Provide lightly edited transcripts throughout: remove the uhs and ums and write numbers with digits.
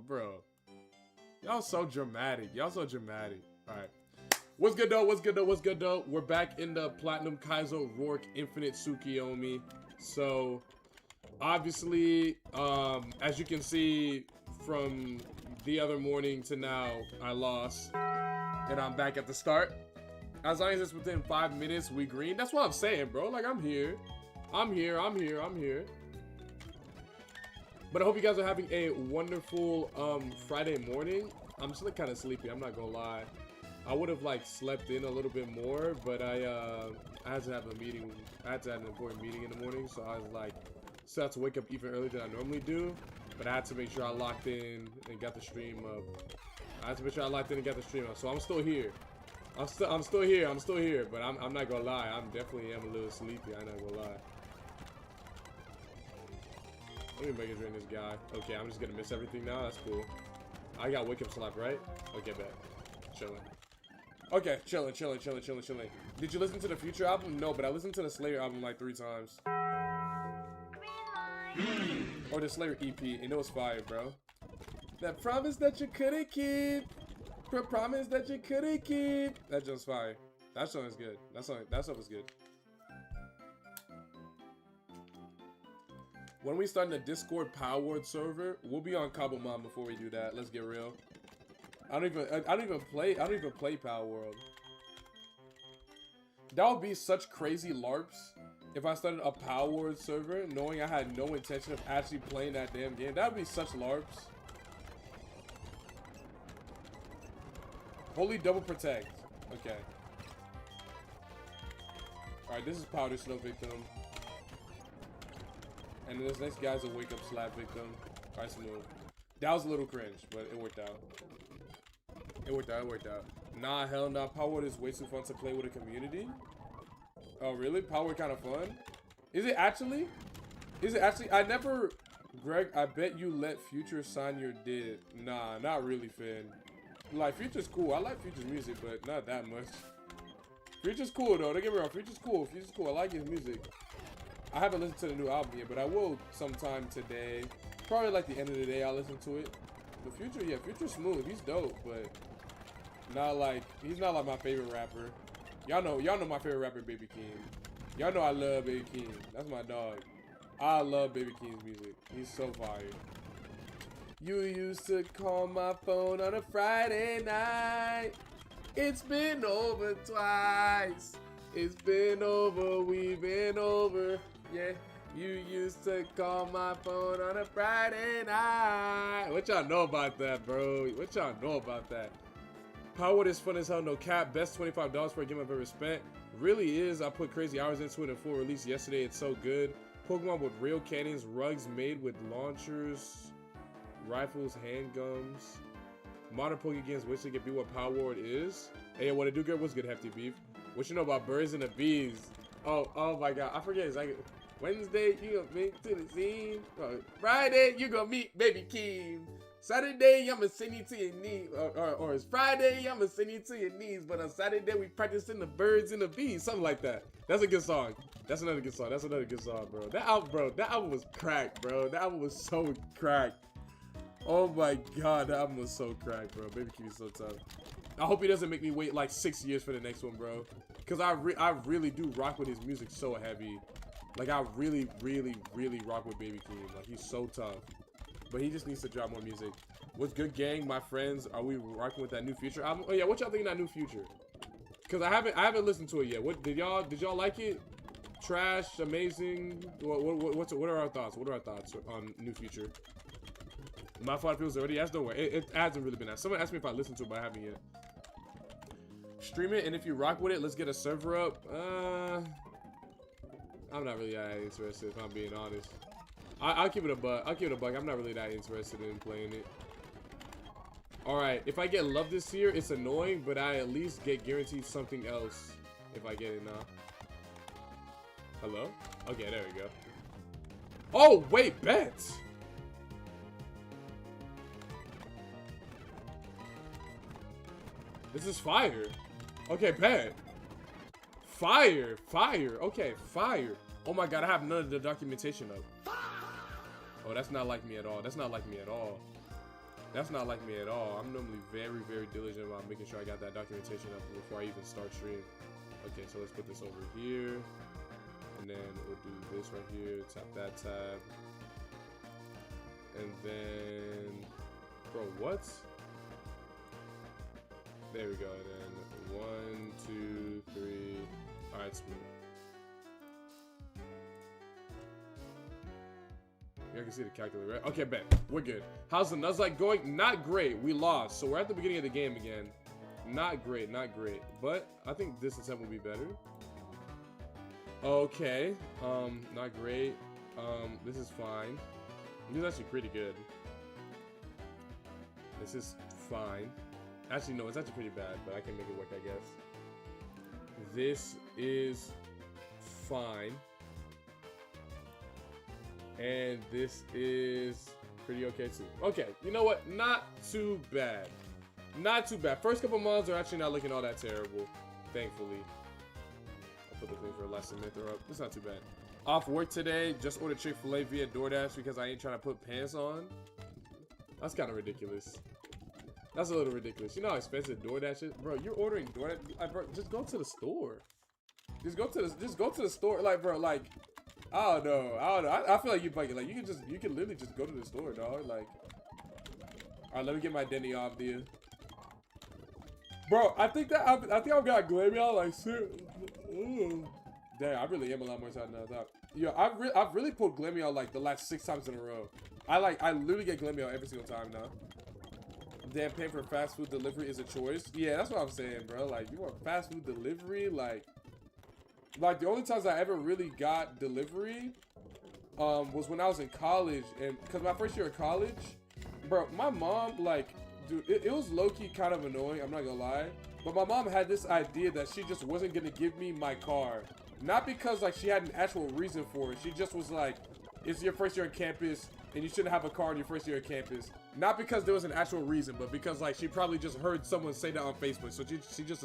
bro. Y'all so dramatic. Y'all so dramatic. All right. What's good, though? What's good, though? What's good, though? We're back in the Platinum Kaizo Rourke Infinite Tsukiyomi. So, obviously, as you can see from the other morning to now, I lost. And I'm back at the start. As long as it's within 5 minutes, we green. That's what I'm saying, bro. Like, I'm here. I'm here. But I hope you guys are having a wonderful Friday morning. I'm still kind of sleepy, I'm not gonna lie. I would have like slept in a little bit more, but I had to have a meeting. I had to have an important meeting in the morning, so I was like, still have to wake up even earlier than I normally do. But I had to make sure I locked in and got the stream up. So I'm still here. I'm still here. But I'm not gonna lie. I'm definitely am a little sleepy. I'm not gonna lie. Let me make it drain this guy. Okay, I'm just gonna miss everything now. That's cool. I got wake up slap, right? Okay, bet. Chilling. Okay, chilling. Did you listen to the Future album? No, but I listened to the Slayer album like 3 times. Or the Slayer EP, and it was fire, bro. That promise that you couldn't keep. Promise that you couldn't keep. That just fire. That song is good. That song was good. When we start in the Discord Power Word server, we'll be on Kabumon before we do that. Let's get real. I don't even play Power World. That would be such crazy LARPs if I started a Power Word server knowing I had no intention of actually playing that damn game. That would be such LARPs. Holy double protect. Okay. Alright, this is Powder Snow victim. And then this next guy's a wake up slap victim. Alright, smooth. That was a little cringe, but it worked out. It worked out. Nah, hell nah. Power Word is way too fun to play with a community. Oh, really? Power Word kind of fun? Is it actually? I never... Greg, I bet you let Future sign your did. Nah, not really, Finn. Like, Future's cool. I like Future's music, but not that much. Future's cool, though. Don't get me wrong. Future's cool. I like his music. I haven't listened to the new album yet, but I will sometime today. Probably like the end of the day, I'll listen to it. The Future, yeah, Future's smooth. He's dope, but not like, he's not like my favorite rapper. Y'all know my favorite rapper, Baby Keem. Y'all know I love Baby Keem. That's my dog. I love Baby Keem's music. He's so fire. You used to call my phone on a Friday night. It's been over twice. It's been over, we've been over. Yeah, you used to call my phone on a Friday night. What y'all know about that, bro? What y'all know about that? Power Word is fun as hell, no cap. Best $25 for a game I've ever spent. Really is. I put crazy hours into it in full release yesterday. It's so good. Pokemon with real cannons, rugs made with launchers, rifles, handguns. Modern Poke games wish they could be what Power Word is. Hey, what it do, good? What's good, Hefty Beef? What you know about birds and the bees? Oh my god, I forget exactly. Wednesday, you gonna meet to the scene. Friday, you gonna meet Baby Keem. Saturday, I'ma send you to your knees. Or it's Friday, I'ma send you to your knees. But on Saturday, we practicing the birds and the bees. Something like that. That's a good song. That's another good song. Bro. That album was cracked, bro. That album was so cracked. Oh my god, that album was so cracked, bro. Baby Keem is so tough. I hope he doesn't make me wait like 6 years for the next one, bro. Because I really do rock with his music so heavy. Like, I really rock with Baby Keem. Like, he's so tough. But he just needs to drop more music. What's good, gang? My friends, are we rocking with that new Future album? Oh yeah, what y'all think of that new Future? Because I haven't listened to it yet. What did y'all like it? Trash, amazing. What are our thoughts? What are our thoughts on new Future? My fault feels already asked. Don't worry, it hasn't really been asked. Someone asked me if I listened to it, but I haven't yet. Stream it, and if you rock with it, let's get a server up. I'm not really that interested, if I'm being honest. I'll keep it a buck. I'm not really that interested in playing it. Alright, if I get love this year, it's annoying, but I at least get guaranteed something else if I get it now. Hello? Okay, there we go. Oh, wait, bet! This is fire. Okay, bet. Fire. Okay, fire. Oh my god, I have none of the documentation up. Oh, that's not like me at all. That's not like me at all. I'm normally very, very diligent about making sure I got that documentation up before I even start stream. Okay, so let's put this over here. And then we'll do this right here. Tap that tab. And then... Bro, what? There we go. And then 1, 2, 3. Alright, smooth. You can see the calculator, right? Okay, bet. We're good. How's the Nuzlocke going? Not great. We lost. So we're at the beginning of the game again. Not great, not great. But I think this attempt will be better. Okay. Not great. This is fine. This is actually pretty good. This is fine. Actually, no, it's actually pretty bad, but I can make it work, I guess. This is fine. And this is pretty okay too. Okay, you know what? Not too bad. Not too bad. First couple months are actually not looking all that terrible, thankfully. I'll put the thing for a lesson throw up. It's not too bad. Off work today, just ordered Chick-fil-A via DoorDash because I ain't trying to put pants on. That's kind of ridiculous. That's a little ridiculous. You know how expensive DoorDash is? Bro, you're ordering DoorDash? Like, bro, just go to the store. Just go to the store. Like, bro, like, I don't know. I feel like you can literally just go to the store, dog. Like, all right, let me get my Denny off, dude. Bro, I think I've got Glameon like damn, I really am a lot more tired than I thought. Yo, I've really pulled Glameon like the last 6 times in a row. I literally get Glameon every single time now. Damn, paying for fast food delivery is a choice. Yeah, that's what I'm saying, bro. Like, you want fast food delivery, like the only times I ever really got delivery was when I was in college, and because my first year of college, bro, my mom, like, dude, it was low-key kind of annoying, I'm not gonna lie, but my mom had this idea that she just wasn't gonna give me my car, not because like she had an actual reason for it. She just was like, it's your first year on campus and you shouldn't have a car in your first year of campus. Not because there was an actual reason, but because like she probably just heard someone say that on Facebook. So she just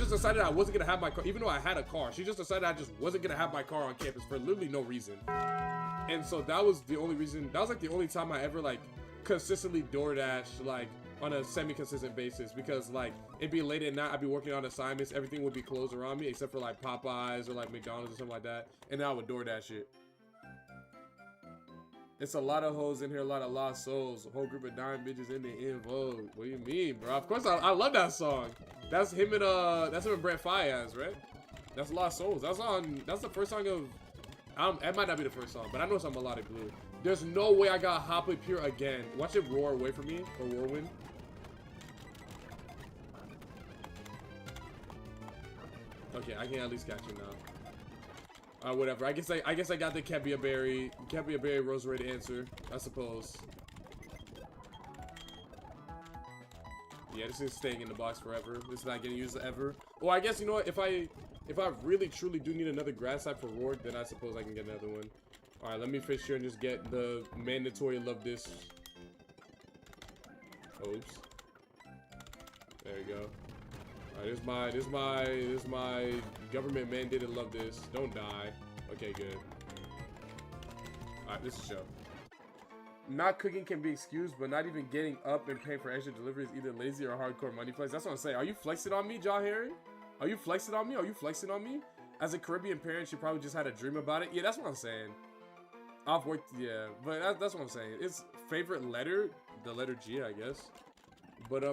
decided I wasn't gonna have my car, even though I had a car. She just decided I just wasn't gonna have my car on campus for literally no reason. And so that was the only reason. That was like the only time I ever like consistently DoorDash like on a semi-consistent basis, because like it'd be late at night, I'd be working on assignments, everything would be closed around me except for like Popeyes or like McDonald's or something like that, and then I would DoorDash it. It's a lot of hoes in here, a lot of lost souls. A whole group of dying bitches in the in vogue. What do you mean, bro? Of course, I love that song. That's him and Brent Faiyaz, right? That's Lost Souls. That's the first song of. It might not be the first song, but I know it's on Melodic Blue. There's no way I got Hoplite Pure again. Watch it roar away from me, or Whirlwind. Okay, I can at least catch you now. Whatever. I guess I got the Kepia Berry Rose Red answer, I suppose. Yeah, this is staying in the box forever. This is not getting used ever. Well, I guess, you know what, if I really truly do need another grass type for Rourke, then I suppose I can get another one. Alright, let me fish here and just get the mandatory love this. Oops. There you go. Alright, this is my government mandated love this. Don't die. Okay, good. Alright, this is show. Not cooking can be excused, but not even getting up and paying for extra delivery is either lazy or hardcore money flex. That's what I'm saying. Are you flexing on me, John Harry? Are you flexing on me? Are you flexing on me? As a Caribbean parent, she probably just had a dream about it. Yeah, that's what I'm saying. I've worked, yeah, but that's what I'm saying. It's favorite letter, the letter G, I guess. But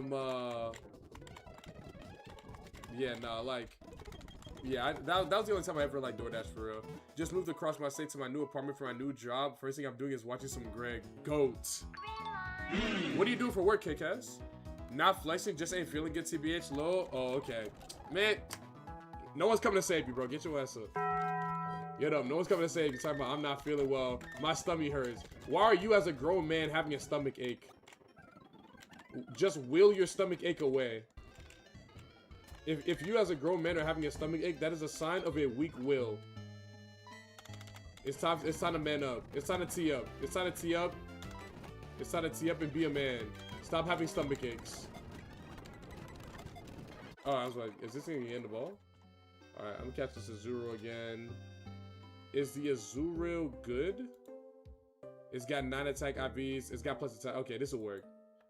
yeah, nah, like, yeah, that was the only time I ever like DoorDash for real. Just moved across my state to my new apartment for my new job. First thing I'm doing is watching some Greg. Goats. What do you do for work, K-Cass? Not flexing, just ain't feeling good, TBH, low. Oh, okay. Man, no one's coming to save you, bro. Get your ass up. Get up. No one's coming to save you. Talking about I'm not feeling well. My stomach hurts. Why are you as a grown man having a stomach ache? Just will your stomach ache away. If you as a grown man are having a stomach ache, that is a sign of a weak will. It's time to man up. It's time to tee up. It's time to tee up. It's time to tee up and be a man. Stop having stomach aches. Oh, I was like, is this thing the end of the ball? Alright, I'm gonna catch this Azuro again. Is the Azuro good? It's got 9 attack IVs. It's got plus attack. Okay, this will work.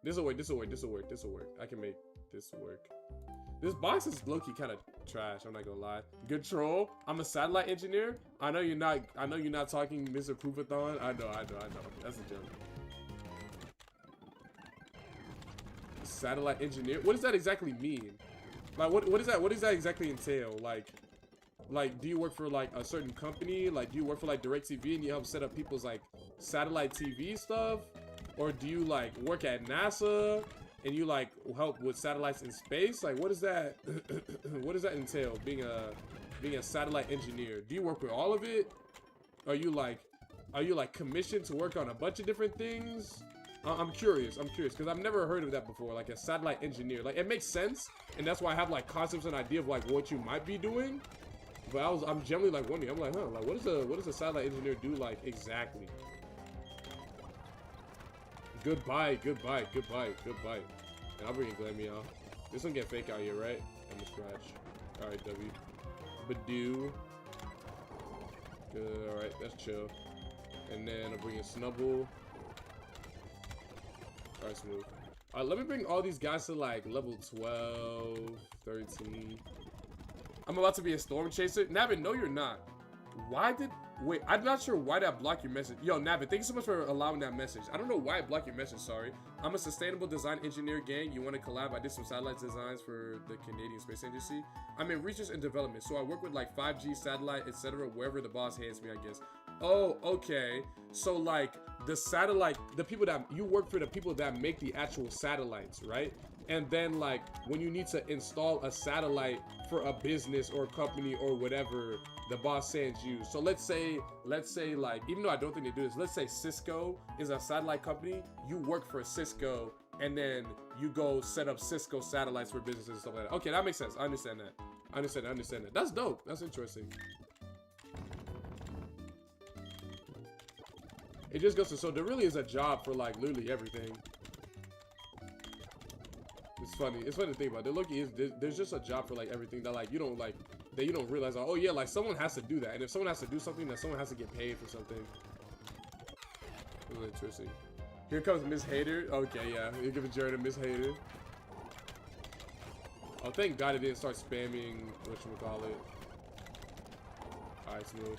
This'll work. This'll work. This'll work. This'll work. I can make this work. This box is low-key kind of trash. I'm not gonna lie. Good troll. I'm a satellite engineer. I know you're not. I know you're not talking Mr. Poopathon. I know. That's a joke. Satellite engineer. What does that exactly mean? Like, what does that exactly entail? Like, do you work for like a certain company? Like, do you work for like DirecTV and you help set up people's like satellite TV stuff? Or do you like work at NASA and you like help with satellites in space? Like, what does that what does that entail, being a satellite engineer? Do you work with all of it? Are you like commissioned to work on a bunch of different things? I'm curious because I've never heard of that before, like a satellite engineer. Like, it makes sense, and that's why I have like concepts and idea of like what you might be doing. But I'm generally like wondering, I'm like, huh, like what does a satellite engineer do like exactly? Good bite. And I'll bring a Glammy out. This one get fake out here, right? I'm gonna scratch. Alright, W. Badoo. Good, alright, that's chill. And then I'll bring a Snubble. Alright, smooth. Alright, let me bring all these guys to like level 12, 13. I'm about to be a storm chaser. Navin, no you're not. Wait, I'm not sure why that blocked your message. Yo, Navin, thank you so much for allowing that message. I don't know why it blocked your message, sorry. I'm a sustainable design engineer gang. You want to collab? I did some satellite designs for the Canadian Space Agency. I'm in research and development, so I work with like 5G, satellite, etc. wherever the boss hands me, I guess. Oh, okay. So like the satellite, the people that, you work for the people that make the actual satellites, right? And then like when you need to install a satellite for a business or company or whatever, the boss sends you. So let's say like, even though I don't think they do this, let's say Cisco is a satellite company, you work for Cisco and then you go set up Cisco satellites for businesses and stuff like that. Okay, that makes sense. I understand that. I understand that. That's dope. That's interesting. It just goes to, so there really is a job for like literally everything. It's funny to think about. There's just a job for like everything that like you don't like, that you don't realize, like, oh yeah, like someone has to do that, and if someone has to do something, then someone has to get paid for something. Really interesting. Here comes Miss Hater. Okay, yeah, you're giving Jared a Miss Hater. Oh, thank God it didn't start spamming whatchamacallit. Alright, smooth.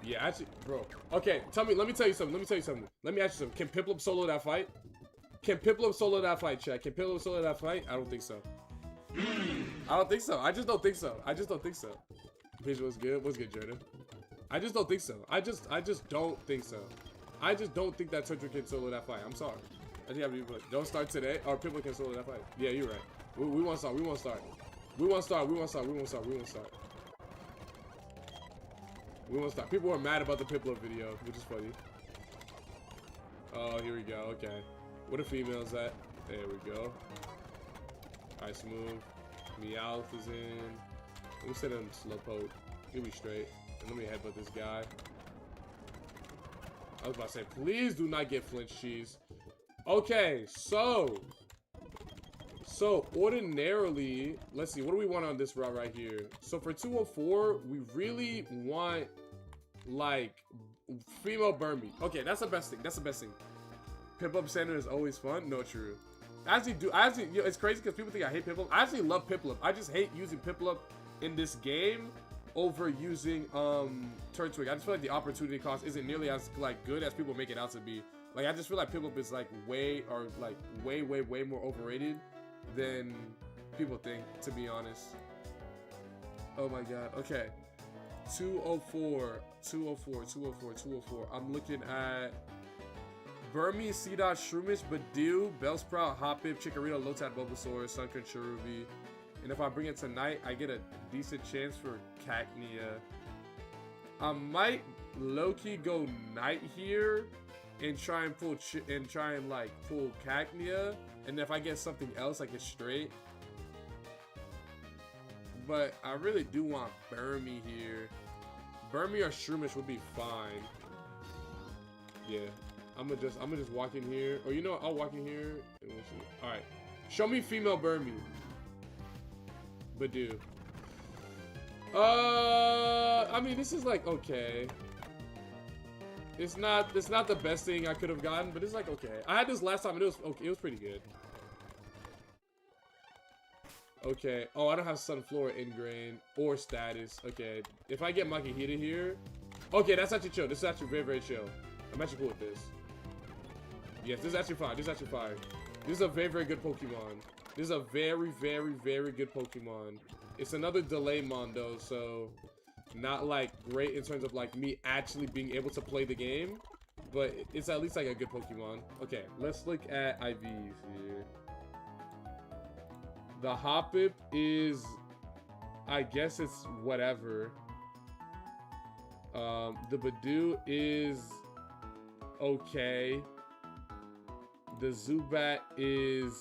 Yeah, actually, bro. Okay, let me tell you something. Let me ask you something. Can Piplup solo that fight? Can Piplup solo that fight, chat? Can Piplup solo that fight? I don't think so. I don't think so. I just don't think so. Bitch, what's good? What's good, Jordan? I just don't think so. I just don't think so. I just don't think that Turtle can solo that fight. I'm sorry. I think I have to be, don't start today, or people can solo that fight. Yeah, you're right. We won't start. People are mad about the Piplup video, which is funny. Oh, here we go. Okay. What are females at? There we go. Alright, smooth. Meowth is in. Let me send him Slowpoke. He'll be straight. And let me headbutt this guy. I was about to say, please do not get flinch cheese. Okay, so ordinarily, let's see, what do we want on this route right here? So for 204, we really want like female Burmy. Okay, that's the best thing. Piplup Center is always fun. No, true. I actually, you know, it's crazy because people think I hate Piplup. I actually love Piplup. I just hate using Piplup in this game over using Turtwig. I just feel like the opportunity cost isn't nearly as like good as people make it out to be. Like, I just feel like Piplup is like way more overrated than people think, to be honest. Oh my god. Okay. 204. I'm looking at Burmy, C-Dot, Shroomish, Badoo, Bellsprout, Hoppip, Chikorita, Lotad, Bulbasaur, Sunkern, Cherubi. And if I bring it tonight, I get a decent chance for Cacnea. I might low-key go Night here and try and pull pull Cacnea. And if I get something else, I get straight. But I really do want Burmy here. Burmy or Shroomish would be fine. Yeah. I'm gonna just walk in here. Or you know what? I'll walk in here and we'll see. Alright. Show me female Burmy. Badoo. I mean, this is like okay. It's not the best thing I could have gotten, but it's like okay. I had this last time and it was okay. It was pretty good. Okay. Oh, I don't have Sunflora ingrain or status. Okay. If I get Makihita here, okay, that's actually chill. This is actually very, very chill. I'm actually cool with this. Yes, this is actually fine. This is actually fine. This is a very, very good Pokemon. This is a very, very, very good Pokemon. It's another Delaymon though, so not like great in terms of like me actually being able to play the game, but it's at least like a good Pokemon. Okay, let's look at IVs here. The Hoppip is, I guess it's whatever. The Badoo is okay. The Zubat is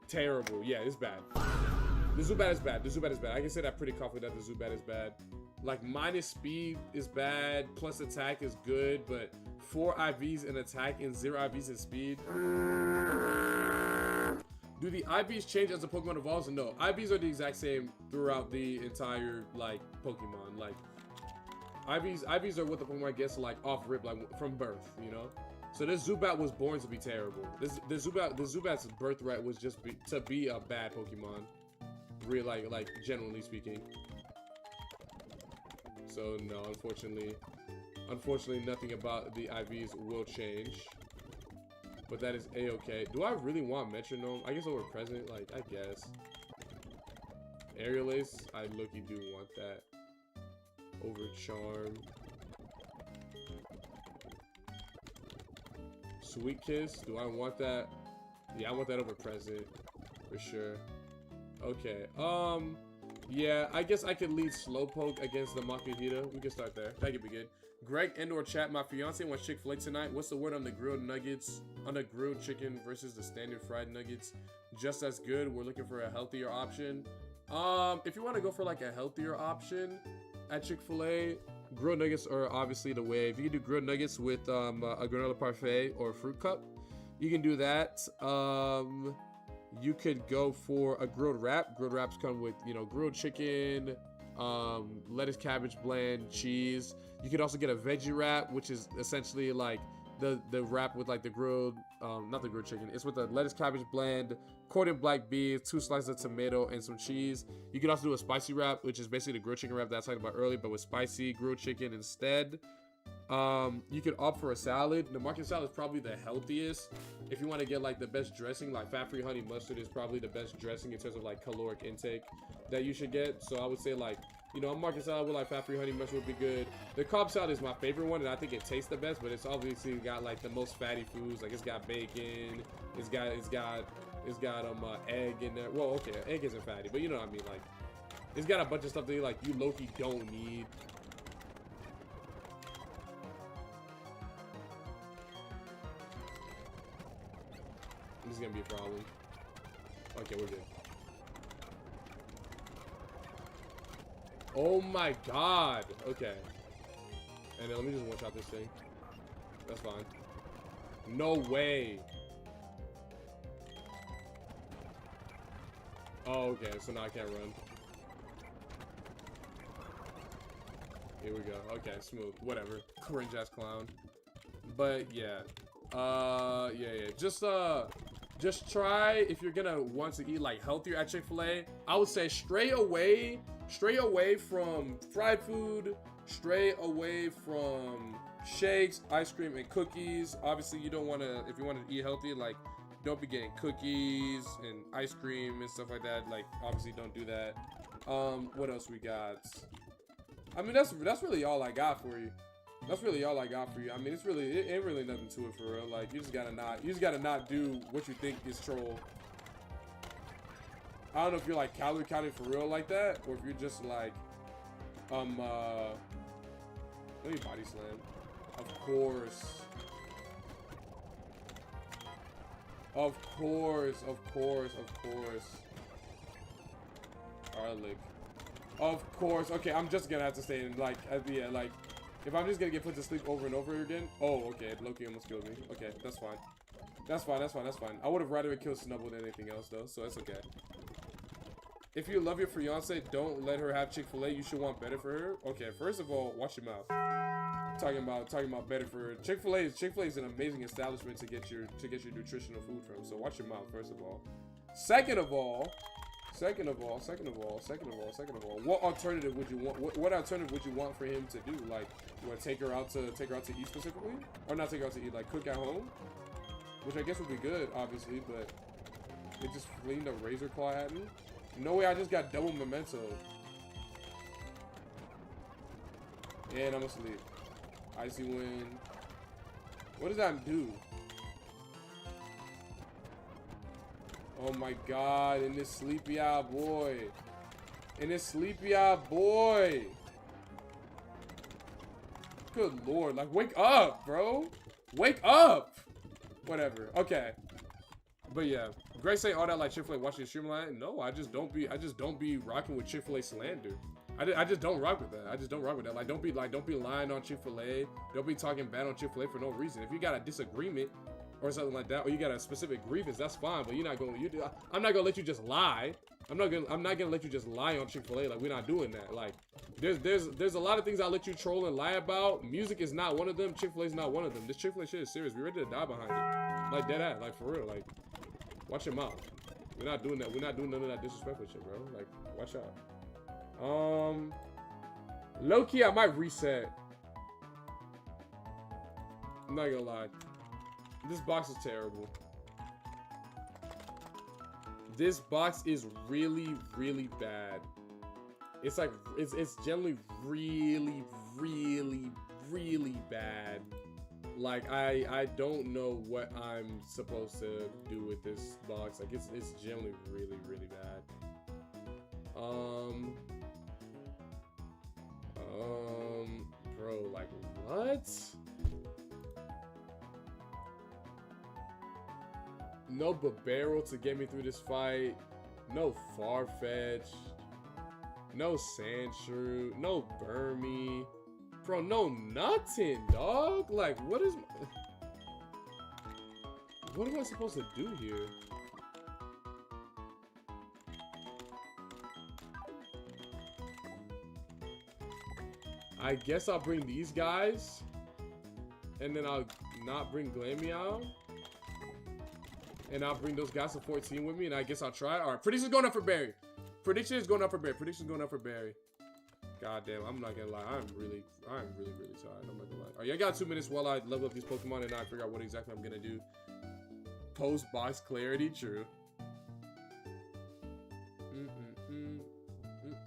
terrible. Yeah, it's bad. The Zubat is bad. The Zubat is bad. I can say that pretty confident that the Zubat is bad. Like, minus speed is bad, plus attack is good, but 4 IVs in attack and 0 IVs in speed. Do the IVs change as the Pokemon evolves? No, IVs are the exact same throughout the entire, like, Pokemon. Like, IVs are what the Pokemon gets, like, off rip, like, from birth, you know? So this Zubat was born to be terrible. The Zubat's birthright was just to be a bad Pokemon. Real, like generally speaking. So no, unfortunately nothing about the IVs will change. But that is a-okay. Do I really want Metronome? I guess over present, like, I guess. Aerial Ace, I look-y do want that. Over Charm. Sweet Kiss, do I want that? Yeah, I want that over present. For sure. Okay, yeah, I guess I could lead Slowpoke against the Makihita. We can start there. That could be good. Greg and/or chat, my fiance wants Chick-fil-A tonight. What's the word on the grilled nuggets? On the grilled chicken versus the standard fried nuggets? Just as good. We're looking for a healthier option. If you want to go for like a healthier option at Chick-fil-A, grilled nuggets are obviously the way. If you can do grilled nuggets with a granola parfait or a fruit cup, you can do that. You could go for a grilled wrap. Grilled wraps come with, you know, grilled chicken, lettuce, cabbage blend, cheese. You could also get a veggie wrap, which is essentially like the wrap with like the grilled, not the grilled chicken. It's with the lettuce, cabbage blend, corned black beans, 2 slices of tomato, and some cheese. You could also do a spicy wrap, which is basically the grilled chicken wrap that I talked about earlier, but with spicy grilled chicken instead. You could opt for a salad. The market salad is probably the healthiest. If you want to get like the best dressing, like fat-free honey mustard is probably the best dressing in terms of like caloric intake that you should get. So I would say like, you know, a market salad with like fat-free honey mustard would be good. The Cobb salad is my favorite one, and I think it tastes the best, but it's obviously got like the most fatty foods. Like it's got bacon, it's got egg in there. Well, okay, egg isn't fatty, but you know what I mean. Like it's got a bunch of stuff that you like you low-key don't need. This is gonna be a problem. Okay, we're good. Oh my god. Okay. And then let me just one-shot this thing. That's fine. No way. Oh, okay. So now I can't run. Here we go. Okay, smooth. Whatever. Cringe-ass clown. But, yeah. Yeah. Just try, if you're gonna want to eat like healthier at Chick-fil-A, I would say stray away from fried food, stray away from shakes, ice cream, and cookies. Obviously, you don't want to, if you want to eat healthy, like don't be getting cookies and ice cream and stuff like that. Like obviously don't do that. What else we got? I mean, that's really all I got for you. That's really all I got for you. I mean, it ain't really nothing to it for real. Like, you just gotta not do what you think is troll. I don't know if you're like calorie counting for real like that, or if you're just like, let me body slam. Of course. Garlic. Of course. Okay, I'm just gonna have to stay in, like, yeah, like, if I'm just gonna get put to sleep over and over again. Oh, okay. Loki almost killed me. Okay, that's fine. That's fine. I would have rather killed Snubble than anything else, though, so that's okay. If you love your fiance, don't let her have Chick-fil-A. You should want better for her. Okay, first of all, wash your mouth. Talking about better for Chick-fil-A is an amazing establishment to get your nutritional food from. So watch your mouth, first of all. Second of all, what alternative would you want? What alternative would you want for him to do? Like, you want to take her out to eat specifically, or not take her out to eat, like cook at home, which I guess would be good, obviously, but it just fleeing a razor claw at me. No way, I just got double memento, and I'm asleep. Icy wind. What does that do? Oh my god, in this sleepy eye boy. In this sleepy eye boy. Good lord, like wake up, bro. Wake up. Whatever. Okay. But yeah, Grace say all that like Chick-fil-A watching the stream line. No, I just don't be rocking with Chick-fil-A slander. I just don't rock with that. I just don't rock with that. Like don't be lying on Chick-fil-A. Don't be talking bad on Chick-fil-A for no reason. If you got a disagreement or something like that, or you got a specific grievance, that's fine. But I'm not gonna let you just lie. I'm not gonna let you just lie on Chick-fil-A. Like, we're not doing that. Like, there's a lot of things I'll let you troll and lie about. Music is not one of them. Chick-fil-A is not one of them. This Chick-fil-A shit is serious. We're ready to die behind it. Like dead ass. Like for real. Like, watch your mouth. We're not doing that. We're not doing none of that disrespectful shit, bro. Like, watch out. Low key, I might reset. I'm not gonna lie. This box is terrible. This box is really, really bad. It's like, it's generally really, really, really bad. Like, I don't know what I'm supposed to do with this box. Like, it's generally really, really bad. Bro, like, what? No Barbaro to get me through this fight. No Farfetch. No Sandshrew. No Burmy. Bro, no nothing, dog. Like, what am I supposed to do here? I guess I'll bring these guys. And then I'll not bring Glameow. And I'll bring those guys to 14 with me, and I guess I'll try. All right, prediction is going up for Barry. Prediction is going up for Barry. Prediction is going up for Barry. God damn, I'm not gonna lie. I'm really tired. I'm not gonna lie. All right, I got 2 minutes while I level up these Pokemon and I figure out what exactly I'm gonna do. Post box clarity, true.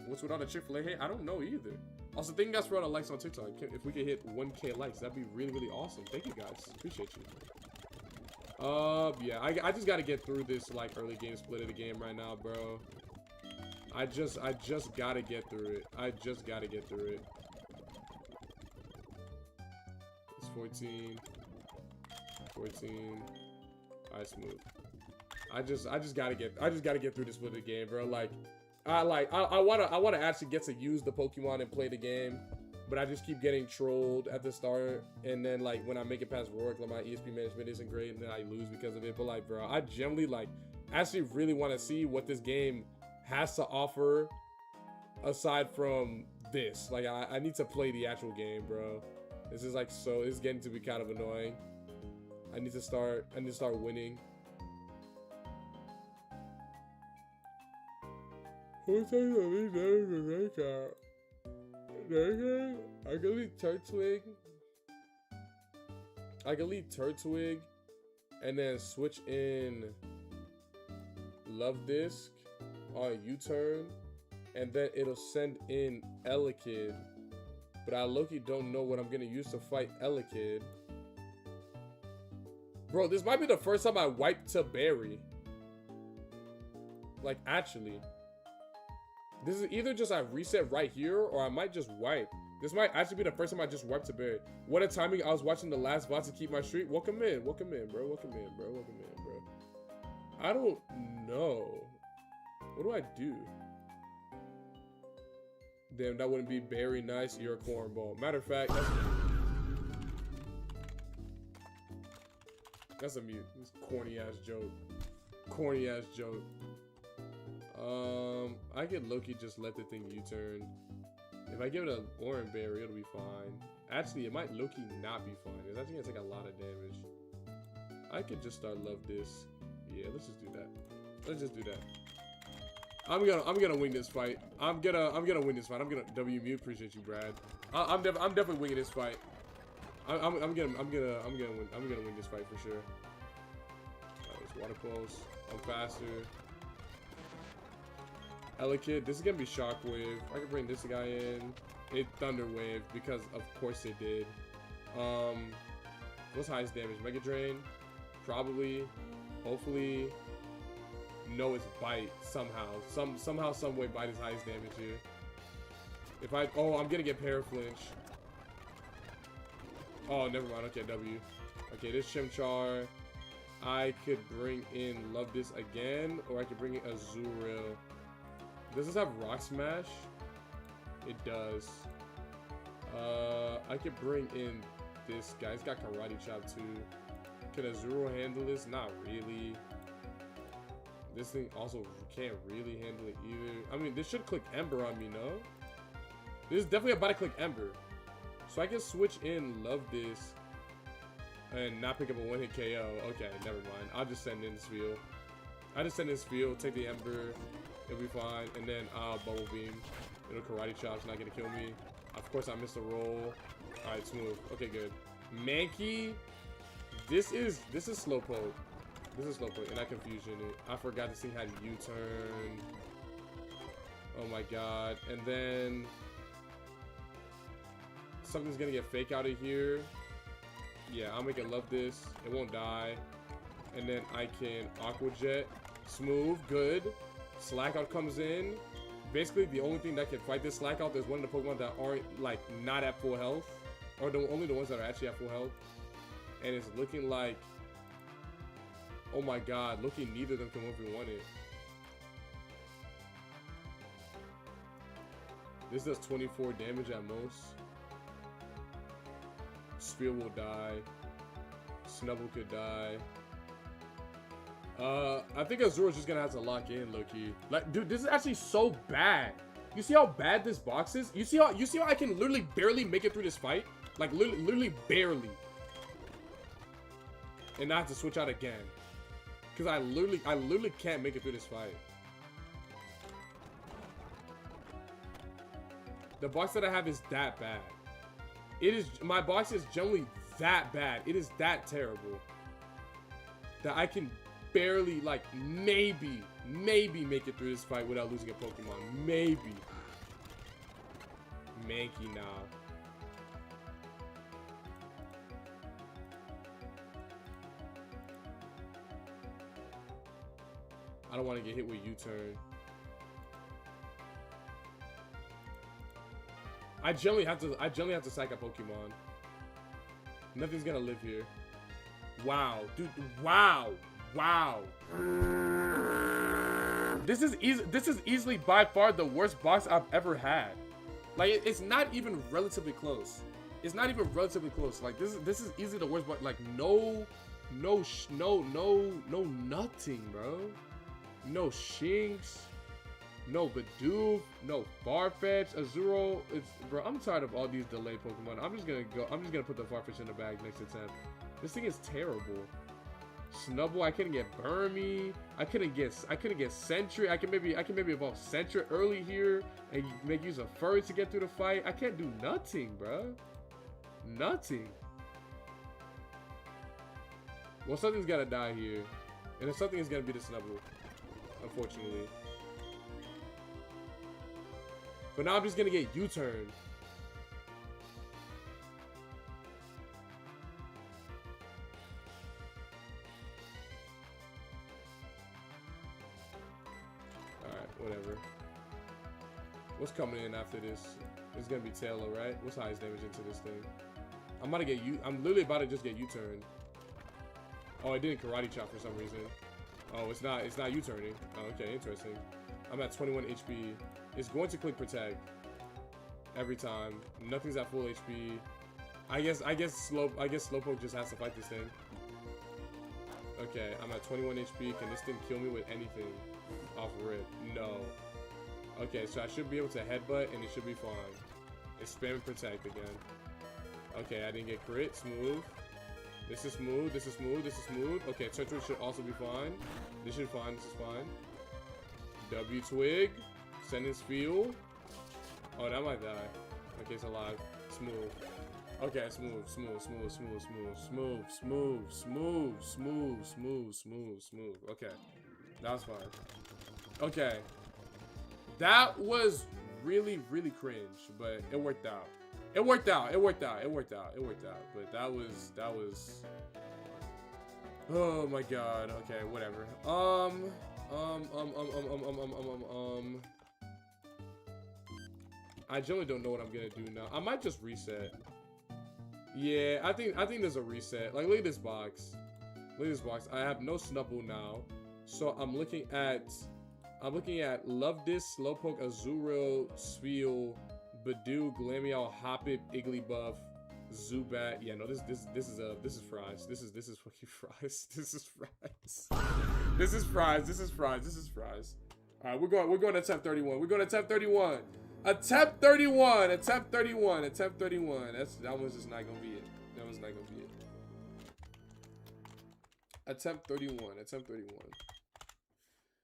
What's with all the Chick-fil-A hate? I don't know either. Also, thank you guys for all the likes on TikTok. If we could hit 1K likes, that'd be really, really awesome. Thank you guys. Appreciate you. Yeah, I just gotta get through this, like, early game split of the game right now, bro. I just gotta get through it. I just gotta get through it. It's 14. 14. Alright, smooth. I just gotta get through this split of the game, bro. Like, I wanna actually get to use the Pokemon and play the game. But I just keep getting trolled at the start, and then like when I make it past work, like my ESP management isn't great, and then I lose because of it. But like, bro, I generally like actually really want to see what this game has to offer aside from this. Like, I need to play the actual game, bro. This is like it's getting to be kind of annoying. I need to start winning. Who's talking about me? I can leave Turtwig. I can leave Turtwig and then switch in Love Disc on U-turn, and then it'll send in Elekid. But I low-key don't know what I'm gonna use to fight Elekid. Bro, this might be the first time I wipe to Berry. Like, actually. This is either just I reset right here, or I might just wipe. This might actually be the first time I just wiped to Barry. What a timing. I was watching the last bot to keep my streak. Welcome in, bro. Welcome in, bro. Welcome in, bro. I don't know. What do I do? Damn, that wouldn't be very nice. You're a cornball. Matter of fact, that's a mute. This corny ass joke. Corny ass joke. I could low-key just let the thing U-turn. If I give it an Orange Berry, it'll be fine. Actually, it might low-key not be fun. It's actually gonna take a lot of damage. I could just start love this. Yeah, let's just do that. Let's just do that. I'm gonna win this fight. I'm gonna win this fight. I'm gonna W mute. Appreciate you, Brad. I'm definitely winning this fight. I'm gonna win this fight for sure. It's water pulse. I'm faster. Elekid, this is gonna be shockwave. I can bring this guy in. It thunder wave because of course it did. What's highest damage? Mega Drain? Probably. Hopefully. No, it's bite somehow. Somehow, some way, bite is highest damage here. If I I'm gonna get paraflinch. Oh, never mind. Okay, W. Okay, this Chimchar. I could bring in Love This again, or I could bring in Azurill. Does this have Rock Smash? It does. I could bring in this guy. He's got Karate Chop too. Can Azurill handle this? Not really. This thing also can't really handle it either. I mean, this should click Ember on me, no? This is definitely about to click Ember. So I can switch in Love This and not pick up a one-hit KO. Okay, never mind. I'll just send in this field. I just send in this field, take the Ember, it'll be fine. And then I'll Bubble Beam. It'll Karate Chop's not gonna kill me. Of course, I missed a roll. Alright, smooth. Okay, good. Mankey. This is Slowpoke. This is Slowpoke, and I confusion it. I forgot this thing had U-turn. Oh my god. And then something's gonna get fake out of here. Yeah, I'll make it Love This. It won't die. And then I can Aqua Jet. Smooth, good. Slackout comes in. Basically, the only thing that can fight this Slackout is one of the Pokemon that aren't, like, not at full health. Or only the ones that are actually at full health. And it's looking like... Oh my god, looking neither of them can 1v1 it. This does 24 damage at most. Spear will die. Snubble could die. I think Azura's just gonna have to lock in, low-key. Like, dude, this is actually so bad. You see how bad this box is? You see how I can literally barely make it through this fight? Like, literally barely. And not have to switch out again. Because I literally can't make it through this fight. The box that I have is that bad. My box is generally that bad. It is that terrible. That I can barely, like, maybe make it through this fight without losing a Pokemon. Maybe. Mankey now. I don't want to get hit with U-turn. I generally have to sack a Pokemon. Nothing's gonna live here. Wow, dude, wow. This is easily by far the worst box I've ever had. Like, it's not even relatively close. It's not even relatively close. Like, this is easily the worst box. Like, no nothing, bro. No Shinx, no Bidoof, no Farfetch, Azurill. Bro, I'm tired of all these delayed Pokemon. I'm just gonna put the Farfetch in the bag next attempt. This thing is terrible. Snubble, I couldn't get Burmy. I couldn't get Sentry. I can maybe evolve Sentry early here and make use of Furry to get through the fight. I can't do nothing, bro. Nothing. Well, something's gotta die here, and if something is gonna be the Snubble. Unfortunately. But now I'm just gonna get U-turn. Alright, whatever. What's coming in after this? It's gonna be Taylor, right? What's highest damage into this thing? I'm literally about to just get U-turn. Oh, it didn't Karate Chop for some reason. Oh, it's not U-turning. Oh, okay, interesting. I'm at 21 HP. It's going to click Protect every time. Nothing's at full HP. I guess Slowpoke just has to fight this thing. Okay, I'm at 21 HP. Can this thing kill me with anything off rip? No. Okay, so I should be able to headbutt and it should be fine. It's spam Protect again. Okay, I didn't get crit. Smooth. This is smooth. This is smooth. This is smooth. Okay, turn twig should also be fine. This should be fine. This is fine. W twig. Sentence fuel. Oh, that might die. Okay, it's alive. Smooth. Okay, smooth, smooth, smooth, smooth, smooth, smooth, smooth, smooth, smooth, smooth, smooth, smooth. Okay, that was fine. Okay, that was really, really cringe, but it worked out. It worked out. It worked out. It worked out. It worked out. But that was. Oh my god. Okay, whatever. I generally don't know what I'm gonna do now. I might just reset. Yeah, I think there's a reset. Like, look at this box. Look at this box. I have no Snubble now, so I'm looking at Love This, Slowpoke, Azurill, Spheal, Badoo, Glameow, Hoppip, Igglybuff, Zubat. Yeah, no, this is fries. This is fucking fries. This is fries. This is fries. This is fries. This is fries. All right, we're going to attempt 31. We're going to attempt 31. Attempt 31. Attempt 31. Attempt 31. That one's just not gonna be it. That one's not gonna be it. Attempt 31. Attempt 31.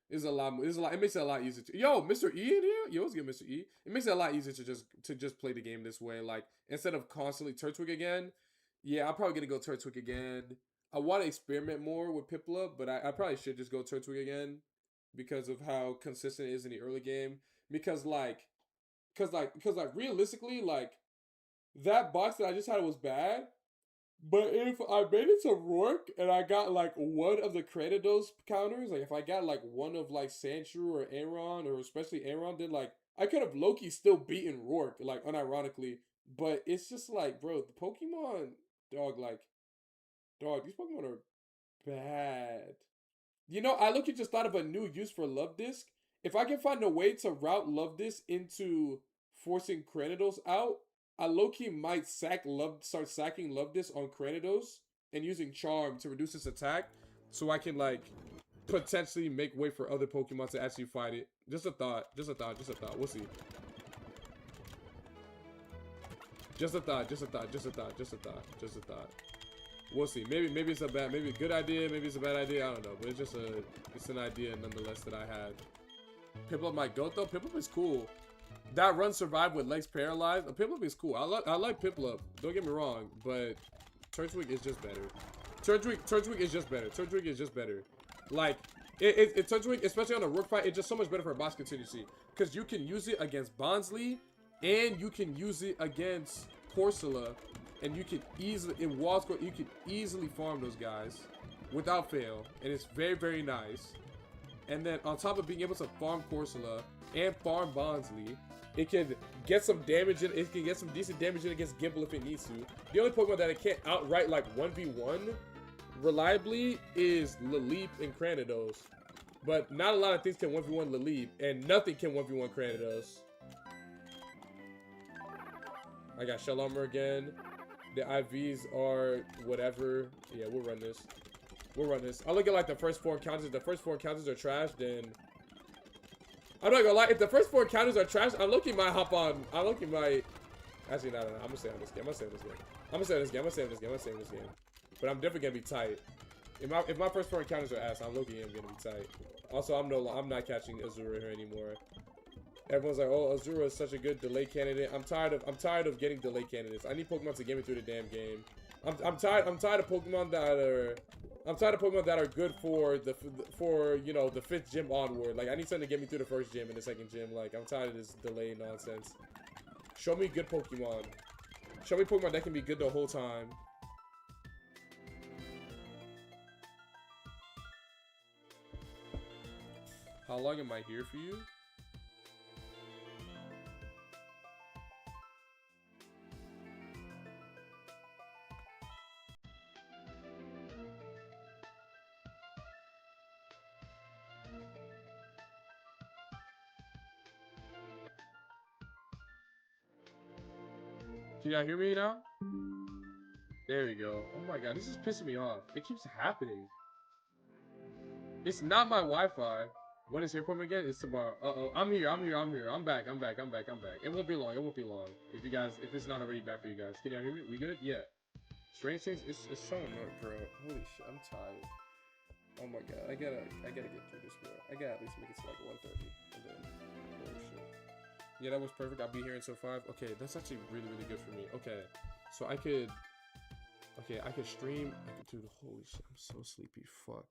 It's a lot. It makes it a lot easier. Yo, Mr. E in here. Yo, let's get Mr. E. It makes it a lot easier to just play the game this way. Like, instead of constantly Turtwig again. Yeah, I'm probably gonna go Turtwig again. I want to experiment more with Piplup, but I probably should just go Turtwig again because of how consistent it is in the early game. Because realistically, like, that box that I just had was bad. But if I made it to Rourke and I got like one of the Cranidos counters, like if I got like one of like Sandshrew or Aron, or especially Aron, then like I could have Loki still beaten Rourke, like unironically. But it's just like, bro, the Pokemon, dog, these Pokemon are bad. You know, I just thought of a new use for Love Disc. If I can find a way to route Love Disc into forcing Cranidos out, I low-key might start sacking Love Disc on Cranidos and using Charm to reduce its attack, so I can like potentially make way for other Pokemon to actually fight it. Just a thought. Just a thought. Just a thought. We'll see. Just a thought. Just a thought. Just a thought. Just a thought. Just a thought. We'll see. Maybe it's a good idea. Maybe it's a bad idea. I don't know. But it's an idea nonetheless that I had. Piplup might go though. Piplup is cool. That run survived with legs paralyzed. Piplup is cool. I like Piplup. Don't get me wrong, but Turtwig is just better. Turtwig is just better. Turtwig is just better. Like Turtwig, especially on a Rook fight, it's just so much better for boss contingency because you can use it against Bonsly and you can use it against Corsola, and you can easily you can easily farm those guys without fail, and it's very, very nice. And then on top of being able to farm Corsola and farm Bonsly, it can get some damage in. It can get some decent damage in against Gimbal if it needs to. The only Pokemon that it can't outright like 1v1 reliably is Laleep and Cranidos. But not a lot of things can 1v1 Laleep, and nothing can 1v1 Cranidos. I got Shell Armor again. The IVs are whatever. Yeah, we'll run this. We'll run this. I look at like the first 4 encounters. If the first 4 encounters are trash, then I'm not gonna lie. If the first 4 encounters are trash, I'm looking might hop on. I'm looking might. Actually, no. I'm gonna stay on this game. I'm gonna stay on this game. I'm gonna stay on this game. I'm gonna stay on this game. I'm gonna stay on this game. But I'm definitely gonna be tight. If my first 4 encounters are ass, I'm looking. I'm gonna be tight. Also, I'm not catching Azura here anymore. Everyone's like, oh, Azura is such a good delay candidate. I'm tired of getting delay candidates. I need Pokemon to get me through the damn game. I'm tired of Pokemon that are good for you know, the 5th gym onward. Like, I need something to get me through the 1st gym and the 2nd gym. Like, I'm tired of this delay nonsense. Show me good Pokemon. Show me Pokemon that can be good the whole time. How long am I here for you? Can y'all hear me now? There we go. Oh my god, this is pissing me off. It keeps happening. It's not my Wi-Fi. When is your appointment again? It's tomorrow. Uh-oh. I'm here. I'm back. It won't be long. If it's not already back for you guys. Can y'all hear me? We good? Yeah. Strange things, it's showing up, bro. Holy shit, I'm tired. Oh my god, I gotta get through this, bro. I gotta at least make it to like 1:30, and then, holy shit. Yeah, that was perfect. I'll be here until 5. Okay, that's actually really, really good for me. Okay, so I could stream. Dude, holy shit, I'm so sleepy. Fuck.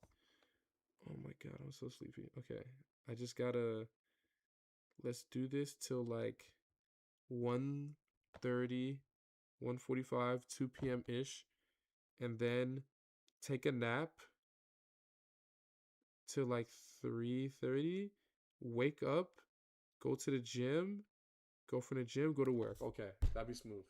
Oh my god, I'm so sleepy. Okay, I just gotta, let's do this till like 1:30, 1:45, 2 p.m. ish, and then take a nap till like 3:30, wake up, go to the gym, go from the gym, go to work. Okay, that'd be smooth.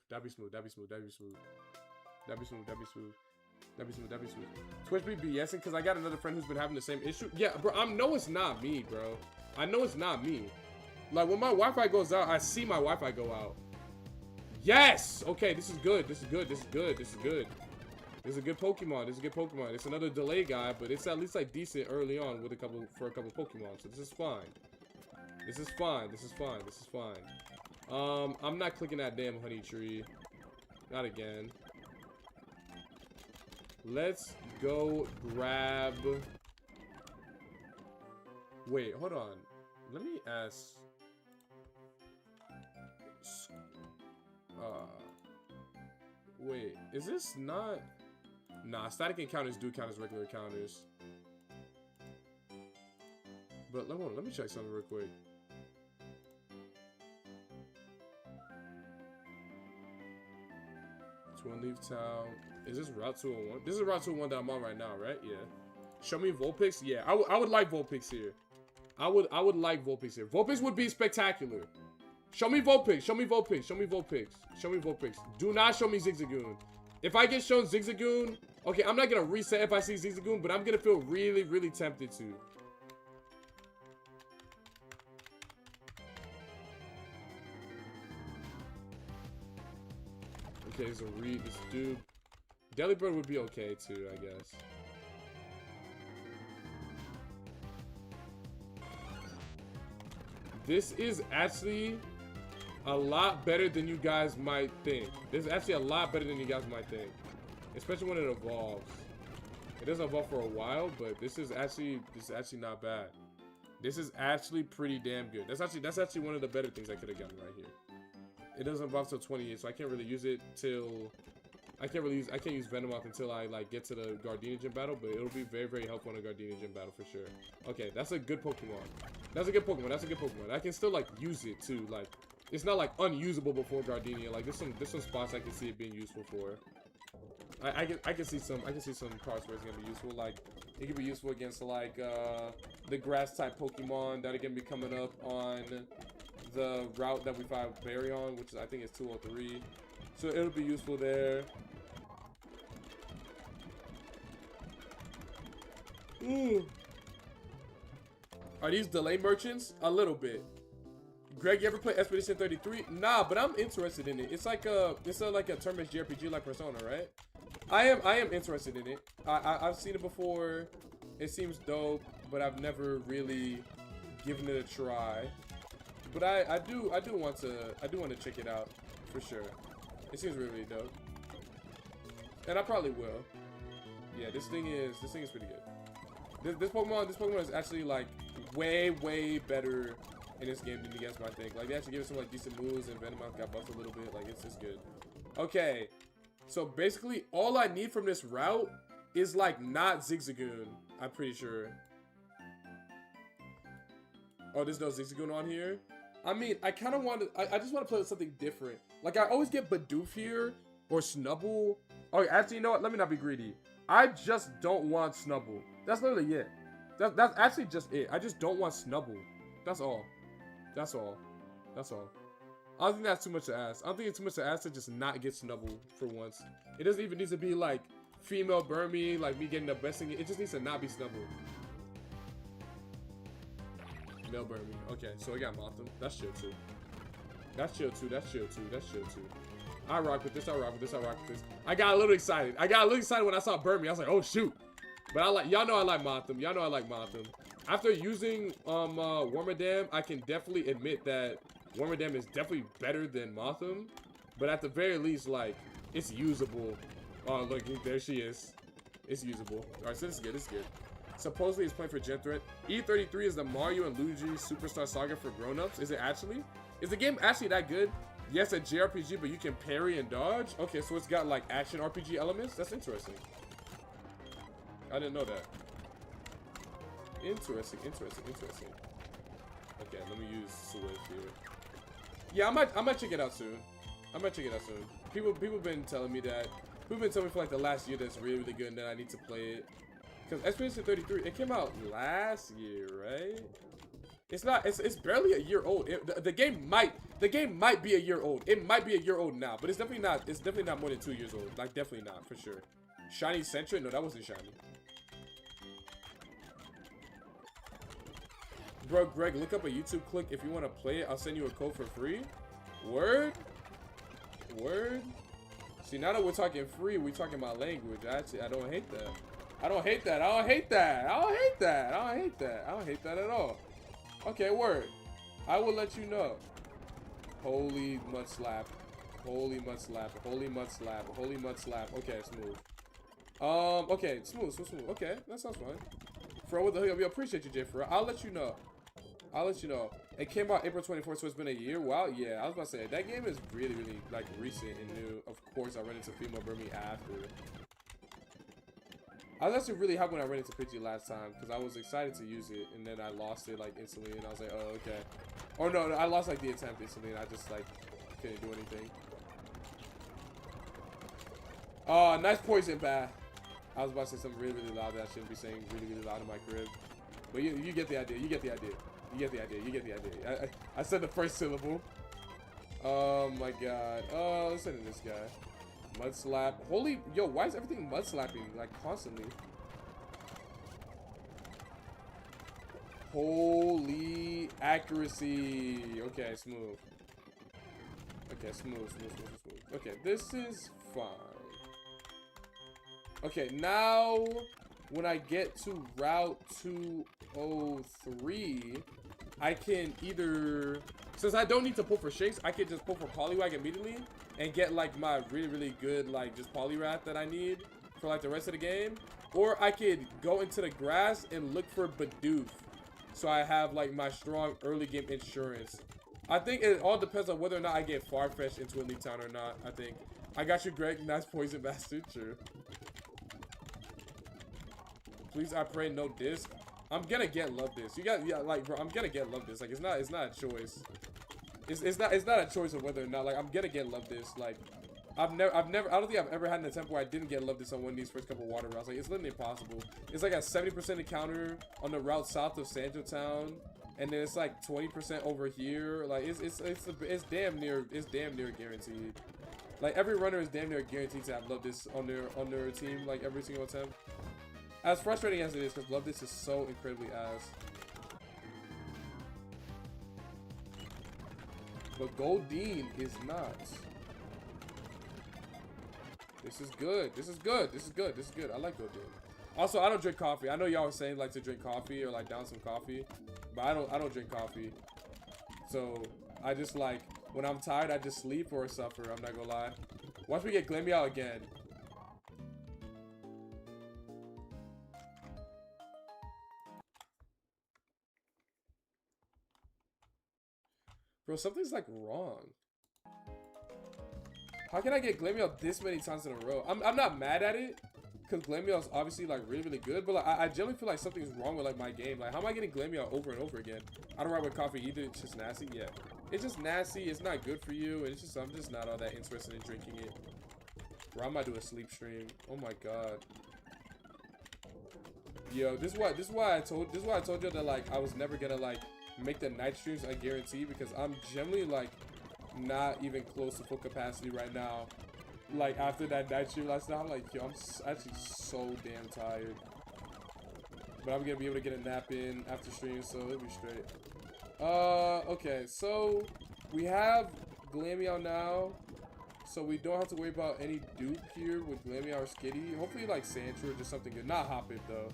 Twitch be BSing because I got another friend who's been having the same issue. Yeah, bro, I know it's not me, bro. I know it's not me. Like, when my Wi-Fi goes out, I see my Wi-Fi go out. Yes! Okay, this is good. This is a good Pokemon. It's another delay guy, but it's at least like decent early on with a couple Pokemon. So this is fine. I'm not clicking that damn honey tree. Not again. Let's go grab. Wait, hold on. Let me ask. Wait, is this not? Nah, static encounters do count as regular encounters. But let me check something real quick. Twin Leaf Town. Is this Route 201? This is Route 201 that I'm on right now, right? Yeah. Show me Vulpix. Yeah, I would like Vulpix here. I would like Vulpix here. Vulpix would be spectacular. Show me Vulpix. Do not show me Zigzagoon. If I get shown Zigzagoon, okay, I'm not gonna reset if I see Zigzagoon, but I'm gonna feel really, really tempted to. Okay, so read this dude. Delibird would be okay too, I guess. This is actually a lot better than you guys might think. This is actually a lot better than you guys might think. Especially when it evolves. It doesn't evolve for a while, but this is actually not bad. This is actually pretty damn good. That's actually one of the better things I could have gotten right here. It doesn't evolve till 28, so I can't really use it till I can't use Venomoth until I like get to the Gardenia Gym battle, but it'll be very, very helpful in a Gardenia Gym battle for sure. Okay, that's a good Pokemon. That's a good Pokemon. I can still like use it too. Like, it's not like unusable before Gardenia. Like, there's some spots I can see it being useful for. I can see some parts where it's gonna be useful. Like, it can be useful against like the grass type Pokemon that are gonna be coming up on the route that we fight Barry on, which is, I think is 203. So it'll be useful there. Ooh. Are these delay merchants? A little bit. Greg, you ever play Expedition 33? Nah, but I'm interested in it. It's like a turn-based JRPG like Persona, right? I am interested in it. I've seen it before. It seems dope, but I've never really given it a try. But I do want to check it out for sure. It seems really, really dope. And I probably will. Yeah, this thing is pretty good. This Pokemon is actually like way, way better in this game than you guys might think. Like, they actually give it some like decent moves, and Venomoth got buffed a little bit. Like, it's just good. Okay, so basically all I need from this route is like not Zigzagoon. I'm pretty sure. Oh, there's no Zigzagoon on here. I mean, I kind of want to. I just want to play with something different. Like, I always get Bidoof here or Snubbull. Oh, actually, you know what? Let me not be greedy. I just don't want Snubbull. That's literally it. That's actually just it. I just don't want Snubbull. That's all. I don't think that's too much to ask. I don't think it's too much to ask to just not get Snubbull for once. It doesn't even need to be like female Burmy, like me getting the best thing. It just needs to not be Snubbull. Male Burmy. Okay, so I got Mothim. That's chill too. I rock with this. I got a little excited. When I saw Burmy. I was like, oh shoot. But I like, y'all know I like Motham. Y'all know I like Motham. After using Wormadam, I can definitely admit that Wormadam is definitely better than Motham. But at the very least, like, it's usable. Oh, look, there she is. It's usable. Alright, so this is good, this is good. Supposedly it's playing for Gen Threat. E33 is the Mario and Luigi Superstar Saga for grown-ups. Is it actually? Is the game actually that good? Yes, a JRPG, but you can parry and dodge? Okay, so it's got like action RPG elements? That's interesting. I didn't know that. Interesting, interesting, interesting. Okay, let me use Swift here. Yeah, I might check it out soon. I might check it out soon. People been telling me that. People been telling me for like the last year that's really, really good and that I need to play it. Because Expedition 33, it came out last year, right? It's not. It's barely a year old. The game might be a year old. It might be a year old now, but it's definitely not. It's definitely not more than 2 years old. Like definitely not for sure. Shiny Centra? No, that wasn't shiny. Bro, Greg, look up a YouTube click if you want to play it. I'll send you a code for free. Word. Word. See, now that we're talking free, we're talking about language. Actually, I don't hate that. I don't hate that. I don't hate that. I don't hate that. I don't hate that. I don't hate that at all. Okay, word. I will let you know. Holy mud slap. Holy mud slap. Holy mud slap. Holy mud slap. Okay, smooth. Okay, smooth. Okay, that sounds fine. Fro, what the hell? We appreciate you, Jay, Fro. I'll let you know. I'll let you know. It came out April 24th, so it's been a year. Wow, yeah. I was about to say, that game is really, really, like, recent and new. Of course, I ran into Female Burmy after. I was actually really happy when I ran into Pidgey last time, because I was excited to use it, and then I lost it, like, instantly, and I was like, oh, okay. Or no, I lost, like, the attempt instantly, and I just, like, couldn't do anything. Oh, nice poison bath. I was about to say something really, really loud that I shouldn't be saying really, really loud in my crib. But you get the idea. You get the idea. You get the idea. You get the idea. I said the first syllable. Oh my god. Oh, listen to this guy. Mud slap. Holy, yo, why is everything mud slapping like constantly? Holy accuracy. Okay, smooth. Okay, smooth. Okay, this is fine. Okay, now when I get to Route 203, I can either, since I don't need to pull for Shinx, I can just pull for Poliwag immediately and get like my really, really good like just Poliwrath that I need for like the rest of the game. Or I could go into the grass and look for Bidoof, so I have like my strong early game insurance. I think it all depends on whether or not I get Farfetch'd into Elite Town or not, I think. I got you, Greg. Nice poison bastard. True. Please, I pray, no disc. I'm gonna get love this. You got, yeah, like, bro, I'm gonna get love this. Like, it's not a choice. It's not a choice of whether or not. Like, I'm gonna get love this. Like, I don't think I've ever had an attempt where I didn't get love this on one of these first couple water routes. Like, it's literally impossible. It's like a 70% encounter on the route south of Sanjo Town, and then it's like 20% over here. Like, it's damn near guaranteed. Like, every runner is damn near guaranteed to have love this on their team. Like, every single attempt. As frustrating as it is, because love this is so incredibly ass. But Goldeen is not. This is good. This is good. This is good. This is good. I like Goldeen. Also, I don't drink coffee. I know y'all were saying like to drink coffee or like down some coffee, but I don't drink coffee. So I just like when I'm tired, I just sleep or suffer. I'm not gonna lie. Once we get Glameow again. Bro, something's like wrong. How can I get Glameow this many times in a row? I'm not mad at it, because Glameow is obviously like really, really good, but like I generally feel like something's wrong with like my game. Like, how am I getting Glameow over and over again? I don't ride with coffee either. It's just nasty. Yeah, it's just nasty. It's not good for you, and it's just I'm just not all that interested in drinking it. Bro, I might do a sleep stream. Oh my god. Yo, this is why I told you that like I was never gonna like make the night streams, I guarantee, because I'm generally like not even close to full capacity right now. Like after that night stream last night, I'm like, yo, I'm actually so damn tired. But I'm gonna be able to get a nap in after stream, so it'll be straight. Okay, so we have Glameow now. So we don't have to worry about any dupe here with Glammy or Skitty. Hopefully like Sandra or just something good. Not Hoppip though.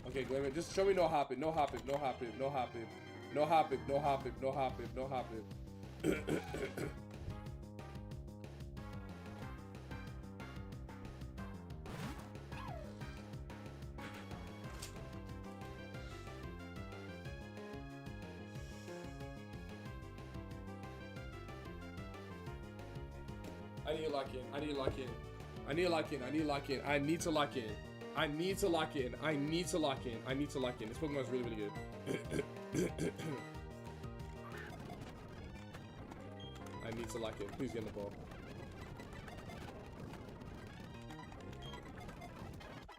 Okay, Glammy, just show me no Hoppip, no Hoppip, no Hoppip, no Hoppip, no Hoppip, no Hoppip, no Hoppip, no Hoppip. I need to lock in. I need to lock in. I need to lock in. I need to lock in. I need to lock in. I need to lock in. I need to lock in. I need to lock in. This Pokemon is really, really good. I need to lock in. Please get in the ball.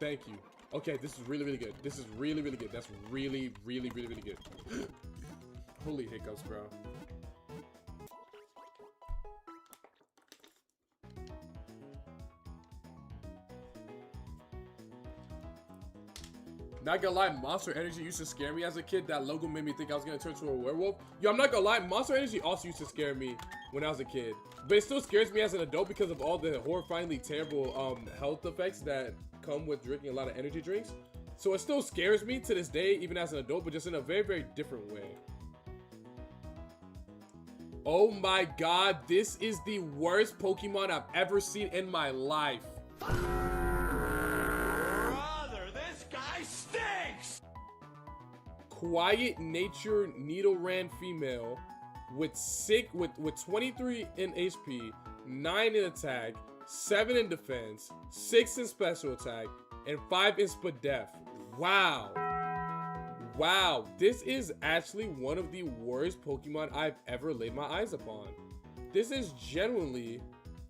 Thank you. Okay, this is really, really good. This is really, really good. That's really, really, really, really good. Holy hiccups, bro. Not gonna lie, Monster Energy used to scare me as a kid. That logo made me think I was gonna turn to a werewolf. Yo, I'm not gonna lie, Monster Energy also used to scare me when I was a kid. But it still scares me as an adult because of all the horrifyingly terrible health effects that come with drinking a lot of energy drinks. So it still scares me to this day, even as an adult, but just in a very, very different way. Oh my god, this is the worst Pokemon I've ever seen in my life. Quiet Nature Nidoran female with 23 in HP, 9 in attack, 7 in defense, 6 in special attack, and 5 in Spadef. Wow. Wow, this is actually one of the worst Pokemon I've ever laid my eyes upon. This is genuinely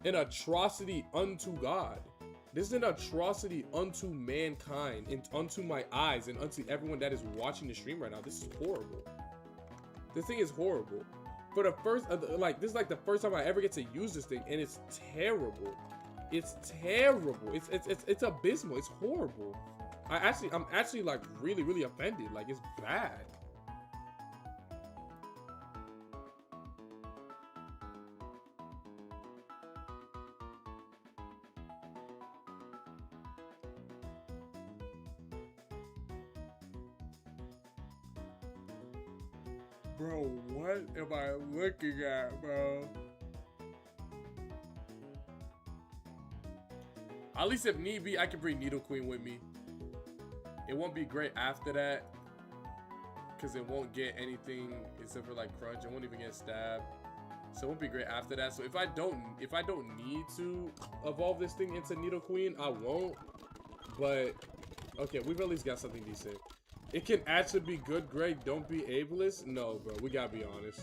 an atrocity unto God. This is an atrocity unto mankind and unto my eyes and unto everyone that is watching the stream right now. This is horrible. This thing is horrible. For the first, like, this is like the first time I ever get to use this thing, and it's terrible. It's terrible. It's abysmal. It's horrible. I'm actually like really, really offended. Like, it's bad. Bro, what am I looking at, bro? At least if need be, I can bring Nidoqueen with me. It won't be great after that, because it won't get anything except for like crunch. It won't even get stabbed, so it won't be great after that. So if I don't need to evolve this thing into Nidoqueen, I won't. But okay, we've at least got something decent. It can actually be good, Greg. Don't be ableist. No, bro. We gotta be honest.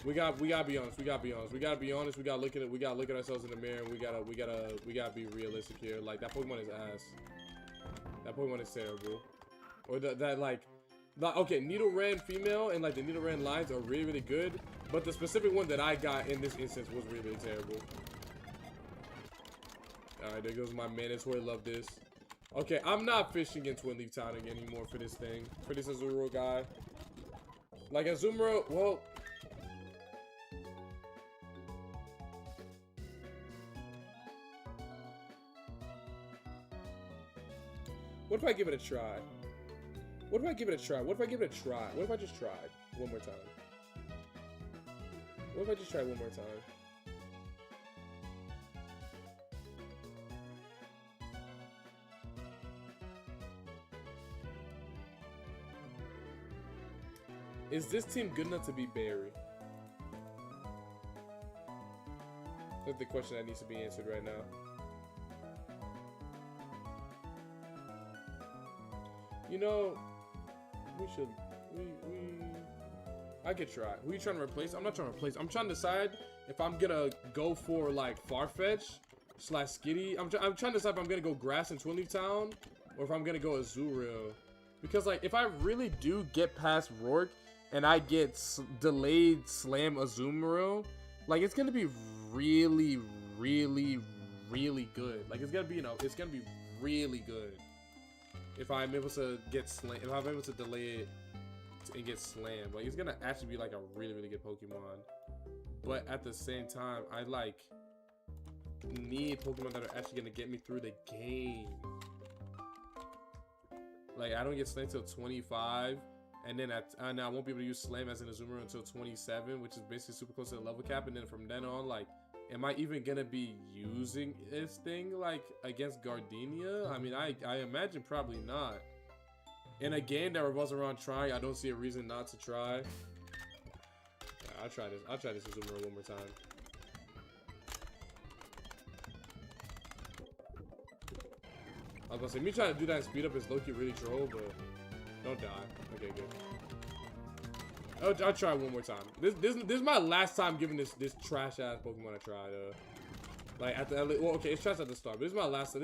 We gotta be honest. We gotta be honest. We gotta be honest. We gotta look at it. We gotta look at ourselves in the mirror. And we gotta be realistic here. Like, that Pokemon is ass. That Pokemon is terrible. Or okay, Nidoran female and like the Nidoran lines are really, really good. But the specific one that I got in this instance was really, really terrible. All right, there goes my Manitoid. Love this. Okay, I'm not fishing in Twin Leaf Town anymore for this thing. For this Azumarill guy. Like, Azumarill, well... What if I give it a try? What if I give it a try? What if I give it a try? What if I just tried one more time? What if I just tried one more time? Is this team good enough to beat Barry? That's the question that needs to be answered right now. You know, I could try. Who are you trying to replace? I'm not trying to replace. I'm trying to decide if I'm gonna go for like Farfetch / Skitty. I'm trying to decide if I'm gonna go Grass in Twin Leaf Town or if I'm gonna go Azurill. Because like, if I really do get past Rourke and I get delayed Slam Azumarill, like, it's gonna be really, really, really good. Like, it's gonna be, it's gonna be really good if I'm able to get slam. If I'm able to delay it and get slammed, like, it's gonna actually be like a really, really good Pokemon. But at the same time, need Pokemon that are actually gonna get me through the game. Like, I don't get Slam till 25, and then and I won't be able to use Slam as an Azumarill until 27, which is basically super close to the level cap. And then from then on, like, am I even gonna be using this thing like against Gardenia? I mean, I imagine probably not. In a game that revolves around trying, I don't see a reason not to try. Yeah, I'll try this. I'll try this Azumarill one more time. I was gonna say, me trying to do that and speed up is low-key really troll, but don't die. Okay, good. I'll try one more time. This is my last time giving this trash-ass Pokemon a try, though. Like, well, okay, it's trash at the start, but this is my last time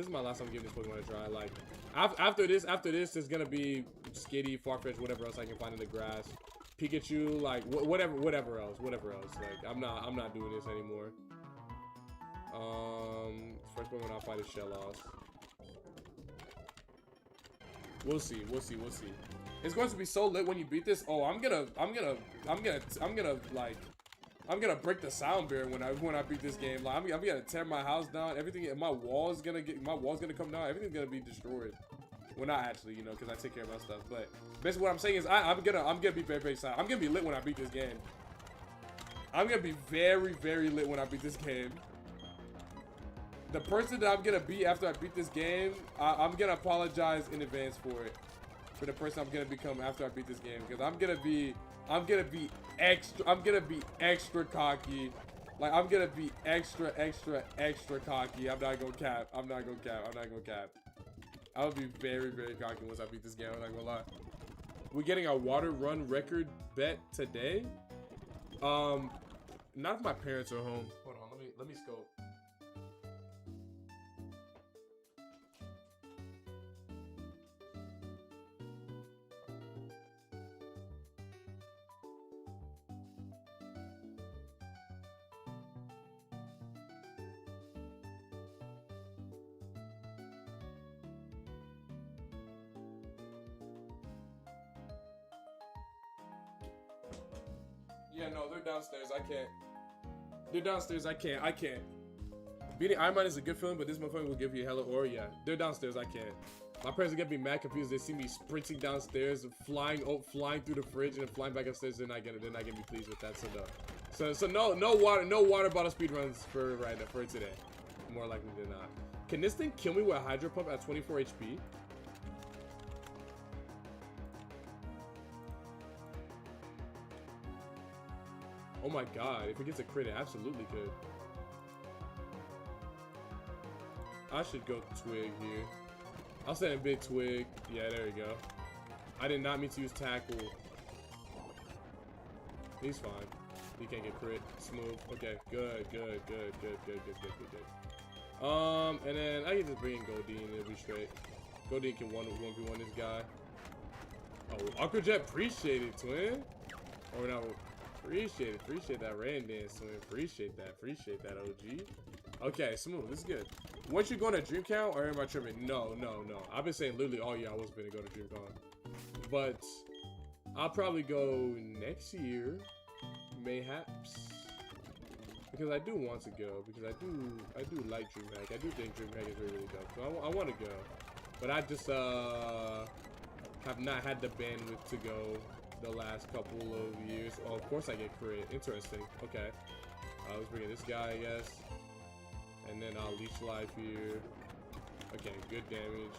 giving this Pokemon a try. Like, after this, there's gonna be Skitty, Farfetch, whatever else I can find in the grass. Pikachu, like, whatever else. Like, I'm not doing this anymore. First Pokemon I'll fight is Shellos. We'll see. It's going to be so lit when you beat this. Oh, I'm gonna break the sound barrier when I beat this game. Like, I'm gonna tear my house down. Everything, my wall's gonna come down. Everything's gonna be destroyed. Well, not actually, you know, because I take care of my stuff. But basically, what I'm saying is, I'm gonna be very, very excited. I'm gonna be lit when I beat this game. I'm gonna be very, very lit when I beat this game. The person that I'm gonna be after I beat this game, I'm gonna apologize in advance for it. For the person I'm gonna become after I beat this game, because I'm gonna be extra cocky. Like, I'm gonna be extra cocky. I'm not gonna cap. I'll be very, very cocky once I beat this game. I'm not gonna lie. We're getting a water run record bet today. Not if my parents are home. Hold on, let me scope. Yeah, no, they're downstairs. I can't. They're downstairs. I can't. Beating Iron Man is a good feeling, but this motherfucker will give you hella aura. Yeah, they're downstairs. I can't. My parents are gonna be mad confused. They see me sprinting downstairs, flying through the fridge, and then flying back upstairs. They're not gonna be pleased with that. So no. So no water bottle speed runs for today. More likely than not. Can this thing kill me with a Hydro Pump at 24 HP? Oh my god, if it gets a crit, it absolutely could. I should go Twig here. I'll send a big Twig. Yeah, there we go. I did not mean to use Tackle. He's fine. He can't get crit. Smooth. Okay, good. And then I can just bring in Goldeen and it'll be straight. Goldeen can 1v1 this guy. Oh, Aqua Jet, appreciate it, twin. Or no. Appreciate that rain dance, twin. Appreciate that, OG. Okay, smooth. This is good. Once you going to DreamCon, or am I tripping? No. I've been saying literally all year I wasn't going to go to DreamCon. But I'll probably go next year, mayhaps. Because I do want to go. Because I do like DreamHack. I do think DreamHack is really dope. So I want to go. But I just have not had the bandwidth to go the last couple of years. Oh, of course I get crit. Interesting. Okay. Let's bring in this guy, I guess. And then I'll Leech Life here. Okay, good damage.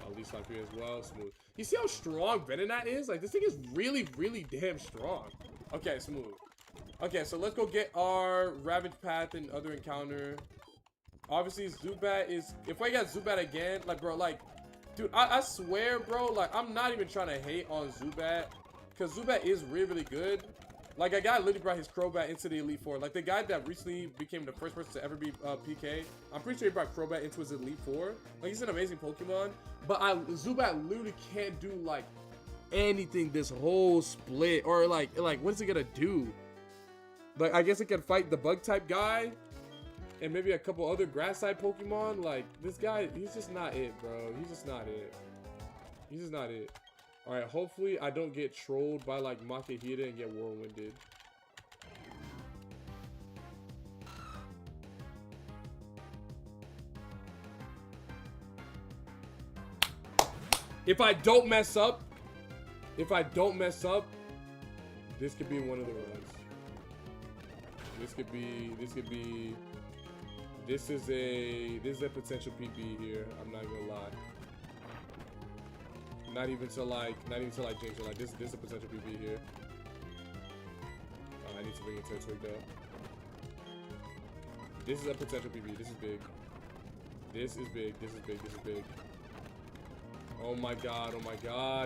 I'll Leech Life here as well. Smooth. You see how strong Venonat is? Like, this thing is really, really damn strong. Okay, smooth. Okay, so let's go get our Ravage Path and other encounter. Obviously, Zubat is... If I get Zubat again, like, bro, like... Dude, I swear, bro, like, I'm not even trying to hate on Zubat. Because Zubat is really, really good. Like, a guy literally brought his Crobat into the Elite Four. Like, the guy that recently became the first person to ever be PK, I'm pretty sure he brought Crobat into his Elite Four. Like, he's an amazing Pokemon. But Zubat literally can't do, like, anything this whole split. Or, like, what is it gonna do? Like, I guess it can fight the Bug-type guy. And maybe a couple other Grass-type Pokemon. Like, this guy, he's just not it, bro. He's just not it. He's just not it. Alright, hopefully I don't get trolled by, like, Makahita and get Whirlwinded. If I don't mess up, this could be one of the runs. This is a potential PB here. I'm not gonna lie. Not even to like jinx it. Like this is a potential PB here. I need to bring it to a twig though. This is a potential PB. This is big. This is big. Oh my god.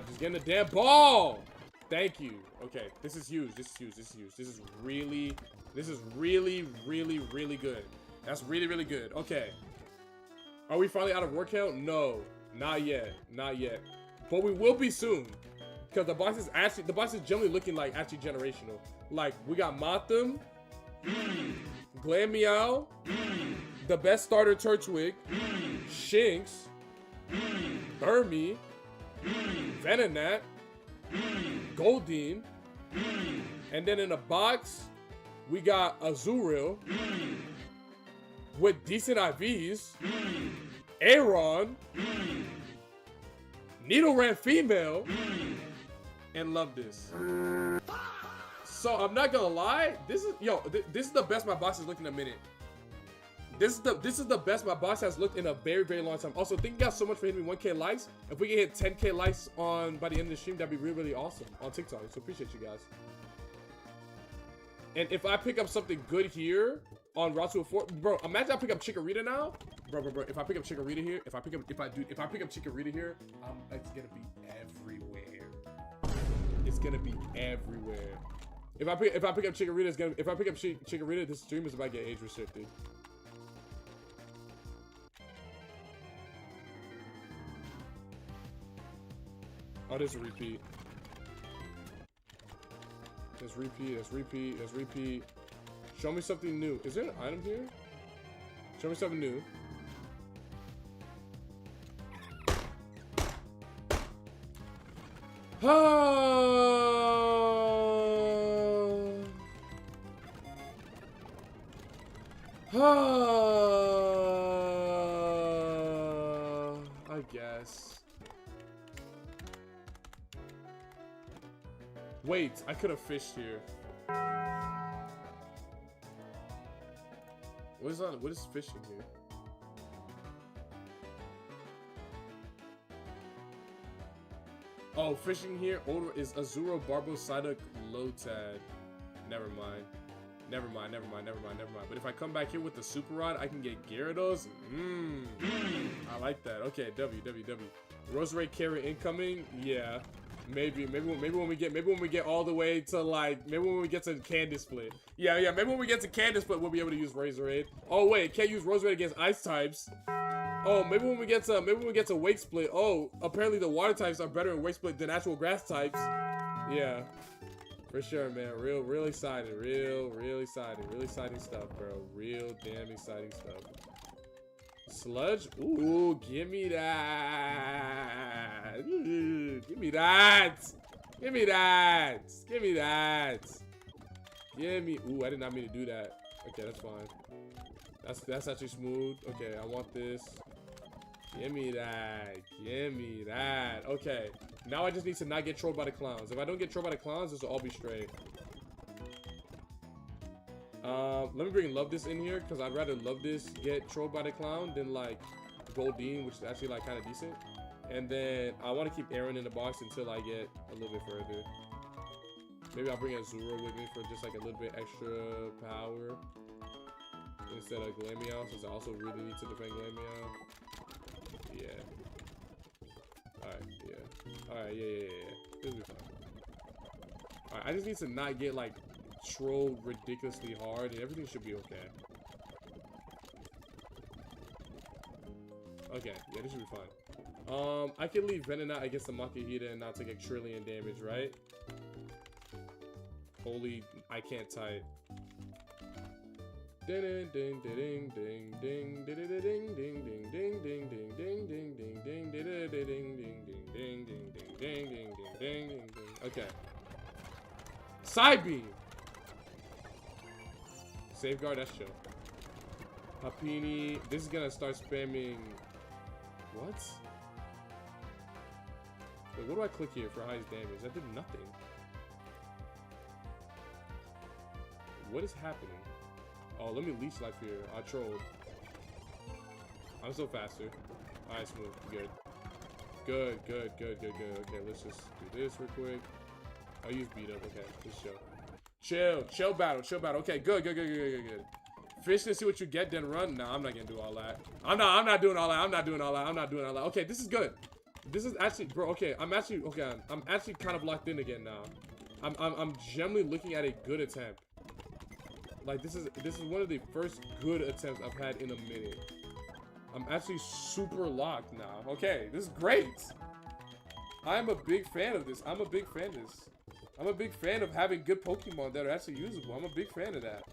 Just getting the damn ball. Thank you. Okay, this is huge. This is really good. That's really good. Okay. Are we finally out of word count? No, not yet. But we will be soon. Because the box is generally looking like actually generational. Like, we got Motham, Glameow, the best starter Turtwig, Shinx, Burmy, Venonat, Goldeen, and then in the box, we got Azurill with decent IVs, Aeron, Nidoran female, and love this. So I'm not gonna lie, this is the best my box has looked in a minute. This is the best my box has looked in a very long time. Also, thank you guys so much for hitting me 1K likes. If we can hit 10K likes by the end of the stream, that'd be really awesome on TikTok. So appreciate you guys. And if I pick up something good here on route to a 4, bro, imagine I pick up Chikorita now, bro. If I pick up Chikorita here, if I pick up Chikorita here, it's gonna be everywhere. It's gonna be everywhere. If I pick up Chikorita, Chikorita, this stream is about to get age restricted. Oh, there's a repeat. Let's repeat. Show me something new. Is there an item here? Show me something new. I guess. Wait, I could have fished here. What is fishing here? Oh, fishing here is Azuro, Barbo, Psyduck, Lotad. Never mind. But if I come back here with the Super Rod, I can get Gyarados. I like that. Okay, W. Roserade carry incoming. Yeah. Maybe when we get all the way to like, maybe when we get to Candy Split. Yeah, maybe when we get to Candy Split, we'll be able to use Roserade. Oh wait, can't use Roserade against ice types. Oh, maybe when we get to Wake Split. Oh, apparently the water types are better in Wake Split than actual grass types. Yeah, for sure, man. Real excited. Real exciting stuff, bro. Real damn exciting stuff. Sludge? Ooh, give me that. Ooh, give me that. Ooh, I did not mean to do that. Okay, that's fine. That's actually smooth. Okay, I want this. Give me that. Okay, now I just need to not get trolled by the clowns. If I don't get trolled by the clowns, this will all be straight. Let me bring Love This in here, because I'd rather Love This get trolled by the clown than like Goldeen, which is actually like kind of decent. And then I want to keep Aaron in the box until I get a little bit further. Maybe I'll bring Azuro with me for just like a little bit extra power instead of Glameow, since I also really need to defend Glameow. Yeah. Alright, yeah. This will be fine. Alright, I just need to not get like trolled ridiculously hard, and everything should be okay. Okay, yeah, this should be fine. I can leave Venonat against the Makihita and not take a trillion damage, right? Holy, I can't type. Okay. Side beam. Safeguard, that's chill. Happini, this is gonna start spamming. What? Wait, what do I click here for highest damage? That did nothing. What is happening? Oh, let me leech life here. I trolled. I'm so faster. Alright, smooth. Good. Good. Okay, let's just do this real quick. I'll use beat up. Okay, just chill. Chill battle. Okay, good. Fish and see what you get, then run. Nah, I'm not gonna do all that. I'm not doing all that. Okay, this is good. This is actually, bro. Okay, I'm actually kind of locked in again now. I'm generally looking at a good attempt. Like this is one of the first good attempts I've had in a minute. I'm actually super locked now. Okay, this is great. I'm a big fan of this. I'm a big fan of having good Pokemon that are actually usable. I'm a big fan of that.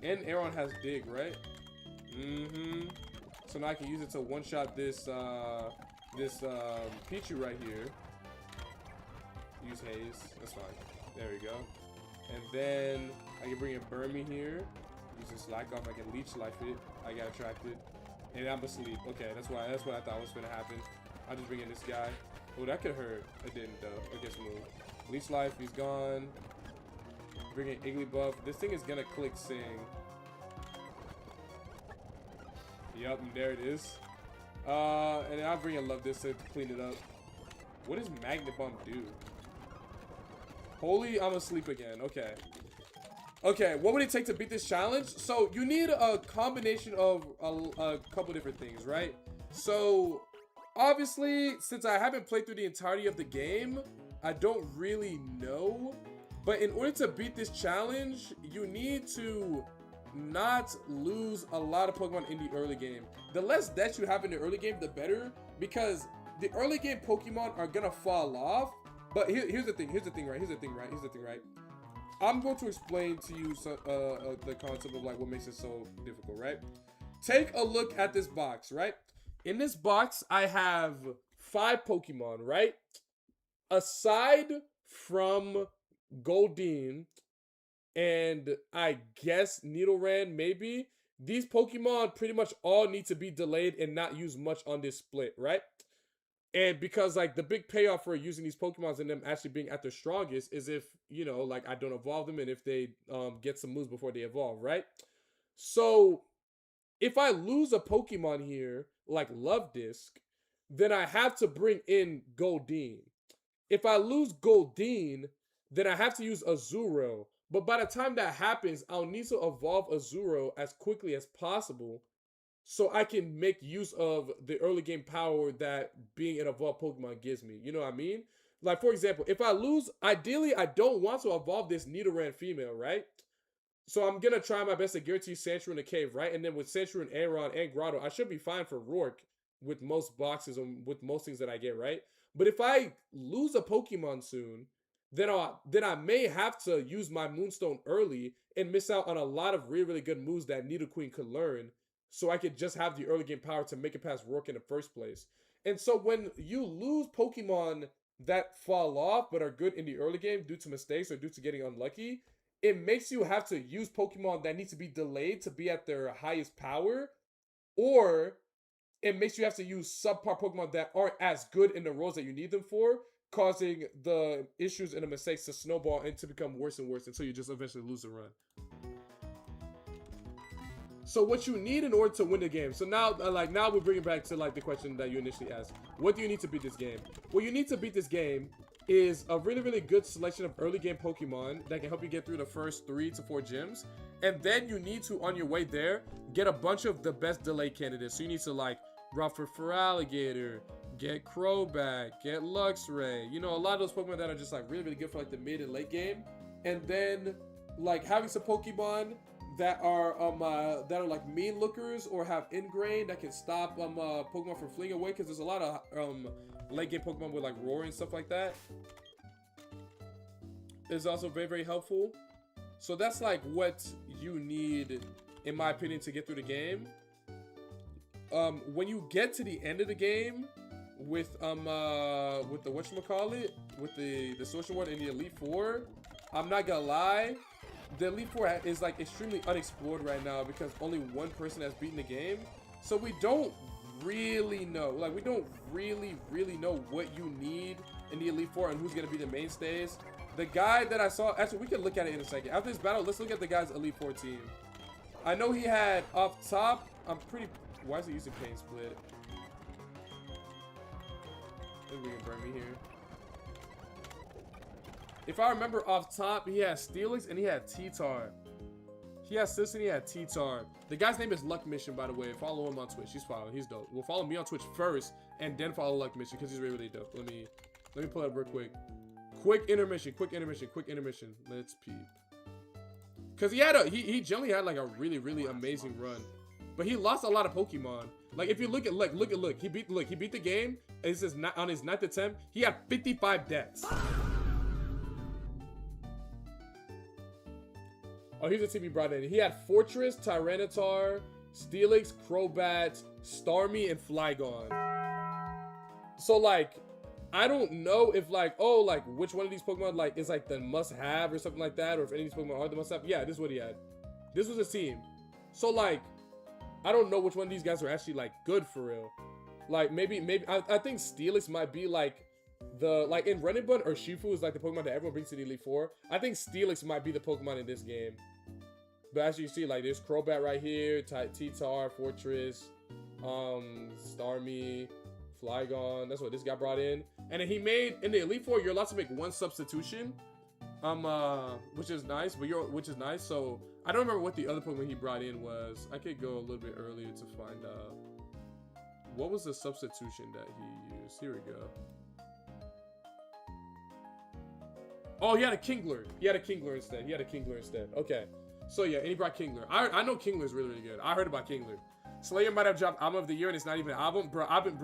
And Aeron has Dig, right? So now I can use it to one-shot this Pichu right here. Use Haze. That's fine. There we go. And then I can bring in Burmy here. Use this Slack off. I can Leech Life it. I got attracted. And I'm asleep. Okay, that's what I thought was gonna happen. I'll just bring in this guy. Oh, that could hurt. It didn't though. I guess move. Leech Life, he's gone. Bring in Igglybuff. This thing is gonna click Sing. Yup, and there it is. And then I'll bring in Love This to clean it up. What does Magnet Bomb do? Holy, I'm asleep again. Okay. Okay, what would it take to beat this challenge? So, you need a combination of a couple different things, right? So, obviously, since I haven't played through the entirety of the game, I don't really know. But in order to beat this challenge, you need to not lose a lot of Pokemon in the early game. The less deaths you have in the early game, the better. Because the early game Pokemon are gonna fall off. But here's the thing, right? I'm going to explain to you the concept of like what makes it so difficult, right? Take a look at this box, right? In this box, I have 5 Pokemon, right? Aside from Goldeen and I guess Nidoran, maybe, these Pokemon pretty much all need to be delayed and not used much on this split, right? And because, like, the big payoff for using these Pokemons and them actually being at their strongest is if, you know, like, I don't evolve them and if they get some moves before they evolve, right? So, if I lose a Pokemon here, like Love Disc, then I have to bring in Goldeen. If I lose Goldeen, then I have to use Azuro. But by the time that happens, I'll need to evolve Azuro as quickly as possible so I can make use of the early game power that being an evolved Pokemon gives me. You know what I mean? Like, for example, if I lose, ideally, I don't want to evolve this Nidoran female, right? So I'm going to try my best to guarantee Sandshrew in the cave, right? And then with Sandshrew and Aeron and Grotto, I should be fine for Rourke with most boxes and with most things that I get, right? But if I lose a Pokemon soon, then I may have to use my Moonstone early and miss out on a lot of really, really good moves that Nidoqueen could learn, so I could just have the early game power to make it past Rourke in the first place. And so when you lose Pokemon that fall off but are good in the early game due to mistakes or due to getting unlucky, it makes you have to use Pokemon that need to be delayed to be at their highest power, or it makes you have to use subpar Pokemon that aren't as good in the roles that you need them for, causing the issues and the mistakes to snowball and to become worse and worse until you just eventually lose the run. So what you need in order to win the game. So now, now we're bringing back to like the question that you initially asked. What do you need to beat this game? What you need to beat this game is a really, really good selection of early game Pokemon that can help you get through the first 3 to 4 gyms. And then you need to, on your way there, get a bunch of the best delay candidates. So you need to like route for Feraligatr, get Crobat, get Luxray. You know, a lot of those Pokemon that are just like really, really good for like the mid and late game. And then like having some Pokemon that are like mean lookers or have ingrain that can stop Pokemon from fleeing away, because there's a lot of late game Pokemon with like Roar and stuff like that. Is also very, very helpful. So that's like what you need, in my opinion, to get through the game. When you get to the end of the game with the whatchamacallit, with the Social One and the Elite Four, I'm not gonna lie, the Elite Four is like extremely unexplored right now because only one person has beaten the game. So we don't really know. Like, we don't really know what you need in the Elite Four and who's gonna be the mainstays. The guy that I saw, actually, we can look at it in a second. After this battle, let's look at the guy's Elite Four team. I know he had off top. I'm pretty. Why is he using Pain Split? Maybe we can burn me here. If I remember off top, he had Steelix and he had T-Tar. He had Sis and he had T-Tar. The guy's name is Luck Mission, by the way. Follow him on Twitch. He's following. He's dope. Well, follow me on Twitch first and then follow Luck Mission because he's really dope. Let me pull it up real quick. Quick intermission. Let's peep. Cause he generally had like a really amazing run, but he lost a lot of Pokemon. Like if you look, he beat the game. It says on his 9th attempt, he had 55 deaths. Oh, here's the team he brought in. He had Fortress, Tyranitar, Steelix, Crobat, Starmie, and Flygon. So like, I don't know if like, oh, like which one of these Pokemon like is like the must-have or something like that, or if any of these Pokemon are the must-have. Yeah, this is what he had. This was his team. So like, I don't know which one of these guys are actually like good for real. Like maybe I think Steelix might be like the like in Running Bun or Shifu is like the Pokemon that everyone brings to the Elite Four. I think Steelix might be the Pokemon in this game. But as you see, like there's Crobat right here, T-Tar, Fortress, Starmie, Flygon. That's what this guy brought in. And then he made in the Elite Four, you're allowed to make one substitution, which is nice. Which is nice. So I don't remember what the other Pokemon he brought in was. I could go a little bit earlier to find out what was the substitution that he used. Here we go. Oh, he had a Kingler. He had a Kingler instead. Okay. So yeah, and he brought Kingler. I know Kingler's really good. I heard about Kingler. Slayer might have dropped Album of the Year and it's not even an album. Bro, I've been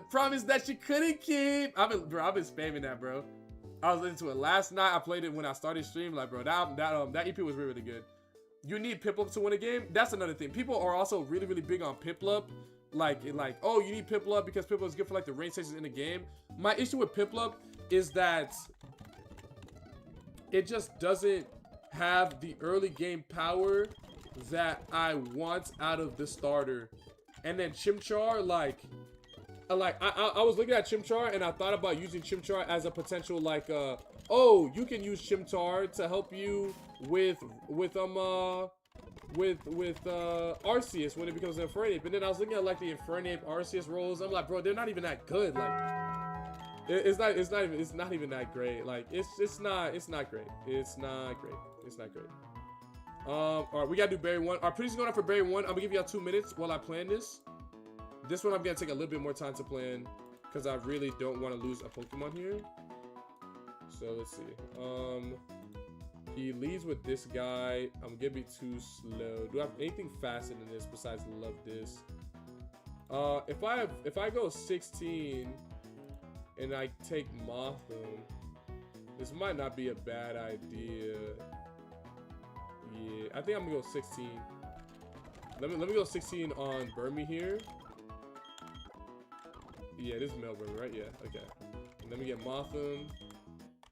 promised that she couldn't keep. I've been spamming that, bro. I was listening to it last night. I played it when I started stream. Like, bro, that EP was really good. You need Piplup to win a game. That's another thing. People are also really big on Piplup. Like, oh, you need Piplup because Piplup is good for like the range stations in the game. My issue with Piplup is that it just doesn't have the early game power that I want out of the starter. And then Chimchar, like I was looking at Chimchar and I thought about using Chimchar as a potential like oh, you can use Chimchar to help you with Arceus when it becomes an Infernape. But then I was looking at like the Infernape Arceus rolls. I'm like, bro, they're not even that good. Like it's not even that great. Like it's not great. It's not great. All right, we gotta do Berry 1. Our pretty's going on for Berry 1. I'm gonna give y'all 2 minutes while I plan this. This one I'm gonna take a little bit more time to plan because I really don't want to lose a Pokemon here. So let's see. He leads with this guy. I'm gonna be too slow. Do I have anything faster than this besides Love This? If I go 16 and I take Mothim, this might not be a bad idea. Yeah, I think I'm gonna go 16. Let me go 16 on Burmy here. Yeah, this is Melbourne, right? Yeah, okay. And let me get Mothim.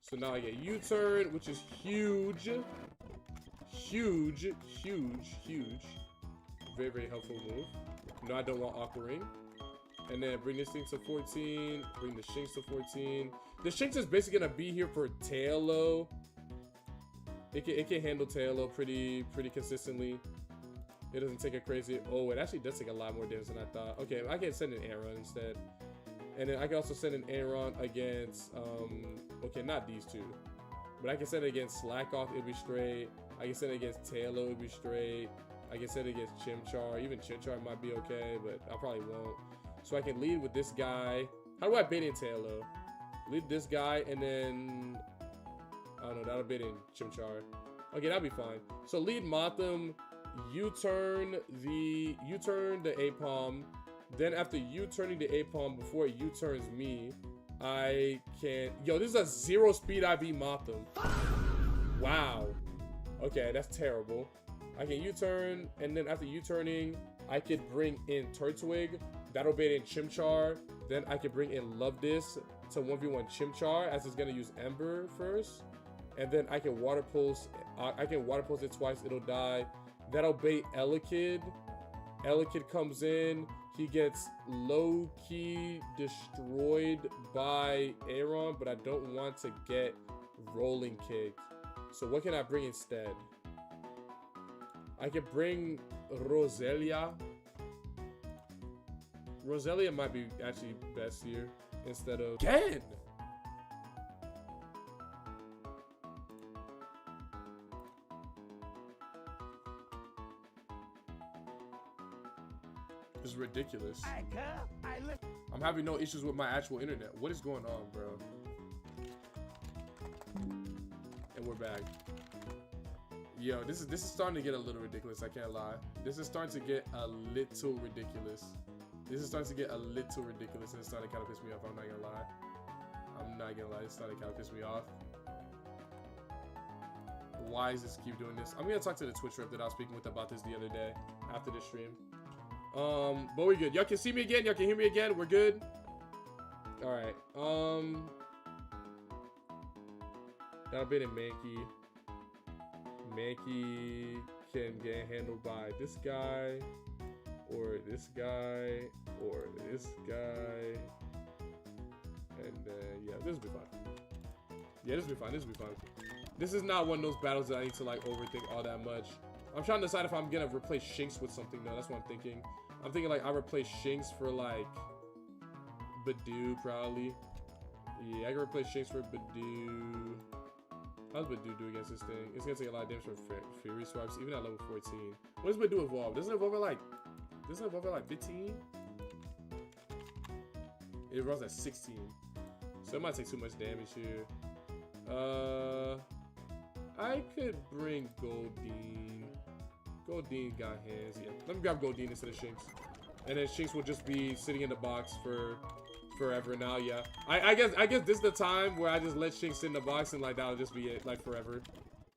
So now I get U-turn, which is huge. Huge. Very helpful move. No, I don't want Aqua Ring. And then bring this thing to 14. Bring the Shinx to 14. The Shinx is basically gonna be here for Tailo. It can handle Tailo pretty consistently. It doesn't take a crazy. Oh, it actually does take a lot more damage than I thought. Okay, I can send an Aron instead, and then I can also send an Aron against okay, not these two, but I can send it against Slack Off. It'll be straight. I can send it against Tailo. It'll be straight. I can send it against Chimchar. Even Chimchar might be okay, but I probably won't. So I can lead with this guy. How do I bait in Tailo? Lead this guy, and then I don't know, that'll bait in Chimchar. Okay, that'll be fine. So lead Mothim, U-turn the Apom. Then after U-turning the Apom, before it U-turns me, I can... Yo, this is a 0 speed IV Mothim. Wow. Okay, that's terrible. I can U-turn, and then after U-turning, I could bring in Turtwig. That'll bait in Chimchar. Then I could bring in Love This to 1v1 Chimchar, as it's gonna use Ember first. And then I can Water Pulse. I can Water Pulse it twice. It'll die. That'll bait Elekid. Elekid comes in. He gets low-key destroyed by Aaron, but I don't want to get rolling kick. So what can I bring instead? I could bring Roselia. Roselia might be actually best here instead of again. This is ridiculous. I'm having no issues with my actual internet. What is going on, bro? And we're back. Yo, this is starting to get a little ridiculous. I can't lie. This is starting to get a little ridiculous. This is starting to get a little ridiculous, and it's starting to kind of piss me off. I'm not gonna lie. I'm not gonna lie. It's starting to kind of piss me off. Why does this keep doing this? I'm gonna talk to the Twitch rep that I was speaking with about this the other day after the stream. But we're good. Y'all can see me again. Y'all can hear me again. We're good. All right. That'll be the Mankey. Mankey can get handled by this guy, or this guy, or this guy, and then yeah, this will be fine. Yeah, this will be fine. This will be fine. This is not one of those battles that I need to like overthink all that much. I'm trying to decide if I'm gonna replace Shinx with something though. That's what I'm thinking. I'm thinking like I replace Shinx for like Badoo probably. Yeah, I can replace Shinx for Badoo. How does Badoo do against this thing? It's gonna take a lot of damage from Fury swipes, even at level 14. When does Badoo evolve? Doesn't it evolve at like 15? It evolves at 16. So it might take too much damage here. I could bring Goldeen. Goldeen got hands. Yeah, let me grab Goldeen instead of Shinx, and then Shinx will just be sitting in the box for forever now. Yeah, I guess this is the time where I just let Shinx sit in the box and like that'll just be it, like forever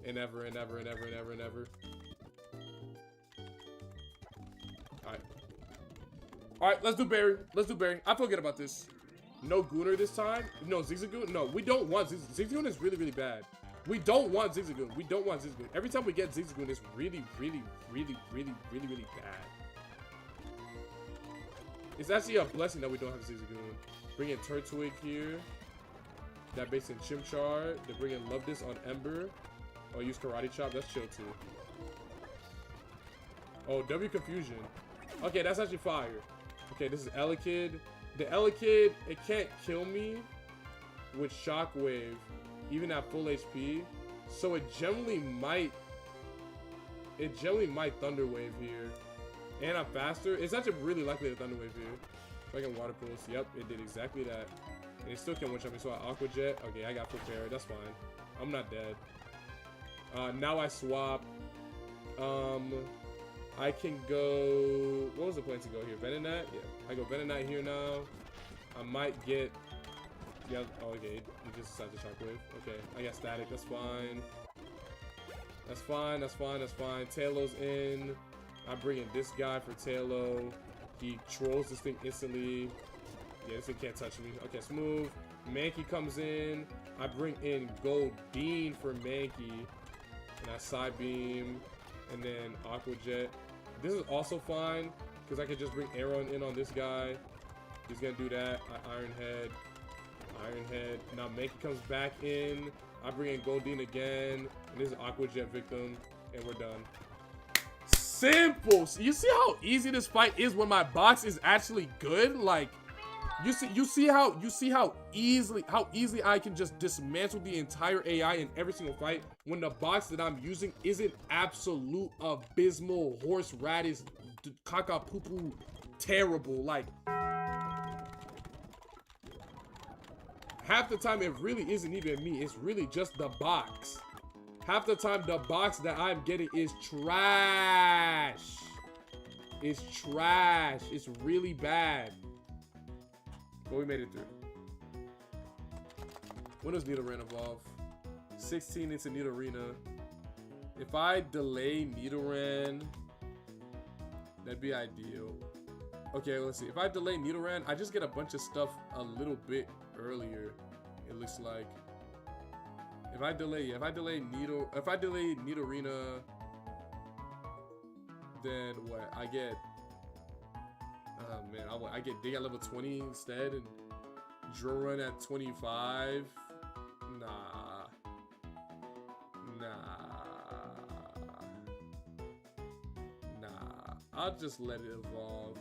and ever and ever and ever and ever and ever. All right, let's do Barry. Let's do Barry. I feel good about this. No Gunnar this time. No Zigzagoon. No, we don't want Zigzagoon. Is really bad. We don't want Zigzagoon. We don't want Zigzagoon. Every time we get Zigzagoon, it's really bad. It's actually a blessing that we don't have Zigzagoon. Bring in Turtwig here. That based in Chimchar. They bring in Love This on Ember. Or use Karate Chop. That's chill too. Oh, W Confusion. Okay, that's actually fire. Okay, this is Elekid. The Elekid, it can't kill me with Shockwave, even at full HP. So it generally might Thunder Wave here. And I'm faster. It's actually really likely to Thunder Wave here. If I can Water Pulse. Yep, it did exactly that. And it still can't one-shot me, so I Aqua Jet. Okay, I got full parry. That's fine. I'm not dead. Now I swap. I can go... What was the plan to go here? Venonat? Yeah. I go Venonat here now. I might get... Yeah, oh, okay. You just decided to Shockwave. Okay, I got Static. That's fine. That's fine. That's fine. That's fine. Tailow's in. I bring in this guy for Taillow. He trolls this thing instantly. Yeah, this thing can't touch me. Okay, smooth. Mankey comes in. I bring in Goldeen for Mankey. And I Side Beam. And then Aqua Jet. This is also fine, because I could just bring Aaron in on this guy. He's going to do that. I Iron Head. Iron Head. Now Mankey comes back in. I bring in Goldeen again. And this is Aqua Jet victim. And we're done. Simple. You see how easy this fight is when my box is actually good? Like, you see how easily I can just dismantle the entire AI in every single fight when the box that I'm using isn't absolute abysmal horseradish caca poo poo terrible. Like, half the time it really isn't even me, it's really just the box. Half the time the box that I'm getting is trash. It's trash. It's really bad. But we made it through. When does Nidoran evolve? 16 into Nidorina. If I delay Nidoran, that'd be ideal. Okay, let's see. If I delay Nidoran, I just get a bunch of stuff a little bit earlier, it looks like. If I delay Nidorina, then what? I get Oh man, I get Dig at level 20 instead and Drill Run at 25. Nah. I'll just let it evolve.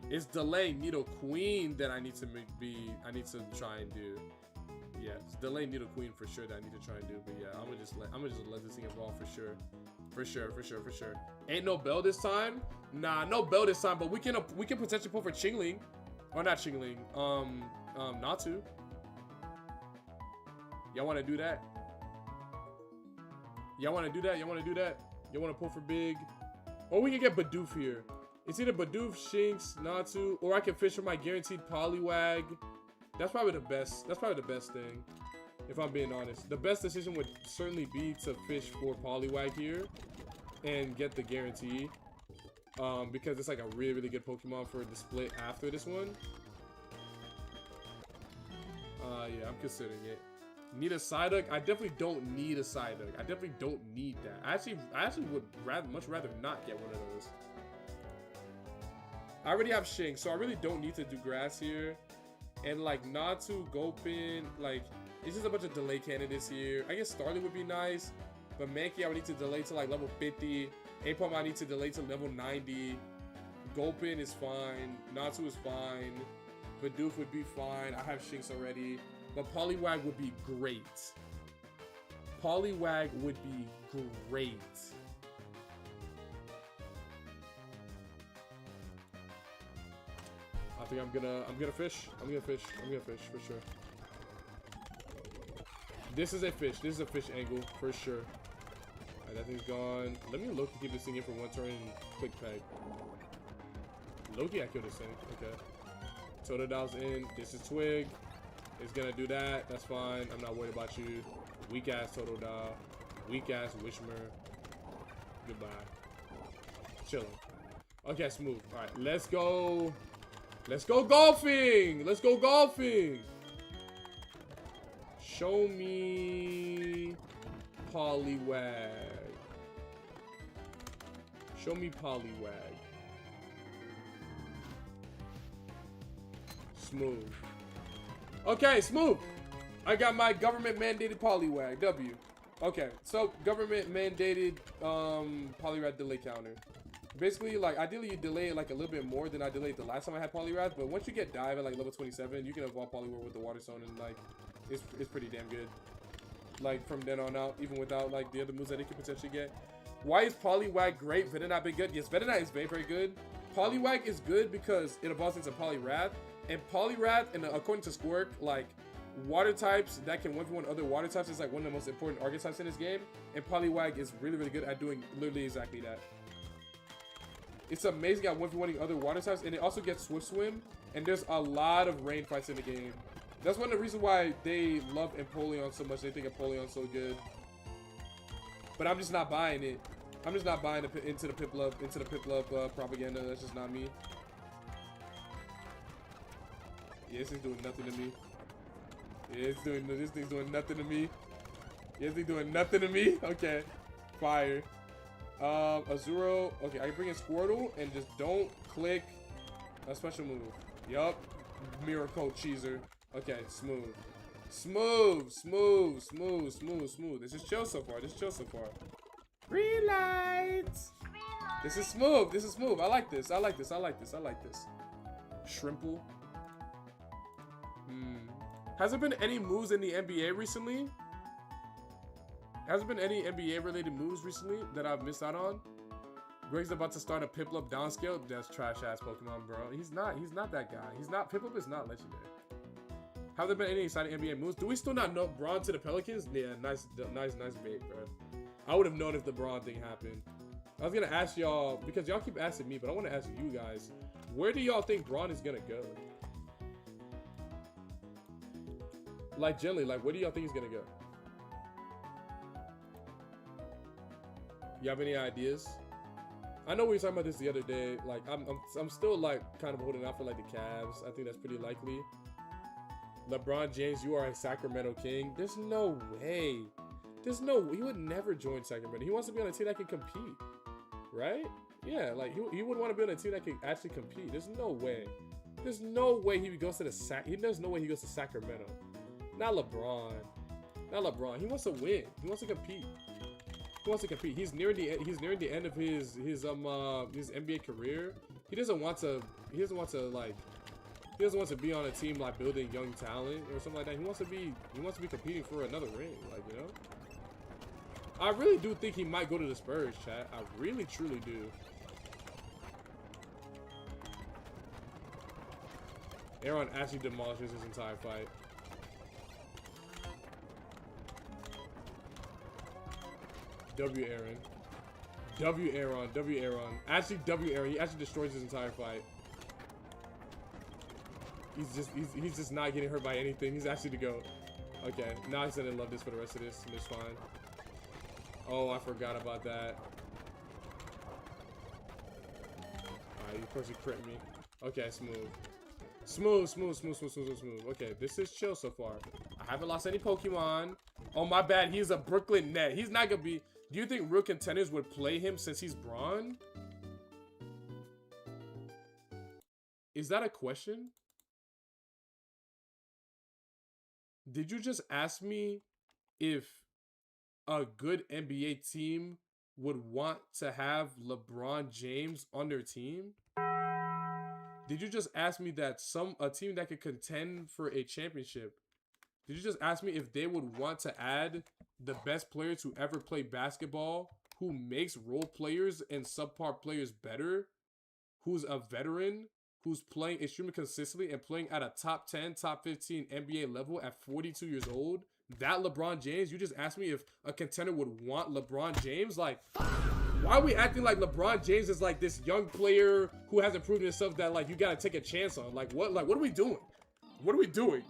It's Delay Needle Queen that I need to try and do. Yeah, it's Delay Needle Queen for sure that I need to try and do. But yeah, I'm gonna just let this thing evolve for sure. For sure. Ain't no bell this time? Nah, no bell this time, but we can potentially pull for Chingling. Or not Chingling. Natu. Y'all wanna do that? Y'all wanna do that? Y'all wanna pull for big? Or we can get Bidoof here. It's either Bidoof, Shinx, Natu, or I can fish for my guaranteed Poliwag. That's probably the best thing, if I'm being honest. The best decision would certainly be to fish for Poliwag here and get the guarantee. Because it's like a really, really good Pokemon for the split after this one. Yeah, I'm considering it. Need a Psyduck? I definitely don't need a Psyduck. I definitely don't need that. I actually would much rather not get one of those. I already have Shinx, so I really don't need to do grass here. And like Natu, Gulpin, like it's just a bunch of delay candidates here. I guess Starly would be nice, but Mankey I would need to delay to like level 50. Apom I need to delay to level 90. Gulpin is fine. Natu is fine. Bidoof would be fine. I have Shinx already. But Poliwag would be great. Poliwag would be great. I think I'm gonna fish. I'm gonna fish for sure. This is a fish angle for sure. Alright, that thing's gone. Let me low-key keep this thing in for one turn and quick peg. Low-key, I killed this thing. Okay. Totodil's in. This is Twig. It's gonna do that. That's fine. I'm not worried about you. Weak ass Totodile. Weak ass Wishmer. Goodbye. Chilling. Okay, smooth. Alright, let's go. Let's go golfing! Let's go golfing! Show me Poliwag. Show me Poliwag. Smooth. Okay, smooth. I got my government mandated Poliwag. W. Okay, so government mandated Poliwag delay counter. Basically, like, ideally you delay it like a little bit more than I delayed the last time I had Poliwrath, but once you get Dive at like level 27, you can evolve Poliwrath with the Water Stone, and like, it's pretty damn good. Like, from then on out, even without like the other moves that it could potentially get. Why is Poliwag great? Venonat been good? Yes, Venonat is very, very good. Poliwag is good because it evolves into Poliwrath, and Poliwrath, and according to Squirk, like, water types that can 1v1 other water types is like one of the most important archetypes in this game, and Poliwag is really, really good at doing literally exactly that. It's amazing at 1v1ing other water types, and it also gets Swift Swim, and there's a lot of rain fights in the game. That's one of the reasons why they love Empoleon so much. They think Empoleon's so good. But I'm just not buying it. I'm just not buying into the Piplup propaganda. That's just not me. Yeah, this thing's doing nothing to me. Yeah, this thing's doing nothing to me. Yeah, this thing's doing nothing to me. Okay, fire. Azuro. Okay, I can bring in Squirtle and just don't click a special move. Yup. Miracle Cheeser. Okay, smooth. Smooth. This is chill so far. Green lights. This is smooth. I like this. Shrimple. Has there been any moves in the NBA recently? Has there been any NBA related moves recently that I've missed out on? Greg's about to start a Piplup downscale. That's trash ass Pokemon, bro. He's not that guy. Piplup is not legendary. Have there been any exciting NBA moves? Do we still not know Braun to the Pelicans? Yeah, nice bait, bro. I would have known if the Braun thing happened. I was gonna ask y'all, because y'all keep asking me, but I want to ask you guys, where do y'all think Braun is gonna go? Like, generally, like, where do y'all think he's gonna go? You have any ideas? I know we were talking about this the other day. Like, I'm still like kind of holding out for like the Cavs. I think that's pretty likely. LeBron James, you are a Sacramento King. There's no way. He would never join Sacramento. He wants to be on a team that can compete, right? Yeah, like he would want to be on a team that could actually compete. There's no way. There's no way he goes to the There's no way he goes to Sacramento. Not LeBron. Not LeBron. He wants to win. He wants to compete. He wants to compete. He's nearing the end of his NBA career. He doesn't want to be on a team like building young talent or something like that. He wants to be competing for another ring, like, you know. I really do think he might go to the Spurs, chat. I really truly do. Aaron actually demolishes his entire fight. W Aaron. W Aaron. W Aaron. Actually W Aaron. He actually destroys his entire fight. He's just not getting hurt by anything. He's actually to go. Okay, now he's gonna love this for the rest of this, and it's fine. Oh, I forgot about that. Alright, you personally crit me. Okay, smooth. Smooth. Okay, this is chill so far. I haven't lost any Pokemon. Oh, my bad. He's a Brooklyn Net. He's not gonna be... Do you think real contenders would play him since he's Braun? Is that a question? Did you just ask me if a good NBA team would want to have LeBron James on their team? Did you just ask me that a team that could contend for a championship, did you just ask me if they would want to add the best player to ever play basketball, who makes role players and subpar players better, who's a veteran, who's playing extremely consistently and playing at a top 10, top 15 NBA level at 42 years old? That LeBron James? You just asked me if a contender would want LeBron James? Like, why are we acting like LeBron James is like this young player who hasn't proven himself that like you gotta take a chance on? Like what are we doing? What are we doing?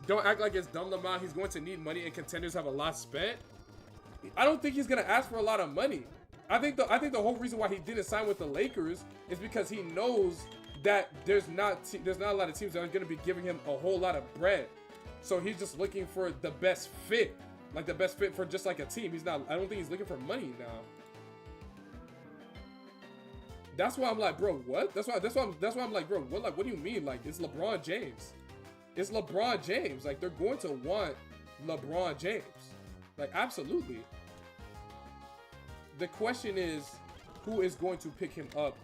Don't act like it's dumb amount. He's going to need money and contenders have a lot spent. I don't think he's gonna ask for a lot of money. I think the whole reason why he didn't sign with the Lakers is because he knows that there's not a lot of teams that are gonna be giving him a whole lot of bread. So he's just looking for the best fit, like the best fit for just like a team. I don't think he's looking for money now. That's why I'm like, bro, what? That's why I'm like, bro, what? Like, what do you mean? Like, it's LeBron James. It's LeBron James. Like, they're going to want LeBron James. Like, absolutely. The question is, who is going to pick him up?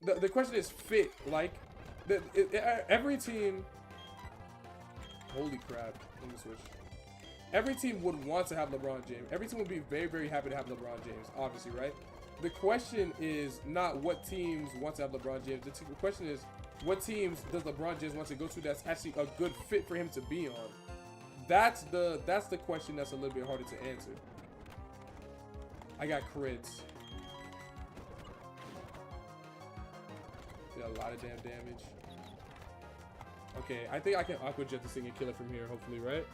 The question is fit. Like, every team. Holy crap! Let me switch. Every team would want to have LeBron James. Every team would be very, very happy to have LeBron James. Obviously, right? The question is not what teams want to have LeBron James. The question is, what teams does LeBron James want to go to that's actually a good fit for him to be on? That's the question that's a little bit harder to answer. I got crits. Did a lot of damn damage. Okay, I think I can Aqua Jet this thing and kill it from here, hopefully, right?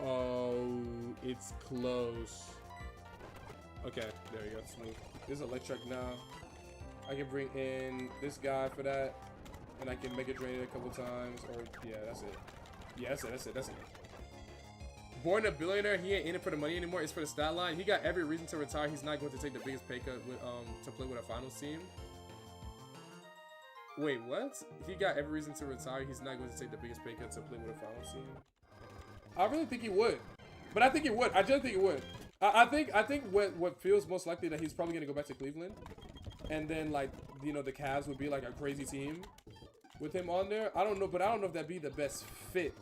Oh, it's close. Okay, there you go, smooth. This is electric now. I can bring in this guy for that, and I can Mega Drain it a couple times, or yeah, that's it. Yeah, that's it. Born a billionaire, he ain't in it for the money anymore. It's for the stat line. He got every reason to retire. He's not going to take the biggest pay cut with, to play with a finals team. Wait, what? He got every reason to retire. He's not going to take the biggest pay cut to play with a finals team. I really think he would, but I think he would. I just think he would. I think what feels most likely that he's probably gonna go back to Cleveland, and then like the Cavs would be like a crazy team with him on there. I don't know, but I don't know if that'd be the best fit.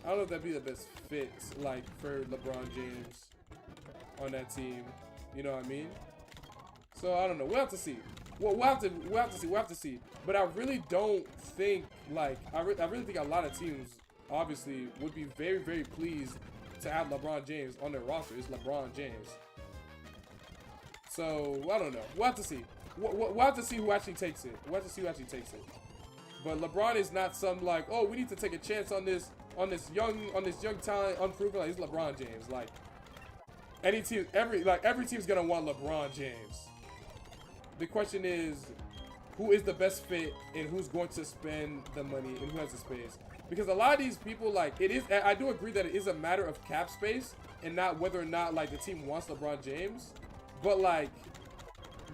I don't know if that'd be the best fit like for LeBron James on that team. You know what I mean? So I don't know. We'll have to see. Well, we'll have to see. But I really don't think like I really think a lot of teams obviously would be very, very pleased to have LeBron James on their roster. It's LeBron James. So I don't know. We'll have to see. We'll have to see who actually takes it. We'll have to see who actually takes it. But LeBron is not some like, oh, we need to take a chance on this young talent, unproven. Like, he's LeBron James. Like any team, every team's gonna want LeBron James. The question is, who is the best fit and who's going to spend the money and who has the space? Because a lot of these people, like, I do agree that it is a matter of cap space and not whether or not, like, the team wants LeBron James. But like,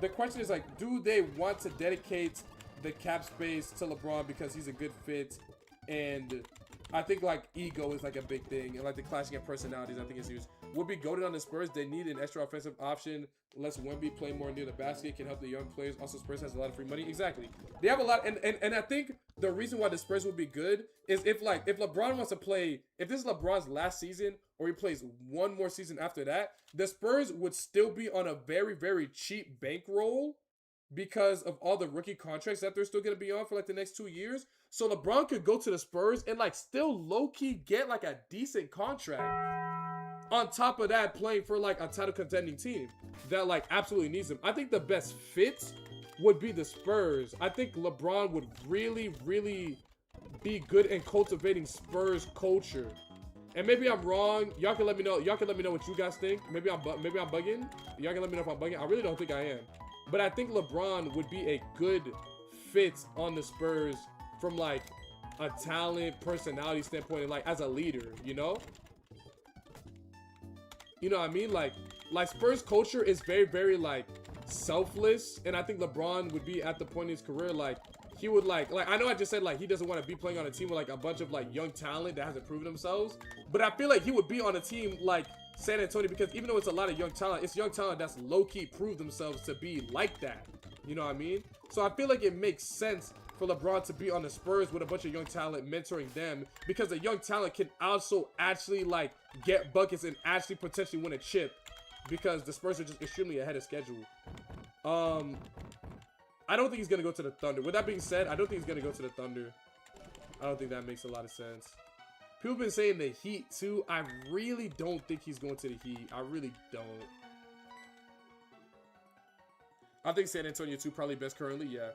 the question is like, do they want to dedicate the cap space to LeBron because he's a good fit? And I think like ego is like a big thing, and like the clashing of personalities, I think is huge. Would be goated on the Spurs. They need an extra offensive option. Lets Wemby play more near the basket, can help the young players. Also, Spurs has a lot of free money. Exactly. They have a lot, and I think the reason why the Spurs would be good is if LeBron wants to play, if this is LeBron's last season or he plays one more season after that, the Spurs would still be on a very, very cheap bankroll because of all the rookie contracts that they're still going to be on for like the next 2 years. So LeBron could go to the Spurs and like still low-key get like a decent contract. On top of that, playing for like a title contending team that like absolutely needs him. I think the best fit would be the Spurs. I think LeBron would really, really be good in cultivating Spurs culture. And maybe I'm wrong. Y'all can let me know. Y'all can let me know what you guys think. Maybe I'm bugging. Y'all can let me know if I'm bugging. I really don't think I am. But I think LeBron would be a good fit on the Spurs from like a talent, personality standpoint, and like as a leader, you know? You know what I mean? Like Spurs culture is very, very like selfless, and I think LeBron would be at the point in his career like he would like I know I just said like he doesn't want to be playing on a team with like a bunch of like young talent that hasn't proven themselves, but I feel like he would be on a team like San Antonio because even though it's a lot of young talent, it's young talent that's low-key proved themselves to be like that. You know what I mean? So I feel like it makes sense for LeBron to be on the Spurs with a bunch of young talent mentoring them, because the young talent can also actually like get buckets and actually potentially win a chip because the Spurs are just extremely ahead of schedule. I don't think he's going to go to the Thunder. With that being said, I don't think he's going to go to the Thunder. I don't think that makes a lot of sense. People have been saying the Heat too. I really don't think he's going to the Heat. I really don't. I think San Antonio too, probably best currently, yeah.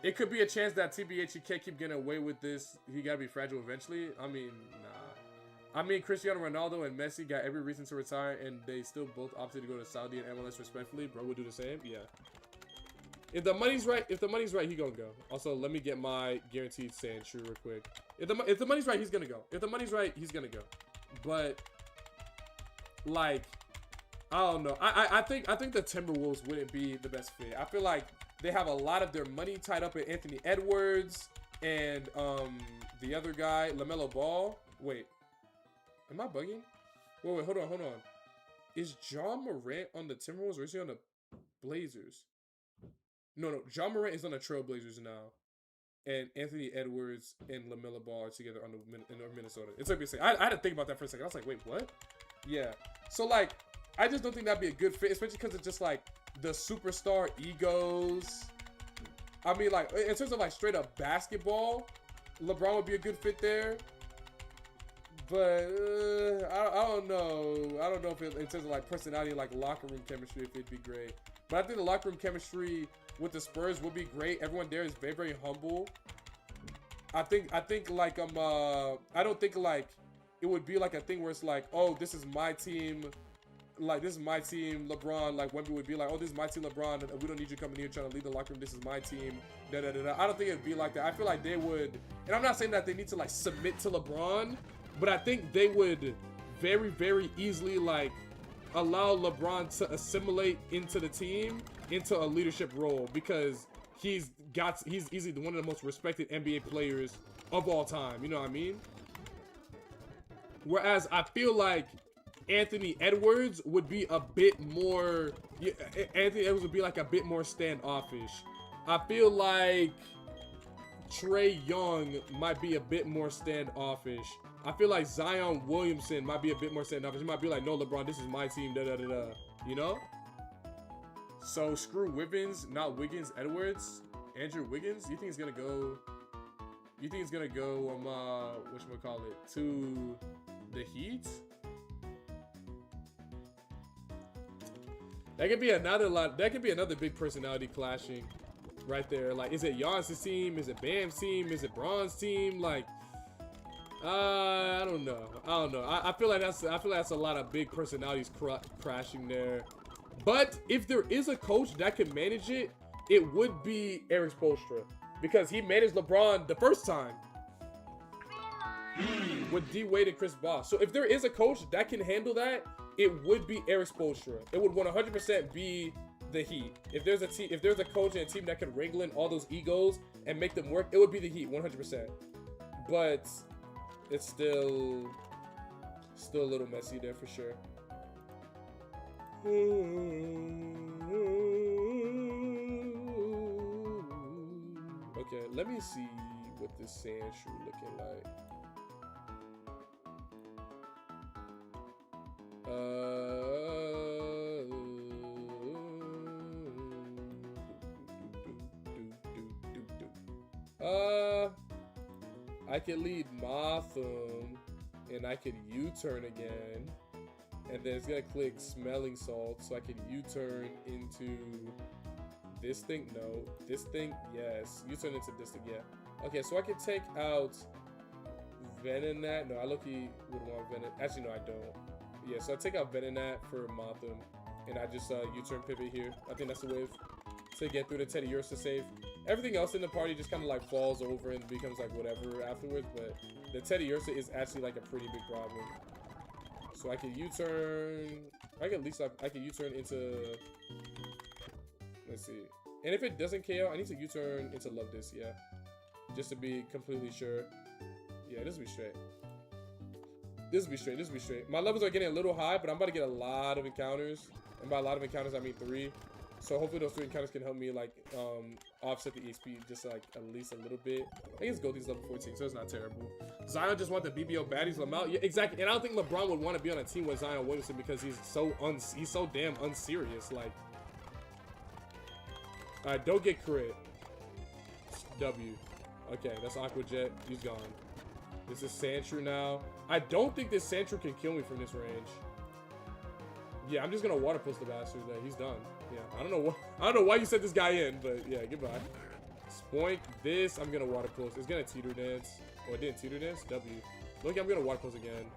It could be a chance that TBH, he can't keep getting away with this. He got to be fragile eventually. I mean, nah. I mean, Cristiano Ronaldo and Messi got every reason to retire, and they still both opted to go to Saudi and MLS respectfully. Bro would do the same. Yeah. If the money's right, he gonna go. Also, let me get my guaranteed saying true real quick. If the money's right, he's gonna go. If the money's right, he's gonna go. But like, I don't know. I think the Timberwolves wouldn't be the best fit. I feel like they have a lot of their money tied up in Anthony Edwards and the other guy, LaMelo Ball. Wait, am I bugging? Wait, hold on. Is John Morant on the Timberwolves or is he on the Blazers? No. John Morant is on the Trailblazers now, and Anthony Edwards and LaMelo Ball are together on in Minnesota. It's like I had to think about that for a second. I was like, wait, what? Yeah. So like, I just don't think that'd be a good fit, especially because it's just like the superstar egos. I mean, like in terms of like straight up basketball, LeBron would be a good fit there. But I don't know. I don't know if in terms of like personality, like locker room chemistry, if it'd be great. But I think the locker room chemistry with the Spurs would be great. Everyone there is very, very humble. I think like I don't think like it would be like a thing where it's like, oh, this is my team. Like, this is my team, LeBron. Like, Wemby would be like, oh, this is my team, LeBron. We don't need you coming here trying to lead the locker room. This is my team. I don't think it'd be like that. I feel like they would, and I'm not saying that they need to, like, submit to LeBron, but I think they would very, very easily, like, allow LeBron to assimilate into the team, into a leadership role, because he's easily one of the most respected NBA players of all time. You know what I mean? Whereas I feel like Anthony Edwards would be a bit more, Anthony Edwards would be like a bit more standoffish. I feel like Trae Young might be a bit more standoffish. I feel like Zion Williamson might be a bit more standoffish. He might be like, no, LeBron, this is my team, you know? So screw Wiggins, not Wiggins, Edwards, Andrew Wiggins. You think he's gonna go, whatchamacallit, to the Heat? That could be another big personality clashing right there. Like, is it Giannis's team? Is it Bam's team? Is it Bron's team? Like, I don't know. I feel like that's a lot of big personalities crashing there. But if there is a coach that can manage it, it would be Eric Spoelstra, because he managed LeBron the first time with D Wade and Chris Bosh. So if there is a coach that can handle that, it would be Eric Spoelstra. It would 100% be the Heat. If there's a team, if there's a coach and a team that could wrangle in all those egos and make them work, it would be the Heat 100%. But it's still a little messy there for sure. Okay, let me see what this sand shoe looking like. I could lead Motham, and I could U-turn again, and then it's gonna click smelling salt, so I can U-turn into this thing. No, this thing. Yes, U-turn into this thing. Yeah. Okay, so I could take out Venonat. No, I low-key would want Venonat. Actually, no, I don't. Yeah, so I take out Venonat for Motham, and I just U-turn pivot here. I think that's the way to get through the Teddy Ursa save. Everything else in the party just kind of like falls over and becomes like whatever afterwards, but the Teddy Ursa is actually like a pretty big problem. So I can U-turn. I can U-turn into. Let's see. And if it doesn't KO, I need to U-turn into Love This. Yeah, just to be completely sure. Yeah, this will be straight. This will be straight. This will be straight. My levels are getting a little high, but I'm about to get a lot of encounters. And by a lot of encounters, I mean 3. So hopefully those 3 encounters can help me like offset the EXP just like at least a little bit. I guess Goldie's level 14, so it's not terrible. Zion just want the BBO baddies Lamau. Yeah, exactly. And I don't think LeBron would want to be on a team with Zion Williamson because he's so damn unserious. Like, all right, don't get crit. W. Okay, that's Aqua Jet. He's gone. This is Sandshrew now. I don't think this Sandshrew can kill me from this range. Yeah, I'm just gonna water pulse the bastard. There, he's done. Yeah, I don't know why you sent this guy in, but yeah, goodbye. Spoink this. I'm gonna water pulse. It's gonna teeter dance. Oh, it didn't teeter dance. W. Look, I'm gonna water pulse again.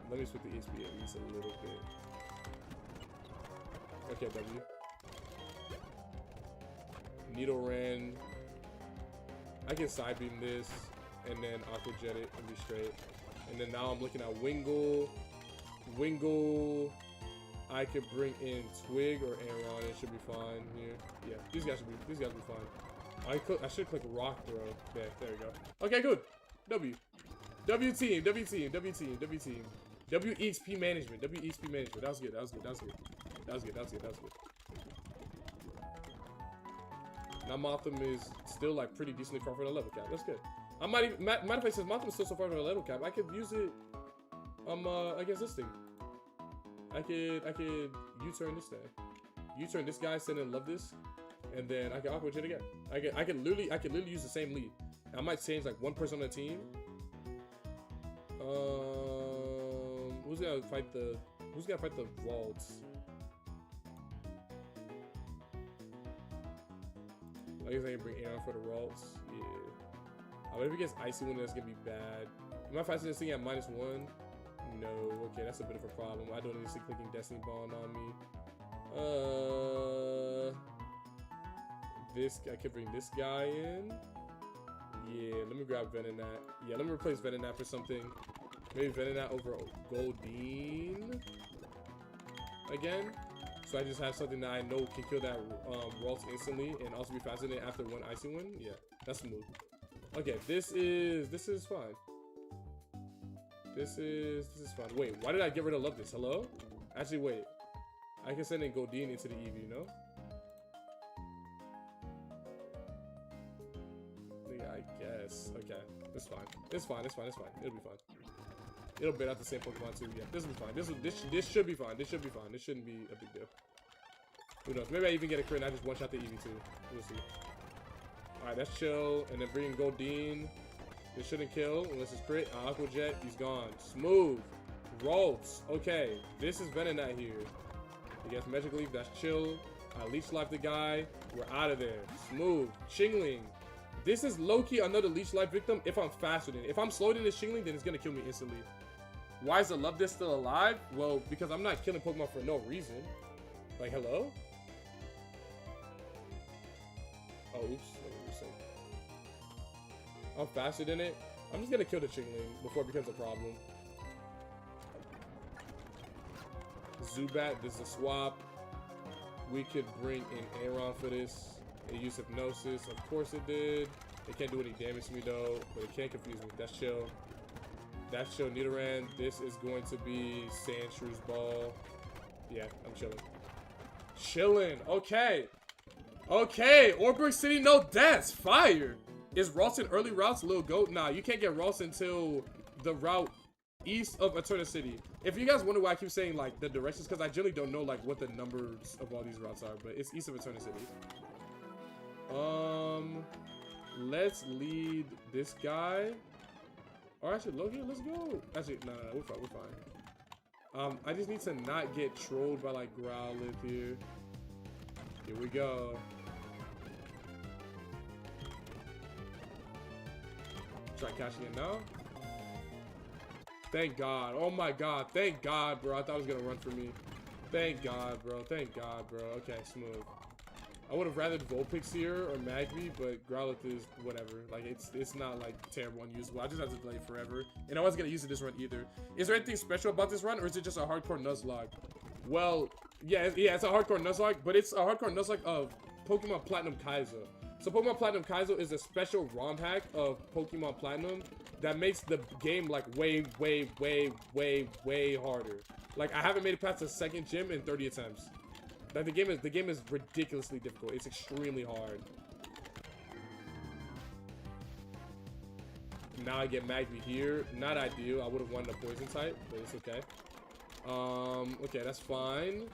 Let me split the HP at least a little bit. Okay, W. Needle Ren. I can side beam this and then Aqua Jet it and be straight. And then now I'm looking at Wingle. Wingle. I could bring in Twig or Aaron. It should be fine here. Yeah, these guys should be fine. I should click Rock Throw. Yeah, there we go. Okay, good. W. W team. W team. W team. W team. W EXP management. W EXP management. That was good. That was good. That was good. That was good. That was good. That was good. Now Motham is still like pretty decently far from the level cap. That's good. I might even matter of fact, since Motham is still so far from the level cap, I could use it against this thing. I could U-turn this thing. U-turn this guy, send in Love This, and then I can Aqua Jet again. I could literally use the same lead. I might change like one person on the team. Who's gonna fight the vaults? I guess I can bring Aaron for the Ralts. Yeah. But if he gets Icy Wind, that's gonna be bad. Am I fighting this thing at -1? No. Okay, that's a bit of a problem. I don't need to see clicking Destiny Bond on me. This I could bring this guy in. Yeah, let me grab Venonat. Yeah, let me replace Venonat for something. Maybe Venonat over Goldeen again. So I just have something that I know can kill that Ralts instantly and also be faster than after one Icy Wind. Yeah, that's smooth. Okay, this is fine. This is fine. Wait, why did I get rid of Love This? Hello? Actually, wait. I can send in Goldeen into the EV, no? Yeah, I guess. Okay, it's fine. It's fine. It's fine. It's fine. It'll be fine. It'll bait out the same Pokemon too. Yeah, this will be fine. This should be fine. This should be fine. This shouldn't be a big deal. Who knows? Maybe I even get a crit and I just one-shot the EV too. We'll see. Alright, that's chill. And then bring Goldeen. This shouldn't kill unless it's crit. Aqua Jet, he's gone. Smooth. Ralts. Okay, this is Venonat here. He gets Magic Leaf, that's chill. I Leech Life the guy. We're out of there. Smooth. Chingling. This is low-key another Leech Life victim if I'm faster than it. If I'm slower than this Chingling, then it's gonna kill me instantly. Why is the Love This still alive? Well, because I'm not killing Pokemon for no reason. Like, hello? Oh, oops. I'm faster than it. I'm just gonna kill the Chingling before it becomes a problem. Zubat. This is a swap. We could bring in Aeron for this. It used Hypnosis. Of course it did. It can't do any damage to me though, but it can't confuse me. That's chill. That's chill. Nidoran. This is going to be Sandshrews Ball. Yeah, I'm chilling. Chilling. Okay. Okay. Orberg City, no deaths. Fire. Is Ralston early routes, Lil Goat? Nah, you can't get Ralston until the route east of Eterna City. If you guys wonder why I keep saying like the directions, because I generally don't know like what the numbers of all these routes are, but it's east of Eterna City. Let's lead this guy. Or actually, Logan, let's go. Actually, no, we're fine. We're fine. I just need to not get trolled by like Growlithe here. Here we go. Try catching it now. Thank God. Oh my God. Thank God, bro. I thought it was gonna run for me. Thank God, bro. Thank God, bro. Okay, smooth. I would have rather Vulpix here or Magby, but Growlithe is whatever. Like it's not like terrible unusable. I just have to delay forever, and I wasn't gonna use it this run either. Is there anything special about this run, or is it just a hardcore Nuzlocke? Well, yeah, it's a hardcore Nuzlocke, but it's a hardcore Nuzlocke of Pokemon Platinum Kaizo. So Pokemon Platinum Kaizo is a special ROM hack of Pokemon Platinum that makes the game like way harder. Like I haven't made it past the second gym in 30 attempts. Like the game is ridiculously difficult. It's extremely hard. Now I get Magby here. Not ideal. I would have wanted a poison type, but it's okay. Okay, that's fine.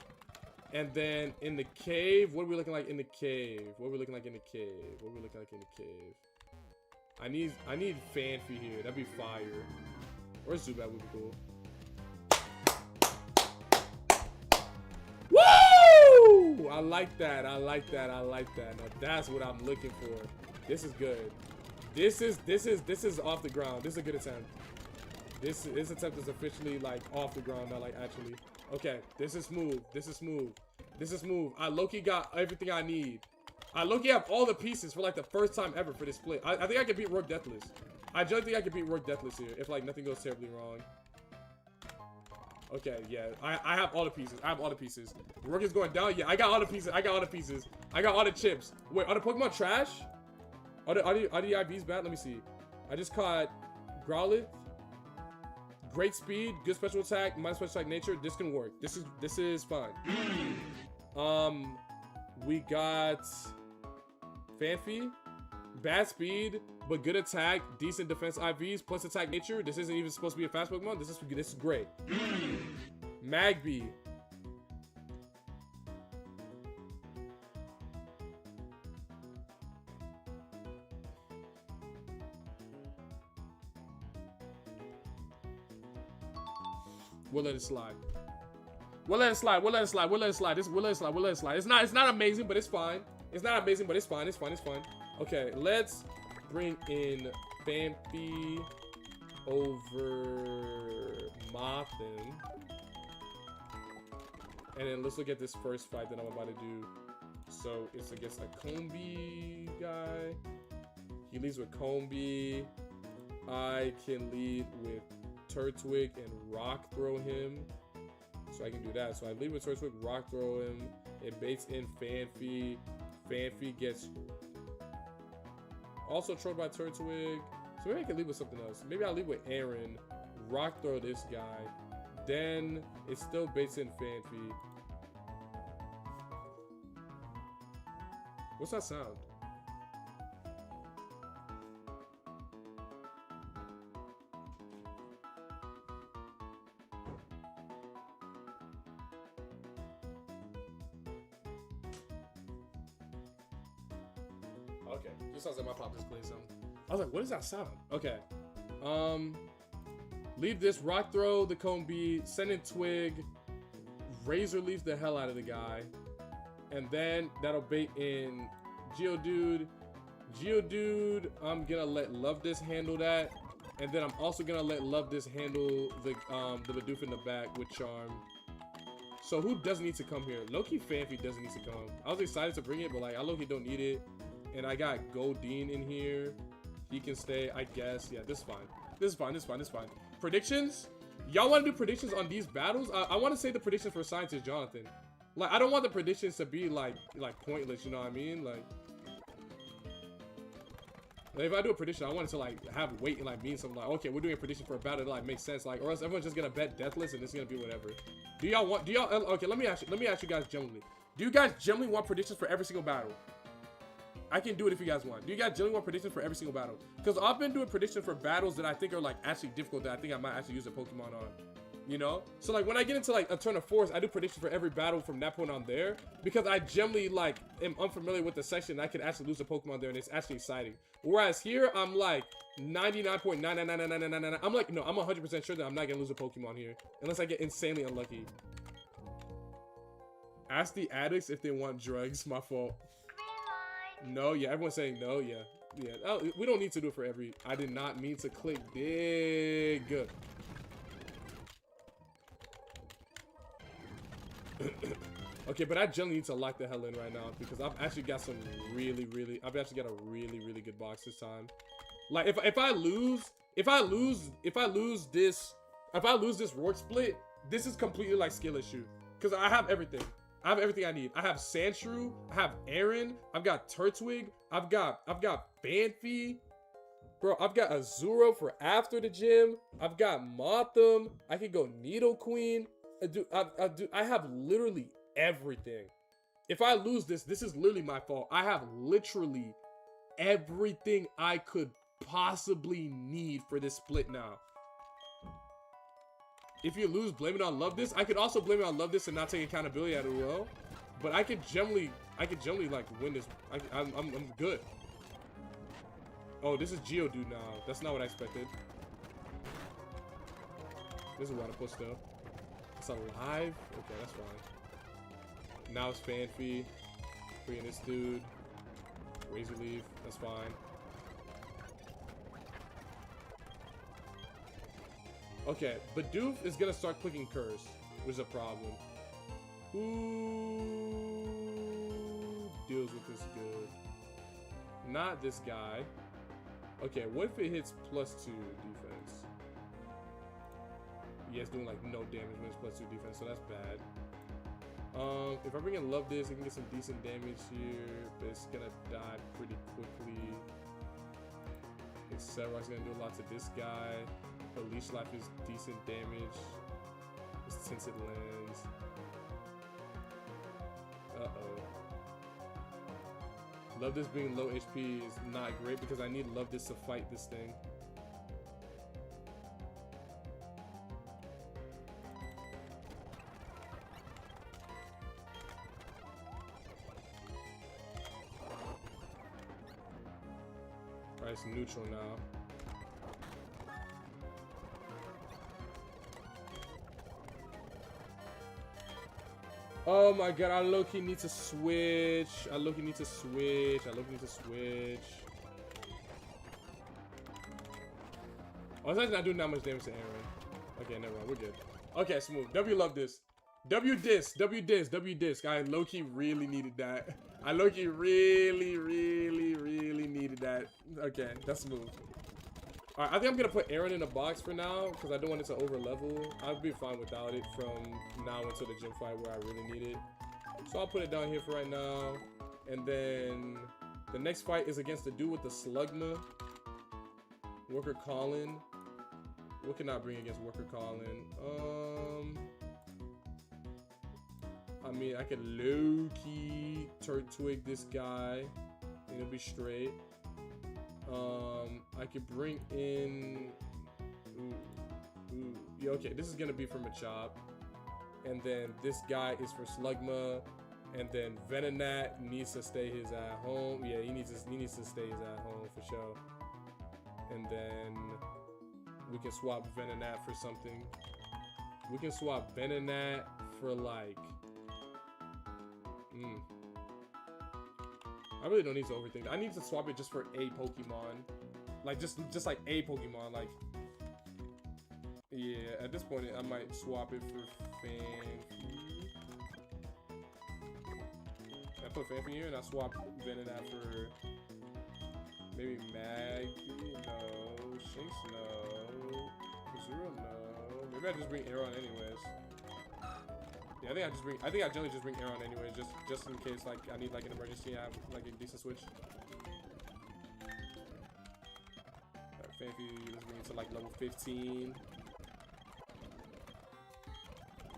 And then in the cave, what are we looking like in the cave? What are we looking like in the cave? What are we looking like in the cave? I need Fanfi here. That'd be fire. Or Zubat would be cool. Woo! I like that. I like that. I like that. Now that's what I'm looking for. This is good. This is off the ground. This is a good attempt. This attempt is officially like off the ground now, like actually. Okay, this is smooth. This is smooth. This is smooth. I low-key got everything I need. I low-key have all the pieces for like the first time ever for this split. I think I can beat Rook Deathless. I generally think I can beat Rook Deathless here if like nothing goes terribly wrong. Okay, yeah. I have all the pieces. I have all the pieces. Rook is going down. Yeah, I got all the pieces. I got all the pieces. I got all the chips. Wait, are the Pokemon trash? Are the IVs bad? Let me see. I just caught Growlithe. Great speed, good special attack, minus special attack nature. This can work. This is fine. We got Fanfi, bad speed, but good attack, decent defense IVs, plus attack nature. This isn't even supposed to be a fast Pokemon. This is great. Magby. We'll let it slide. We'll let it slide. We'll let it slide. We'll let it slide. We'll let it slide. We'll let it slide. It's not amazing, but it's fine. It's not amazing, but it's fine. It's fine. It's fine. Okay, let's bring in Fanfi over Mothin. And then let's look at this first fight that I'm about to do. So it's against a Combi guy. He leads with Combi. I can lead with Turtwig and Rock Throw him. So I can do that. So I lead with Turtwig, Rock Throw him. It baits in Fanfi. Fanfi gets also trolled by Turtwig. So maybe I can lead with something else. Maybe I'll lead with Aaron. Rock Throw this guy. Then it still baits in Fanfi. What's that sound? Okay, this sounds like my pop just playing something. I was like, what is that sound? Okay. Leave this, Rock Throw the Combi, send in Twig, Razor Leaf the hell out of the guy, and then that'll bait in Geodude. Geodude, I'm gonna let Love This handle that, and then I'm also gonna let Love This handle the Bidoof in the back with Charm. So who doesn't need to come here? Low-key Fanfi doesn't need to come. I was excited to bring it, but like I low-key don't need it. And I got Goldeen in here. He can stay, I guess. Yeah, this is fine. This is fine. This is fine. This is fine. Predictions? Y'all want to do predictions on these battles? I want to say the predictions for Scientist Jonathan. Like, I don't want the predictions to be like pointless, you know what I mean? Like if I do a prediction, I want it to like have weight and like mean something. Like, okay, we're doing a prediction for a battle that like makes sense. Like, or else everyone's just gonna bet deathless and it's gonna be whatever. Do y'all want? Do y'all? Okay, let me ask you guys genuinely. Do you guys genuinely want predictions for every single battle? I can do it if you guys want. Do you guys genuinely want predictions for every single battle? Because I've been doing predictions for battles that I think are like actually difficult, that I think I might actually use a Pokemon on. You know? So like when I get into like a turn of force, I do predictions for every battle from that point on there. Because I generally like am unfamiliar with the section and I could actually lose a Pokemon there and it's actually exciting. Whereas here, I'm like 99.9999999. I'm like, no, I'm 100% sure that I'm not gonna lose a Pokemon here. Unless I get insanely unlucky. Ask the addicts if they want drugs. My fault. No, yeah, everyone's saying no, yeah. Yeah, oh, we don't need to do it for every... I did not mean to click dig. Okay, but I generally need to lock the hell in right now because I've actually got some I've actually got a really good box this time. Like if I lose this Rourke split, this is completely like skill issue because I have everything. I have everything I need. I have Sandshrew, I have Aaron, I've got Turtwig, I've got Banfi. Bro, I've got Azuro for after the gym. I've got Motham. I can go Nidoqueen. I have literally everything. If I lose this, this is literally my fault. I have literally everything I could possibly need for this split now. If you lose, blame it on Love This. I could also blame it on Love This and not take accountability at it well. But I could generally like win this. I'm good. Oh, this is Geodude now. That's not what I expected. This is what I pushed though. It's alive? Okay, that's fine. Now it's Fanfi. Freeing this dude. Razor Leaf, that's fine. Okay, but Doof is gonna start clicking Curse, which is a problem. Who deals with this good? Not this guy. Okay, what if it hits +2 defense? Yeah, it's doing like no damage when it's +2 defense, so that's bad. If I bring in Love This, I can get some decent damage here, but it's gonna die pretty quickly. Excelrock's gonna do a lot to this guy. But Leash Life is decent damage. It's Tinted Lens. Uh-oh. Love This being low HP is not great because I need Love This to fight this thing. Alright, it's neutral now. Oh my god, I low-key need to switch. I low-key need to switch. Oh, it's actually not doing that much damage to Aaron. Okay, never mind. We're good. Okay, smooth. W Love This. W disc. I low-key really needed that. I low-key really needed that. Okay, that's smooth. Alright, I think I'm gonna put Aaron in a box for now because I don't want it to over level. I'll be fine without it from now until the gym fight where I really need it. So I'll put it down here for right now. And then the next fight is against the dude with the Slugma. Worker Colin. What can I bring against Worker Colin? I mean, I could low-key Turtwig this guy. And it'll be straight. I could bring in... Yeah, okay, this is gonna be for Machop. And then this guy is for Slugma. And then Venonat needs to stay his at home. Yeah, he needs to stay his at home for sure. And then we can swap Venonat for something. We can swap Venonat for like... I really don't need to overthink. I need to swap it just for a Pokemon. Like, just like a Pokemon. Like, yeah, at this point, I might swap it for Fanfi. I put Fanfi here, and I swap Venonat for maybe Magby. No. Shinx, no. Zero, no. Maybe I just bring Aaron anyways. Yeah, I think I generally just bring Aaron anyways, just in case like I need like an emergency and I have like a decent switch. Alright, Fanfi, let's bring it to like level 15.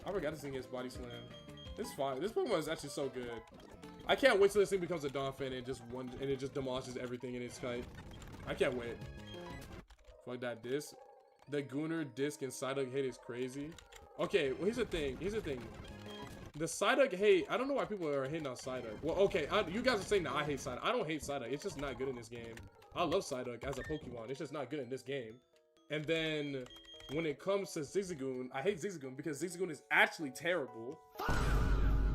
I forgot this thing gets body slam. It's fine. This Pokemon is actually so good. I can't wait till this thing becomes a Donphan and it just demolishes everything in its kite. I can't wait. Fuck that disc. The Gunner disc and Psyduck hate is crazy. Okay, well, here's the thing. The Psyduck hate, I don't know why people are hating on Psyduck. Well, okay, you guys are saying that I hate Psyduck. I don't hate Psyduck. It's just not good in this game. I love Psyduck as a Pokemon. It's just not good in this game. And then when it comes to Zigzagoon, I hate Zigzagoon because Zigzagoon is actually terrible.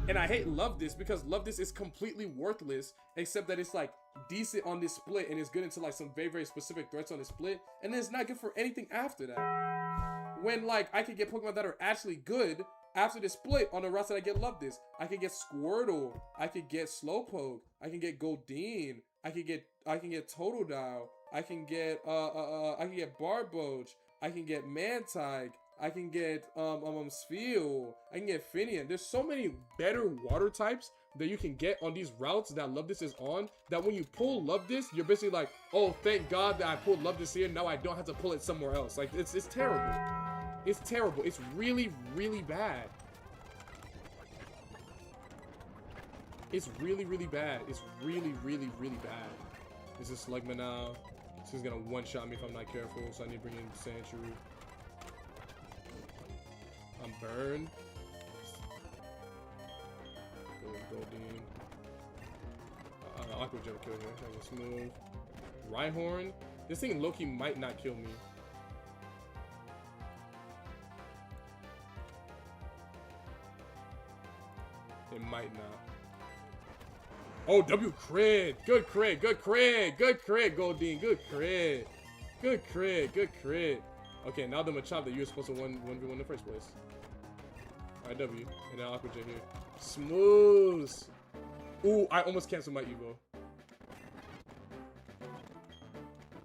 And I love this because love this is completely worthless, except that it's like decent on this split and it's good into like some very, very specific threats on the split. And then it's not good for anything after that. When like I could get Pokemon that are actually good after the split on the routes that I get love this. I can get Squirtle, I could get Slowpoke, I can get Goldeen, I can get Totodile, I can get Barboach, I can get Mantike, I can get Spheal, I can get Finian. There's so many better water types that you can get on these routes that Love This is on, that when you pull Love This, you're basically like, oh, thank God that I pulled Love This here, now I don't have to pull it somewhere else. Like, it's terrible. It's terrible. It's really, really bad. It's really, really bad. It's really, really, really bad. This is Slugma now. This is gonna one-shot me if I'm not careful, so I need to bring in Sandshrew. I'm burned. Goldeen. Aqua Jet kill here. I can smooth. Rhyhorn. This thing Loki might not kill me. It might not. Oh, W crit. Good crit. Good crit. Good crit, Goldeen. Good crit. Good crit. Good crit. Okay, now the Machop that you were supposed to 1v1 in the first place. Alright, W. And then Aqua Jet here. Smooth. Ooh, I almost canceled my Evo.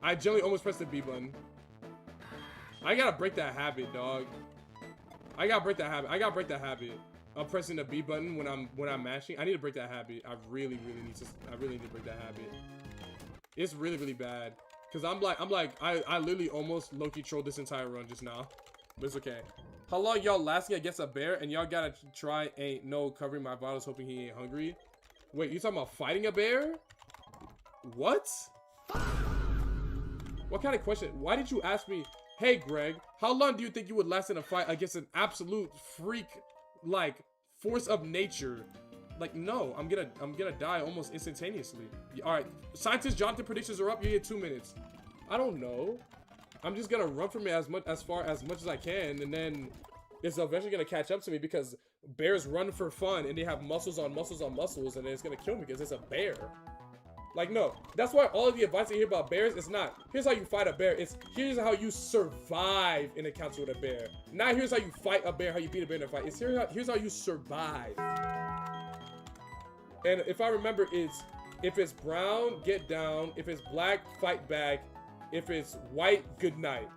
I generally almost pressed the B button. I gotta break that habit, dog. I gotta break that habit. I'm pressing the B button when I'm mashing. I need to break that habit. I really need to break that habit. It's really, really bad. Cause I literally almost low-key trolled this entire run just now. But it's okay. How long y'all lasting against a bear and y'all gotta try ain't no covering my vitals hoping he ain't hungry? Wait, you talking about fighting a bear? What? What kind of question? Why did you ask me, hey Greg, how long do you think you would last in a fight against an absolute freak, like, force of nature? Like, no, I'm gonna die almost instantaneously. All right, Scientist Jonathan predictions are up. You get 2 minutes. I don't know. I'm just gonna run from it as far as I can, and then it's eventually gonna catch up to me because bears run for fun and they have muscles on muscles on muscles, and then it's gonna kill me because it's a bear. Like, no, that's why all of the advice you hear about bears is not, here's how you fight a bear. It's, here's how you survive in encounter with a bear. Not here's how you fight a bear, how you beat a bear in a fight. It's here's how you survive. And if I remember, it's, if it's brown, get down. If it's black, fight back. If it's white, good night.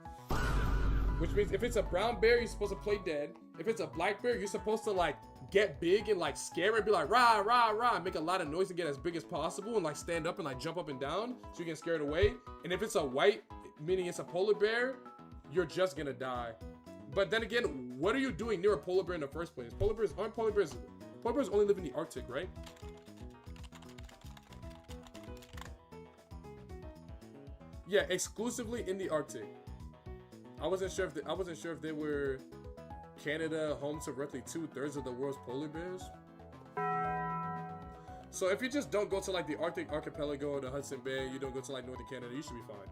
Which means if it's a brown bear, you're supposed to play dead. If it's a black bear, you're supposed to, like, get big and like scare it and be like rah rah rah, make a lot of noise and get as big as possible and like stand up and like jump up and down so you can scare it away. And if it's a white, meaning it's a polar bear, you're just gonna die. But then again, what are you doing near a polar bear in the first place? Polar bears only live in the Arctic, right? Yeah, exclusively in the Arctic. I wasn't sure if they were Canada, home to roughly 2/3 of the world's polar bears. So if you just don't go to like the Arctic archipelago or the Hudson Bay, you don't go to like northern Canada, you should be fine.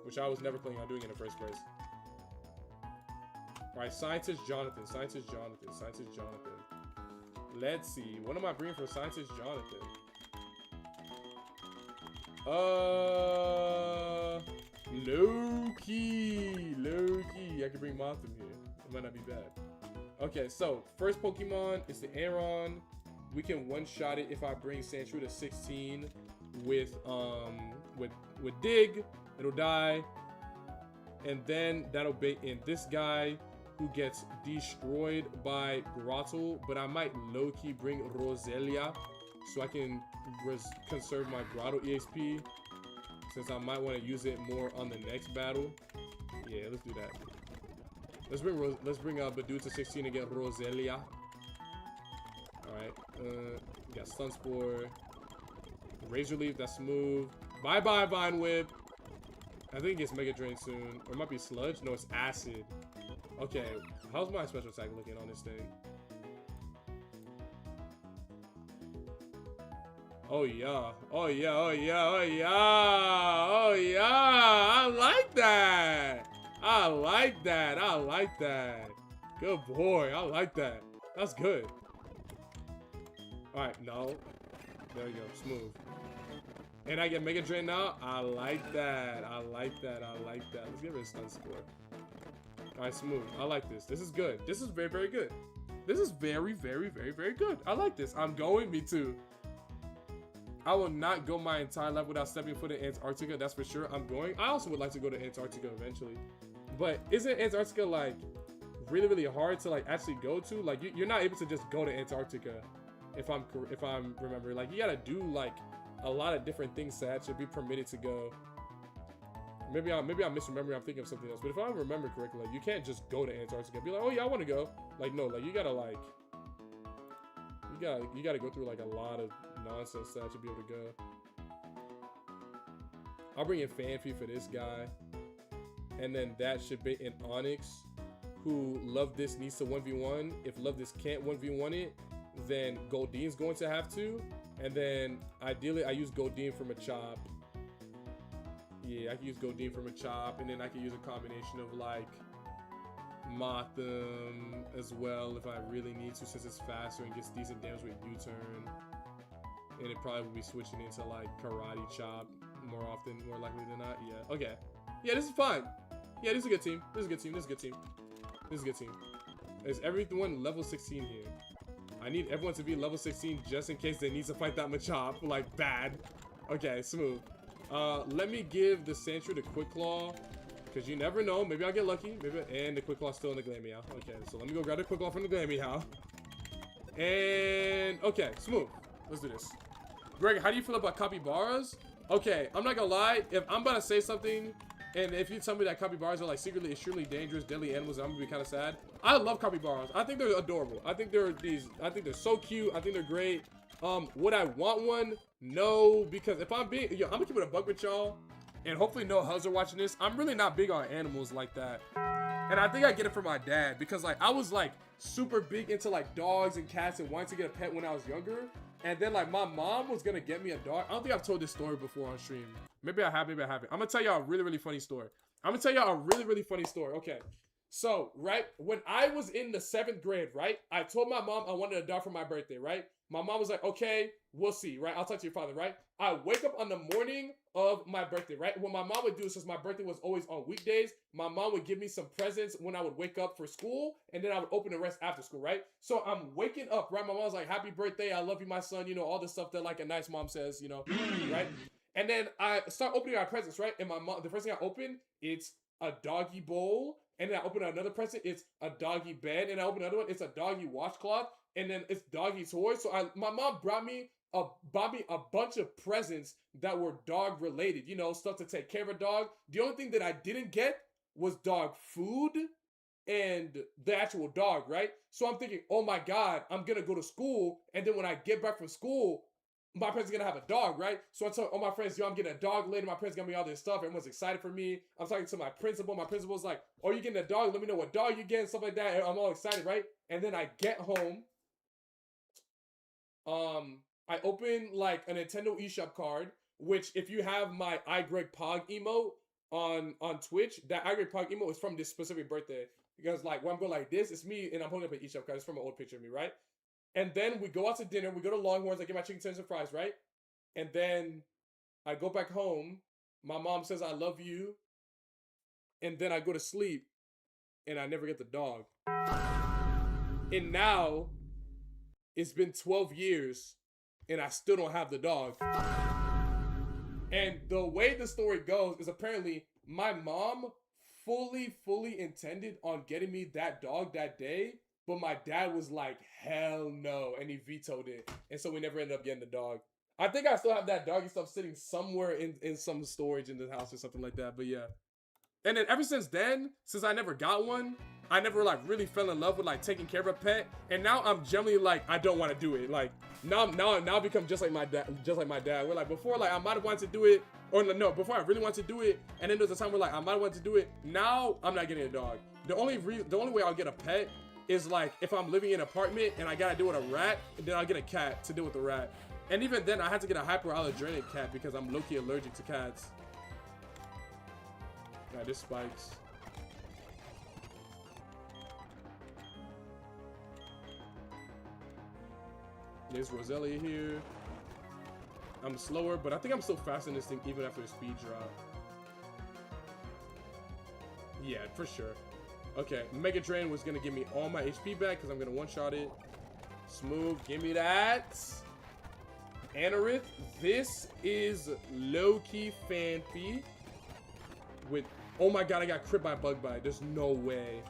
Which I was never planning on doing in the first place. Alright, Scientist Jonathan. Let's see. What am I bringing for Scientist Jonathan? Low-key. I can bring Mothim here. It might not be bad. Okay, so first Pokemon is the Aron. We can one-shot it if I bring Sandshrew to 16 with Dig. It'll die. And then that'll bait in this guy who gets destroyed by Grotto, but I might low-key bring Roselia so I can conserve my Grotto EXP, since I might want to use it more on the next battle. Yeah, let's do that. Let's bring Badu to 16 and get Roselia. Alright, we got Sunspore. Razor Leaf, that's smooth. Bye-bye, Vine Whip. I think it gets Mega Drain soon. Or it might be Sludge. No, it's Acid. Okay, how's my special attack looking on this thing? Oh yeah, oh yeah, oh yeah, oh yeah, oh yeah, I like that. I like that, I like that. Good boy, I like that. That's good. Alright, no. There you go, smooth. And I get Mega Drain now? I like that, I like that, I like that. Let's get rid of Stun Spore. Alright, smooth. I like this. This is good. This is very, very good. This is very, very, very, very good. I like this. I'm going, me too. I will not go my entire life without stepping foot in Antarctica, that's for sure. I'm going. I also would like to go to Antarctica eventually. But isn't Antarctica, like, really, really hard to, like, actually go to? Like, you're not able to just go to Antarctica, if I'm remembering. Like, you gotta do, like, a lot of different things to actually be permitted to go. Maybe I'm misremembering, I'm thinking of something else. But if I remember correctly, like, you can't just go to Antarctica and be like, oh yeah, I want to go. Like, no, like, you gotta, like, you gotta go through, like, a lot of nonsense to actually be able to go. I'll bring in Fanfi for this guy. And then that should be in Onyx, who Love This needs to 1v1. If Love This can't 1v1 it, then Goldine's going to have to. And then, ideally, I use Goldine for Machop. Yeah, I can use Goldine for Machop, and then I can use a combination of, like, Mothim as well if I really need to, since it's faster and gets decent damage with U-turn. And it probably will be switching into, like, Karate Chop more often, more likely than not. Yeah, okay. Yeah, this is fine. Yeah, this is a good team. This is a good team. This is a good team. This is a good team. Is everyone level 16 here? I need everyone to be level 16 just in case they need to fight that Machop, like, bad. Okay, smooth. Let me give the Sandshrew the Quick Claw, because you never know. Maybe I'll get lucky. Maybe, and the Quick Claw's still in the Glameow. Okay, so let me go grab the Quick Claw from the Glameow. And, okay, smooth. Let's do this. Greg, how do you feel about capybaras? Okay, I'm not gonna lie. If I'm about to say something, and if you tell me that capybaras are, like, secretly extremely dangerous, deadly animals, I'm gonna be kind of sad. I love capybaras. I think they're adorable. I think they're so cute. I think they're great. Would I want one? No, because if I'm being, I'm gonna keep it a buck with y'all, and hopefully no hubs are watching this. I'm really not big on animals like that, and I think I get it from my dad, because, like, I was, like, super big into, like, dogs and cats and wanting to get a pet when I was younger, and then, like, my mom was gonna get me a dog. I don't think I've told this story before on stream. Maybe I have, maybe I haven't. I'm gonna tell y'all a really, really funny story. Okay. So, right, when I was in the 7th grade, right, I told my mom I wanted a dog for my birthday, right? My mom was like, okay, we'll see, right? I'll talk to your father, right? I wake up on the morning of my birthday, right? What my mom would do, since my birthday was always on weekdays, my mom would give me some presents when I would wake up for school, and then I would open the rest after school, right? So I'm waking up, right? My mom's like, happy birthday, I love you, my son, you know, all the stuff that, like, a nice mom says, you know, right? And then I start opening our presents, right? And my mom, the first thing I open, it's a doggy bowl. And then I open another present, it's a doggy bed. And I open another one, it's a doggy washcloth. And then it's doggy toys. So my mom bought me a bunch of presents that were dog related. You know, stuff to take care of a dog. The only thing that I didn't get was dog food and the actual dog, right? So I'm thinking, oh my God, I'm gonna go to school. And then when I get back from school, my parents are gonna have a dog, right? So I tell all my friends, yo, I'm getting a dog later. My parents got me all this stuff. Everyone's excited for me. I'm talking to my principal. My principal's like, oh, you getting a dog? Let me know what dog you getting, stuff like that. And I'm all excited, right? And then I get home. I open, like, a Nintendo eShop card, which, if you have my iGregPog emote on Twitch, that iGregPog emote is from this specific birthday. Because, like, when I'm going like this, it's me, and I'm holding up an eShop card. It's from an old picture of me, right? And then we go out to dinner. We go to Longhorns. I get my chicken tenders and fries, right? And then I go back home. My mom says, I love you. And then I go to sleep. And I never get the dog. And now, it's been 12 years. And I still don't have the dog. And the way the story goes is apparently my mom fully intended on getting me that dog that day, but my dad was like, hell no, and he vetoed it. And so we never ended up getting the dog. I think I still have that doggy stuff sitting somewhere in some storage in the house or something like that, but yeah. And then ever since then, since I never got one, I never like really fell in love with like taking care of a pet. And now I'm generally like, I don't want to do it. Like now I become just like my dad, We're like, before, like I might have wanted to do it, or no, before I really wanted to do it, and then there's a time where like I might have wanted to do it. Now I'm not getting a dog. The only way I'll get a pet is like if I'm living in an apartment and I gotta deal with a rat, and then I'll get a cat to deal with the rat. And even then I had to get a hyperallergenic cat because I'm low-key allergic to cats. Yeah, this spikes. There's Roselia here. I'm slower, but I think I'm still faster in this thing even after the speed drop. Yeah, for sure. Okay, Mega Drain was gonna give me all my HP back because I'm gonna one-shot it. Smooth, give me that. Anorith, this is low-key fancy. With, oh my god, I got crit by Bug Bite. There's no way.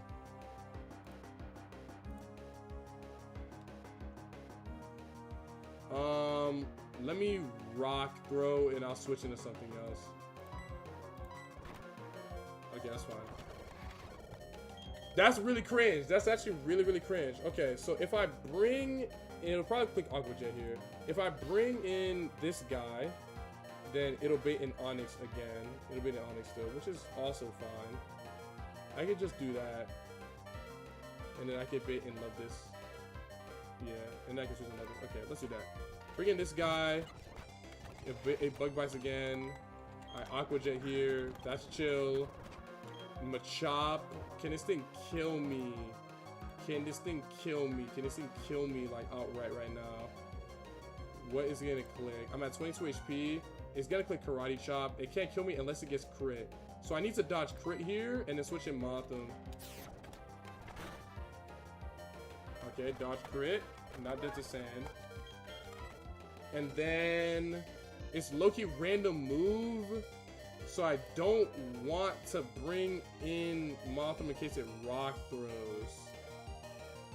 Let me rock throw and I'll switch into something else. Okay, that's fine. That's really cringe. That's actually really cringe. Okay, so if I bring, it'll probably click Aqua Jet here. If I bring in this guy, then it'll bait in Onyx again. It'll bait in Onyx still, which is also fine. I could just do that. And then I could bait in Love This. Yeah, and I can choose another. Okay, let's do that. Bring in this guy. It Bug Bites again. I Aqua Jet here. That's chill. Machop. Can this thing kill me? Can this thing kill me? Can this thing kill me like outright right now? What is it gonna click? I'm at 22 HP. It's gonna click Karate Chop. It can't kill me unless it gets crit. So I need to dodge crit here and then switch in Motham. Okay, dodge crit. Not dead to sand. And then it's low-key random move. So I don't want to bring in Motham in case it rock throws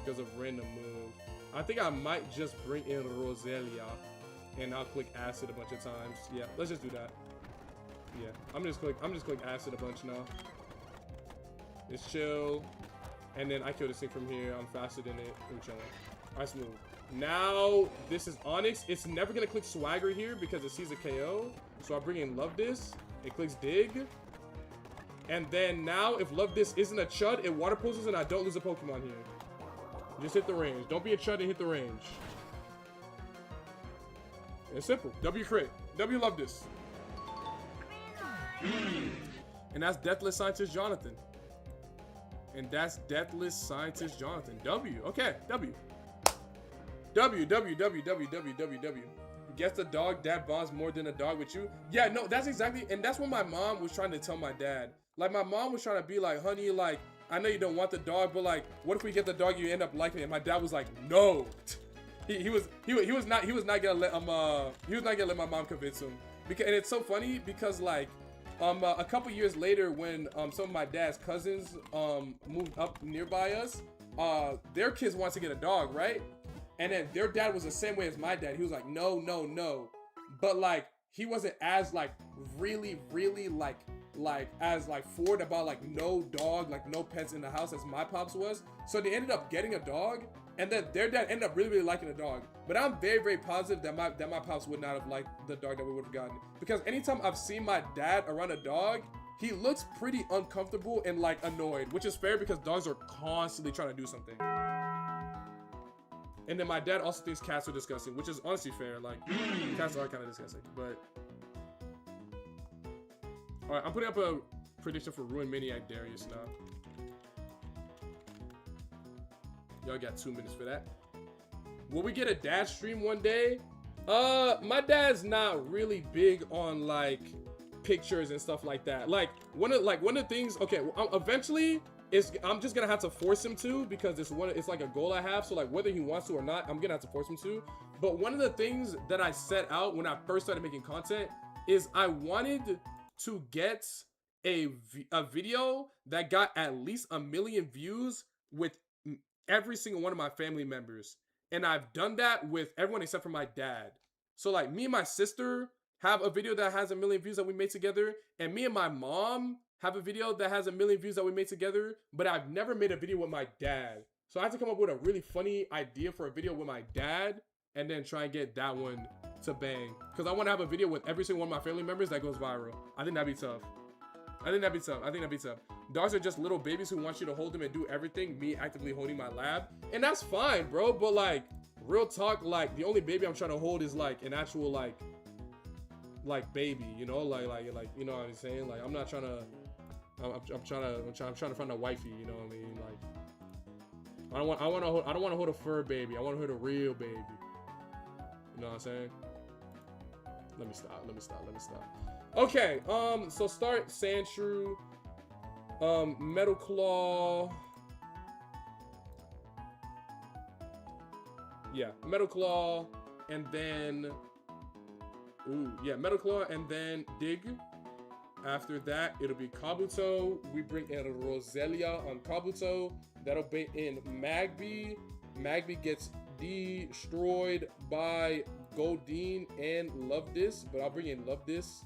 because of random move. I think I might just bring in Roselia and I'll click Acid a bunch of times. Yeah, let's just do that. Yeah, I'm just click Acid a bunch now. It's chill. And then I kill this thing from here. I'm faster than it. I'm chilling. Alright, smooth. Now this is Onyx. It's never gonna click Swagger here because it sees a KO. So I bring in Love This. It clicks Dig. And then now if Love This isn't a Chud, it water pulses and I don't lose a Pokemon here. Just hit the range. Don't be a Chud and hit the range. It's simple. W crit. W Love This. And that's Deathless Scientist Jonathan. And that's Deathless Scientist Jonathan. W. Okay. W. W. Guess the dog dad bonds more than a dog with you. Yeah, no, that's exactly. And that's what my mom was trying to tell my dad. Like, my mom was trying to be like, honey, like, I know you don't want the dog, but like, what if we get the dog, you end up liking it? And my dad was like, no. He was not gonna let my mom convince him. Because, and it's so funny because like a couple years later when some of my dad's cousins moved up nearby us, their kids wanted to get a dog, right? And then their dad was the same way as my dad. He was like, no. But like he wasn't as like really like as like forward about like no dog, like no pets in the house as my pops was. So they ended up getting a dog. And then their dad ended up really liking the dog. But I'm very positive that my pops would not have liked the dog that we would have gotten. Because anytime I've seen my dad around a dog, he looks pretty uncomfortable and like annoyed, which is fair because dogs are constantly trying to do something. And then my dad also thinks cats are disgusting, which is honestly fair. Like, cats are kind of disgusting, but... Alright, I'm putting up a prediction for Ruin Maniac Darius now. Y'all got 2 minutes for that. Will we get a dad stream one day? My dad's not really big on like pictures and stuff like that. Like one of the things. Okay, eventually, I'm just gonna have to force him to because it's like a goal I have. So like whether he wants to or not, I'm gonna have to force him to. But one of the things that I set out when I first started making content is I wanted to get a video that got at least 1 million views with every single one of my family members. And I've done that with everyone except for my dad. So like me and my sister have a video that has 1 million views that we made together. And me and my mom have a video that has 1 million views that we made together. But I've never made a video with my dad. So I had to come up with a really funny idea for a video with my dad. And then try and get that one to bang. Because I want to have a video with every single one of my family members that goes viral. I think that'd be tough. I think that'd be tough. Dogs are just little babies who want you to hold them and do everything. Me actively holding my lab. And that's fine, bro. But like, real talk, like, the only baby I'm trying to hold is like an actual like baby, you know? Like, you know what I'm saying? Like, I'm not trying to, I'm trying to find a wifey, you know what I mean? Like, I don't want to hold a fur baby. I want to hold a real baby. You know what I'm saying? Let me stop. Okay, so start Sandshrew, Metal Claw. Yeah, Metal Claw, and then, Metal Claw, and then Dig. After that, it'll be Kabuto. We bring in Roselia on Kabuto. That'll be in Magby. Magby gets destroyed by Goldeen and Love This, but I'll bring in Love This.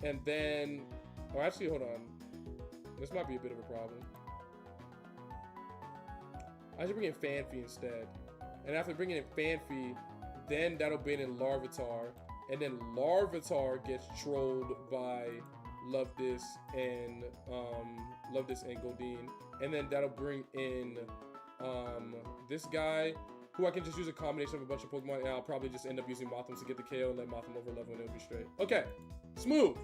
And then, oh, actually, hold on. This might be a bit of a problem. I should bring in Fanfi instead. And after bringing in Fanfi, then that'll be in Larvitar. And then Larvitar gets trolled by Love This and Goldeen. And then that'll bring in this guy, who I can just use a combination of a bunch of Pokemon, and I'll probably just end up using Mothim to get the KO and let Mothim overlevel and it'll be straight. Okay, smooth.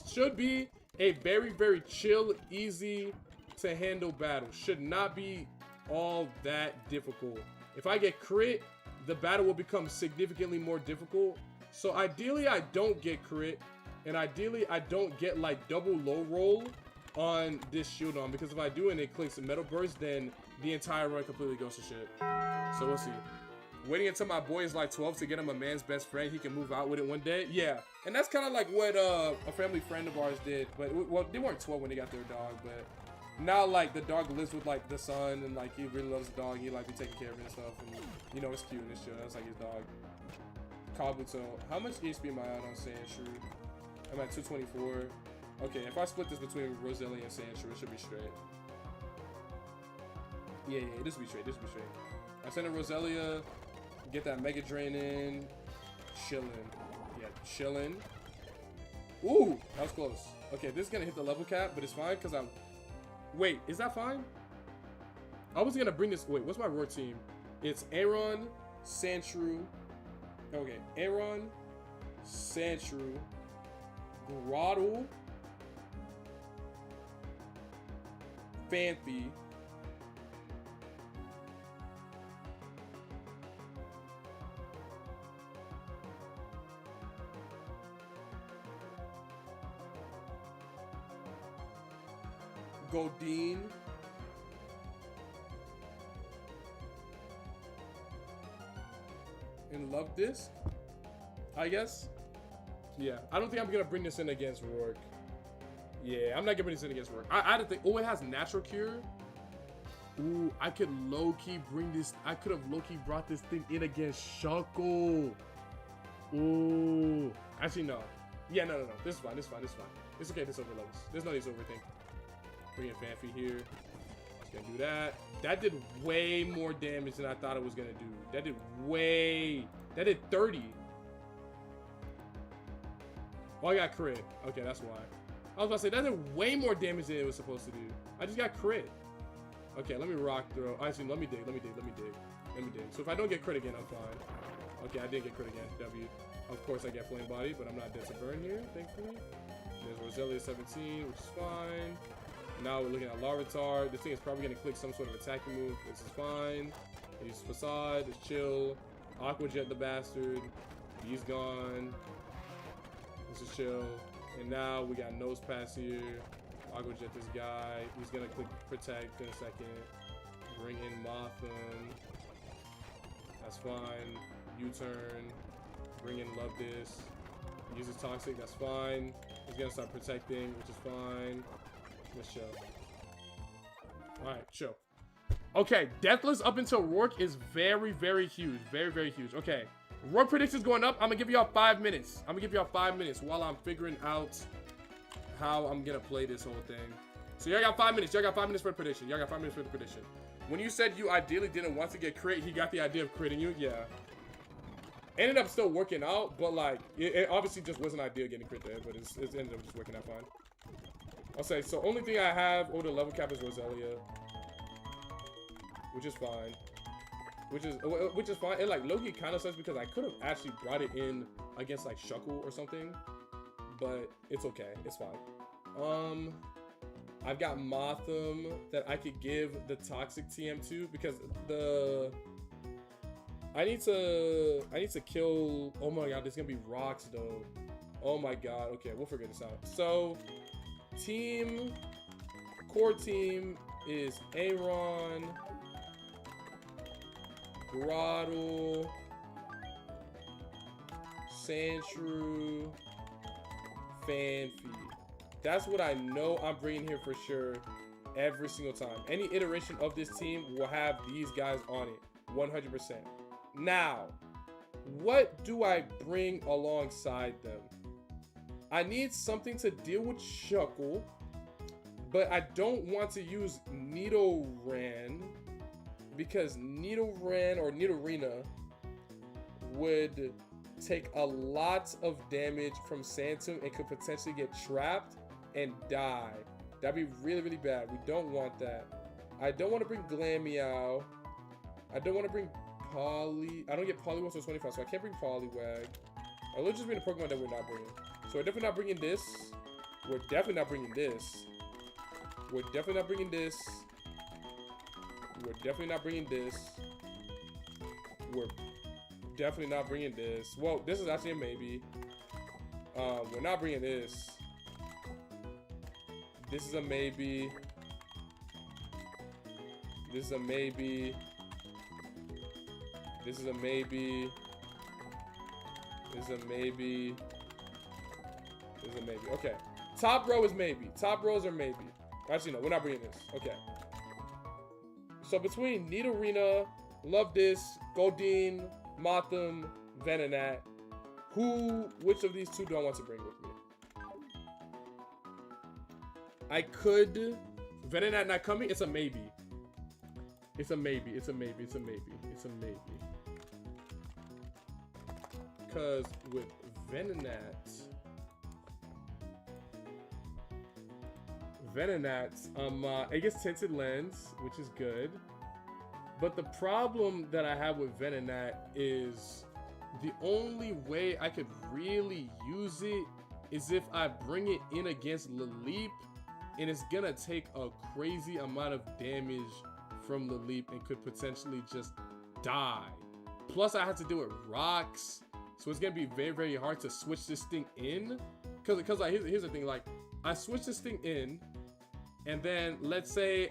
Should be a very, very chill, easy to handle battle. Should not be all that difficult. If I get crit, the battle will become significantly more difficult. So ideally, I don't get crit, and ideally, I don't get like double low roll on this Shieldon, because if I do and it clicks Metal Burst, then the entire run completely goes to shit. So we'll see. Waiting until my boy is like 12 to get him a man's best friend. He can move out with it one day. Yeah, and that's kind of like what a family friend of ours did. But well, they weren't 12 when they got their dog, but now like the dog lives with like the son, and like he really loves the dog. He like be taking care of it and stuff, and you know, it's cute and shit. That's like his dog. Kabuto. How much HP am I on Sandshrew? I'm at 224. Okay, if I split this between Roselia and Sandshrew, it should be straight. Yeah, this will be straight. I send a Roselia, get that Mega Drain in, chillin'. Yeah, chillin'. Ooh, that was close. Okay, this is gonna hit the level cap, but it's fine because I'm. Wait, is that fine? I was gonna bring this. Wait, what's my roar team? It's Aron, Sandshrew. Okay, Aron, Sandshrew, Grottle, Fanfi, Goldeen, and Love This, I guess. Yeah, I don't think I'm gonna bring this in against Rourke. Yeah, I'm not gonna bring this in against Rourke. I don't think. Oh, it has Natural Cure. Ooh, I could low-key bring this. I could have low-key brought this thing in against Shuckle. Ooh, actually no. Yeah, no. This is fine. It's okay. This overloads. There's no need to overthink. Bring in Fanfi here. Just gonna do that. That did way more damage than I thought it was gonna do. That did 30. Oh, I got crit. Okay, that's why. I was about to say, that did way more damage than it was supposed to do. I just got crit. Okay, let me rock throw. Actually, let me dig. So if I don't get crit again, I'm fine. Okay, I did get crit again. W. Of course, I get Flame Body, but I'm not dead to burn here, thankfully. There's Roselia 17, which is fine. Now we're looking at Larvitar. This thing is probably going to click some sort of attacking move. This is fine. Use Facade. It's chill. Aqua Jet the bastard. He's gone. This is chill. And now we got Nose Pass here. Aqua Jet this guy. He's going to click Protect in a second. Bring in Mothim. That's fine. U-turn. Bring in Love This. Uses toxic, that's fine. He's gonna start protecting, which is fine. Let's chill. Alright, chill. Okay, Deathless up until Rourke is very, very huge. Very, very huge. Okay. Rourke predictions going up. I'm gonna give y'all 5 minutes. I'm gonna give y'all 5 minutes while I'm figuring out how I'm gonna play this whole thing. So y'all got 5 minutes. Y'all got 5 minutes for the prediction. Y'all got 5 minutes for the prediction. When you said you ideally didn't want to get crit, he got the idea of critting you. Yeah. Ended up still working out, but like, it obviously just wasn't ideal getting crit there, but it's ended up just working out fine. I'll say, so only thing I have over the level cap is Roselia. Which is fine. Which is fine. And like Loki kind of sucks because I could have actually brought it in against like Shuckle or something. But it's okay. It's fine. I've got Motham that I could give the toxic TM to because I need to kill. Oh my god, there's gonna be rocks though. Oh my god. Okay, we'll figure this out. So core team is Aaron, Grottle, Sandshrew, Fanfi. That's what I know I'm bringing here for sure every single time. Any iteration of this team will have these guys on it, 100%. Now, what do I bring alongside them? I need something to deal with Shuckle, but I don't want to use Nidoran because Nidoran or Nidorina would take a lot of damage from Santum and could potentially get trapped and die. That'd be really, really bad. We don't want that. I don't want to bring Glameow. I don't want to bring Poly. I don't get Poliwag until 25, so I can't bring Poliwag. I'll just bring the Pokemon that we're not bringing. So we're definitely not bringing this. We're definitely not bringing this. We're definitely not bringing this. We're definitely not bringing this. We're definitely not bringing this. Well, this is actually a maybe. We're not bringing this. This is a maybe. This is a maybe. This is a maybe. This is a maybe. This is a maybe. Okay. Top row is maybe. Top rows are maybe. Actually, no, we're not bringing this. Okay. So between Nidorina, Love This, Goldeen, Motham, Venonat, which of these two do I want to bring with me? I could. Venonat not coming? It's a maybe. It's a maybe. It's a maybe. It's a maybe. It's a maybe. Because with Venonat, it gets tinted lens, which is good. But the problem that I have with Venonat is the only way I could really use it is if I bring it in against Laleep, and it's gonna take a crazy amount of damage from Laleep and could potentially just die. Plus, I have to deal with rocks, so it's gonna be very, very hard to switch this thing in. Cause like here's the thing, like I switch this thing in. And then let's say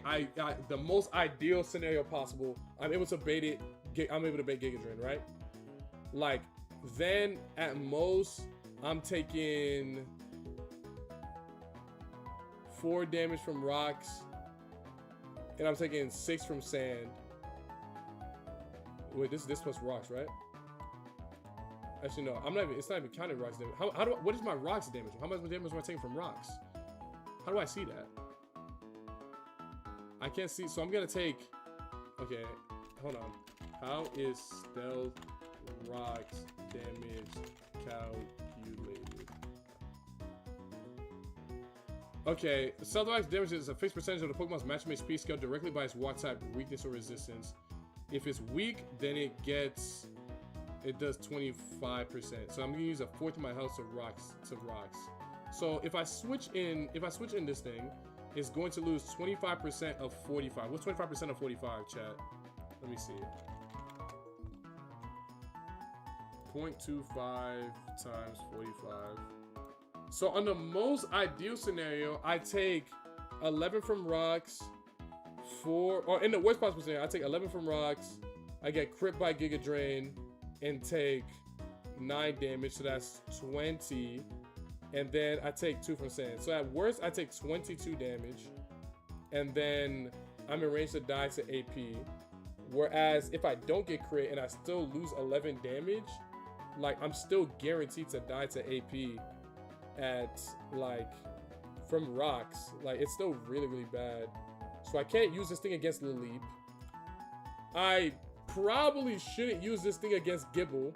the most ideal scenario possible, I'm able to bait it. I'm able to bait Giga Drain, right? Like then at most I'm taking 4 damage from rocks, and I'm taking 6 from sand. Wait, this plus rocks, right? Actually, no. I'm not even. It's not even counting rocks damage. What is my rocks damage? How much damage am I taking from rocks? How do I see that? I can't see, so I'm gonna take. Okay, hold on. How is stealth rocks damage calculated? Okay, stealth rocks damage is a fixed percentage of the Pokemon's maximum HP scale directly by its water type, weakness, or resistance. If it's weak, then it does 25%. So I'm gonna use 1/4 of my health to rocks. So if I switch in this thing, it's going to lose 25% of 45. What's 25% of 45, chat? Let me see. 0.25 times 45. So on the most ideal scenario, I take 11 from rocks, or in the worst possible scenario, I take 11 from rocks, I get crit by Giga Drain, and take 9 damage, so that's 20. And then I take 2 from Sand. So at worst, I take 22 damage. And then I'm in range to die to AP. Whereas if I don't get crit and I still lose 11 damage, like I'm still guaranteed to die to AP at like from rocks. Like it's still really, really bad. So I can't use this thing against Laleep. I probably shouldn't use this thing against Gibble,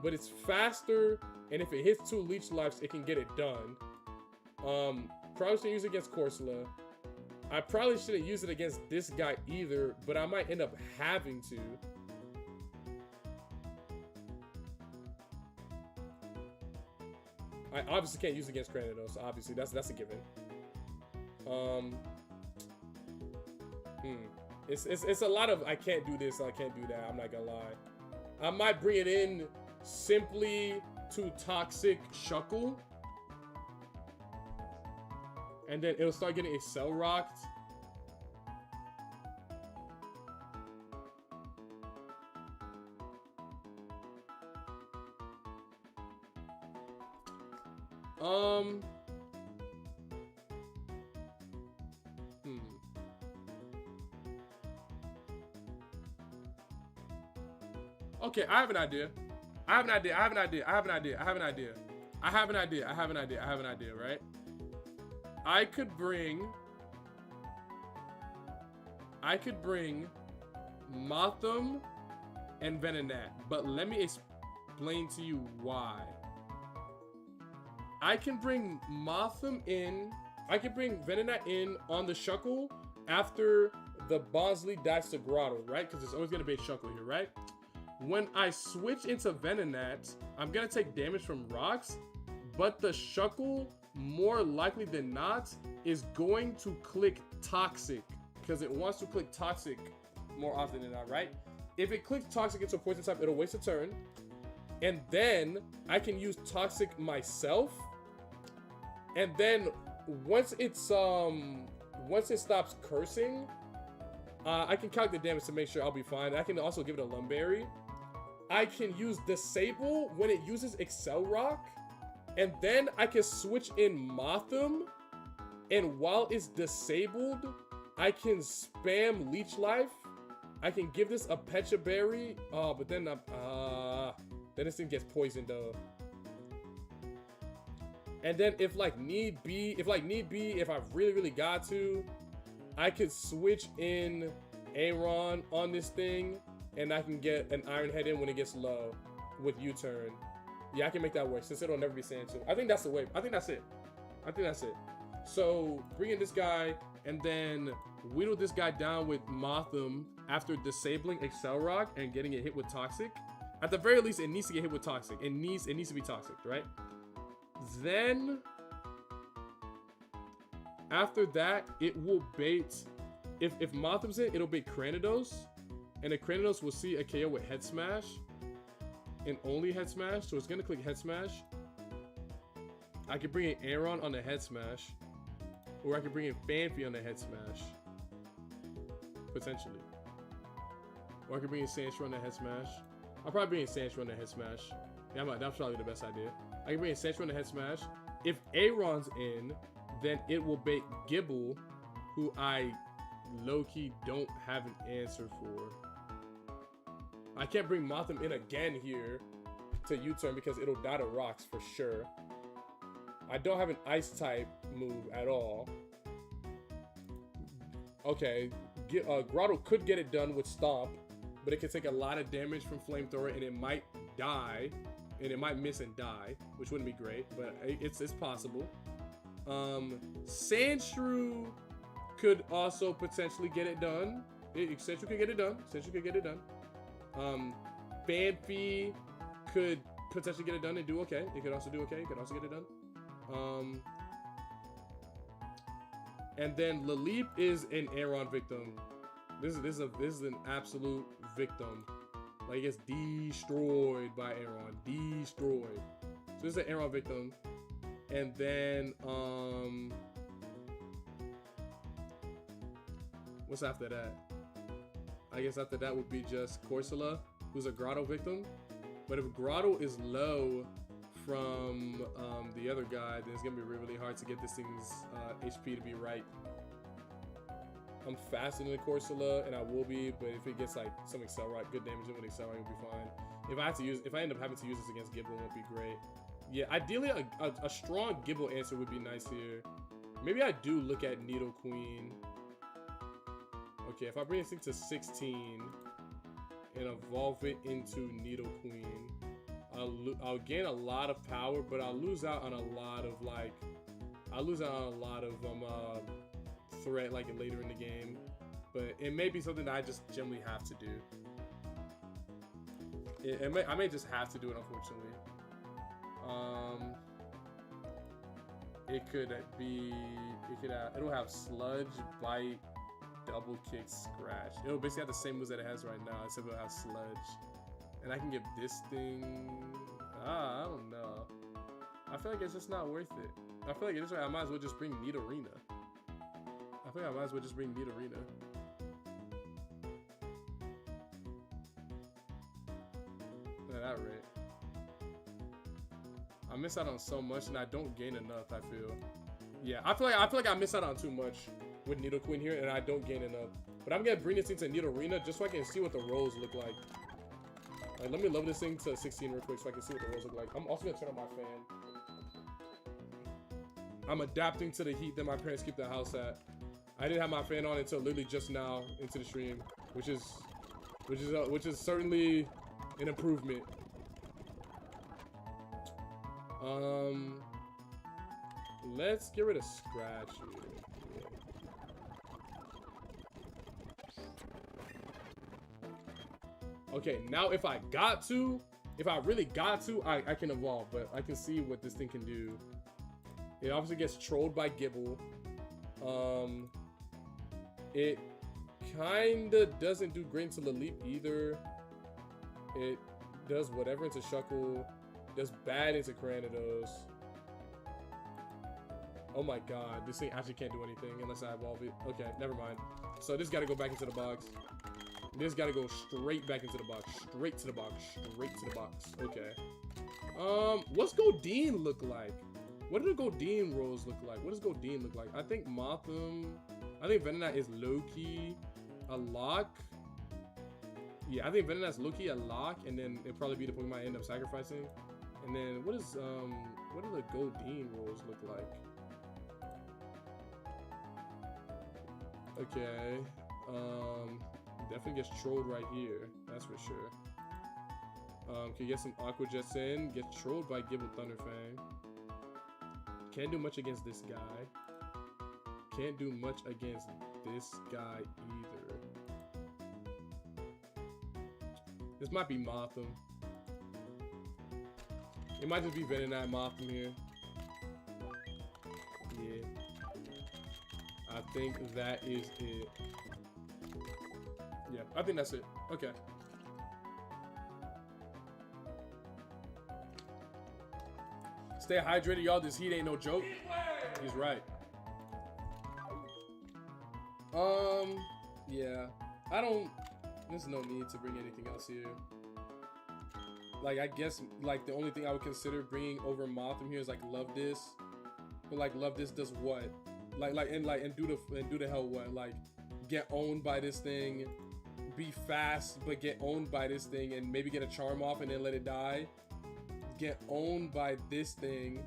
but it's faster, and if it hits 2 leech lives, it can get it done. Probably shouldn't use it against Corsola. I probably shouldn't use it against this guy either, but I might end up having to. I obviously can't use it against Cranidos, obviously, that's a given. It's a lot of I can't do this, I can't do that, I'm not gonna lie. I might bring it in simply to Toxic Shuckle. And then it'll start getting Excel rocked. Okay, I have an idea, right? I could bring Motham and Venonat, but let me explain to you why. I can bring Motham in, I can bring Venonat in on the Shuckle after the Bonsley dies to Grotto, right? Because there's always gonna be a Shuckle here, right? When I switch into Venonat, I'm gonna take damage from rocks, but the Shuckle, more likely than not, is going to click Toxic because it wants to click Toxic more often than not, right? If it clicks Toxic into a poison type, it'll waste a turn, and then I can use Toxic myself, and then once it stops cursing, I can calculate the damage to make sure I'll be fine. I can also give it a Lumberry. I can use Disable when it uses Excel Rock, and then I can switch in Motham, and while it's disabled, I can spam Leech Life. I can give this a Pecha Berry, but then this thing gets poisoned though. And then if need be, if I really got to, I could switch in Aaron on this thing, and I can get an Iron Head in when it gets low with U-turn. Yeah, I can make that work since it'll never be Sand 2. I think that's the way. I think that's it. So bring in this guy and then whittle this guy down with Motham after disabling Excel Rock and getting it hit with Toxic. At the very least, it needs to get hit with Toxic. It needs to be Toxic, right? Then after that, it will bait. If Motham's in, it'll bait Cranidos, and the Cranidos will see a KO with Head Smash. And only Head Smash, so it's gonna click Head Smash. I could bring in Aaron on the Head Smash, or I could bring in Fanfi on the Head Smash, potentially. Or I could bring in Sandshrew on the Head Smash. I'll probably bring in Sandshrew on the Head Smash. Yeah, that's probably the best idea. I can bring in Sandshrew on the Head Smash. If Aaron's in, then it will bait Gibble, who I low-key don't have an answer for. I can't bring Motham in again here to U-turn because it'll die to rocks for sure. I don't have an ice type move at all. Okay, Grotto could get it done with Stomp, but it could take a lot of damage from Flamethrower and it might die, and it might miss and die, which wouldn't be great, but it's possible. Sandshrew could also potentially get it done. Sandshrew could get it done. Fanfi could potentially get it done and do okay. It could also do okay. It could also get it done. And then Laleep is an Aaron victim. This is an absolute victim. Like, it gets destroyed by Aaron. Destroyed. So this is an Aaron victim. And then what's after that? I guess after that would be just Corsola, who's a Grotto victim. But if Grotto is low from the other guy, then it's gonna be really hard to get this thing's HP to be right. I'm faster than the Corsola, and I will be, but if it gets like some Accelerate, good damage with Accelerate, will be fine. If I end up having to use this against Gible, it won't be great. Yeah, ideally a strong Gible answer would be nice here. Maybe I do look at Needle Queen. Okay, if I bring this thing to 16 and evolve it into Needle Queen, I'll gain a lot of power, but I'll lose out on a lot of like, threat like later in the game. But it may be something that I just generally have to do. I may just have to do it, unfortunately. It'll have Sludge, Bite, Double Kick, Scratch. It'll basically have the same moves that it has right now, except it'll have Sludge. And I can get this thing. I don't know. I feel like it's just not worth it. I feel like at this rate, I might as well just bring Nidorina. At that rate. I miss out on so much, and I don't gain enough, I feel. Yeah, I feel like I miss out on too much with Needle Queen here, and I don't gain enough. But I'm gonna bring this thing to Nidorina just so I can see what the rolls look like. Like, let me level this thing to 16 real quick so I can see what the rolls look like. I'm also gonna turn on my fan. I'm adapting to the heat that my parents keep the house at. I didn't have my fan on until literally just now into the stream, which is certainly an improvement. Let's get rid of Scratch here. Okay, now if I really got to, I can evolve, but I can see what this thing can do. It obviously gets trolled by Gible. It kinda doesn't do great into the leap either. It does whatever into Shuckle. Does bad into Cranidos. Oh my god, this thing actually can't do anything unless I evolve it. Okay, never mind. So this gotta go back into the box. This gotta go straight back into the box. Straight to the box. Straight to the box. Okay. What's Goldeen look like? What do the Goldeen rolls look like? What does Goldeen look like? I think Mothim. I think Venonat is low-key a lock. Yeah, I think Venonat's low-key a lock, and then it'll probably be the Pokemon I end up sacrificing. And then what do the Goldeen rolls look like? Okay. Definitely gets trolled right here. That's for sure. Can get some Aqua Jets in. Gets trolled by Gible Thunderfang. Can't do much against this guy. Can't do much against this guy either. This might be Mothim. It might just be Venonat Mothim here. Yeah. I think that is it. Yeah, I think that's it. Okay. Stay hydrated, y'all. This heat ain't no joke. He's right. Yeah. There's no need to bring anything else here. Like, I guess, like, the only thing I would consider bringing over Mothim here is, like, Love This. But, like, Love This does what? And do the hell what? Like, get owned by this thing, be fast, but get owned by this thing, and maybe get a charm off and then let it die. Get owned by this thing,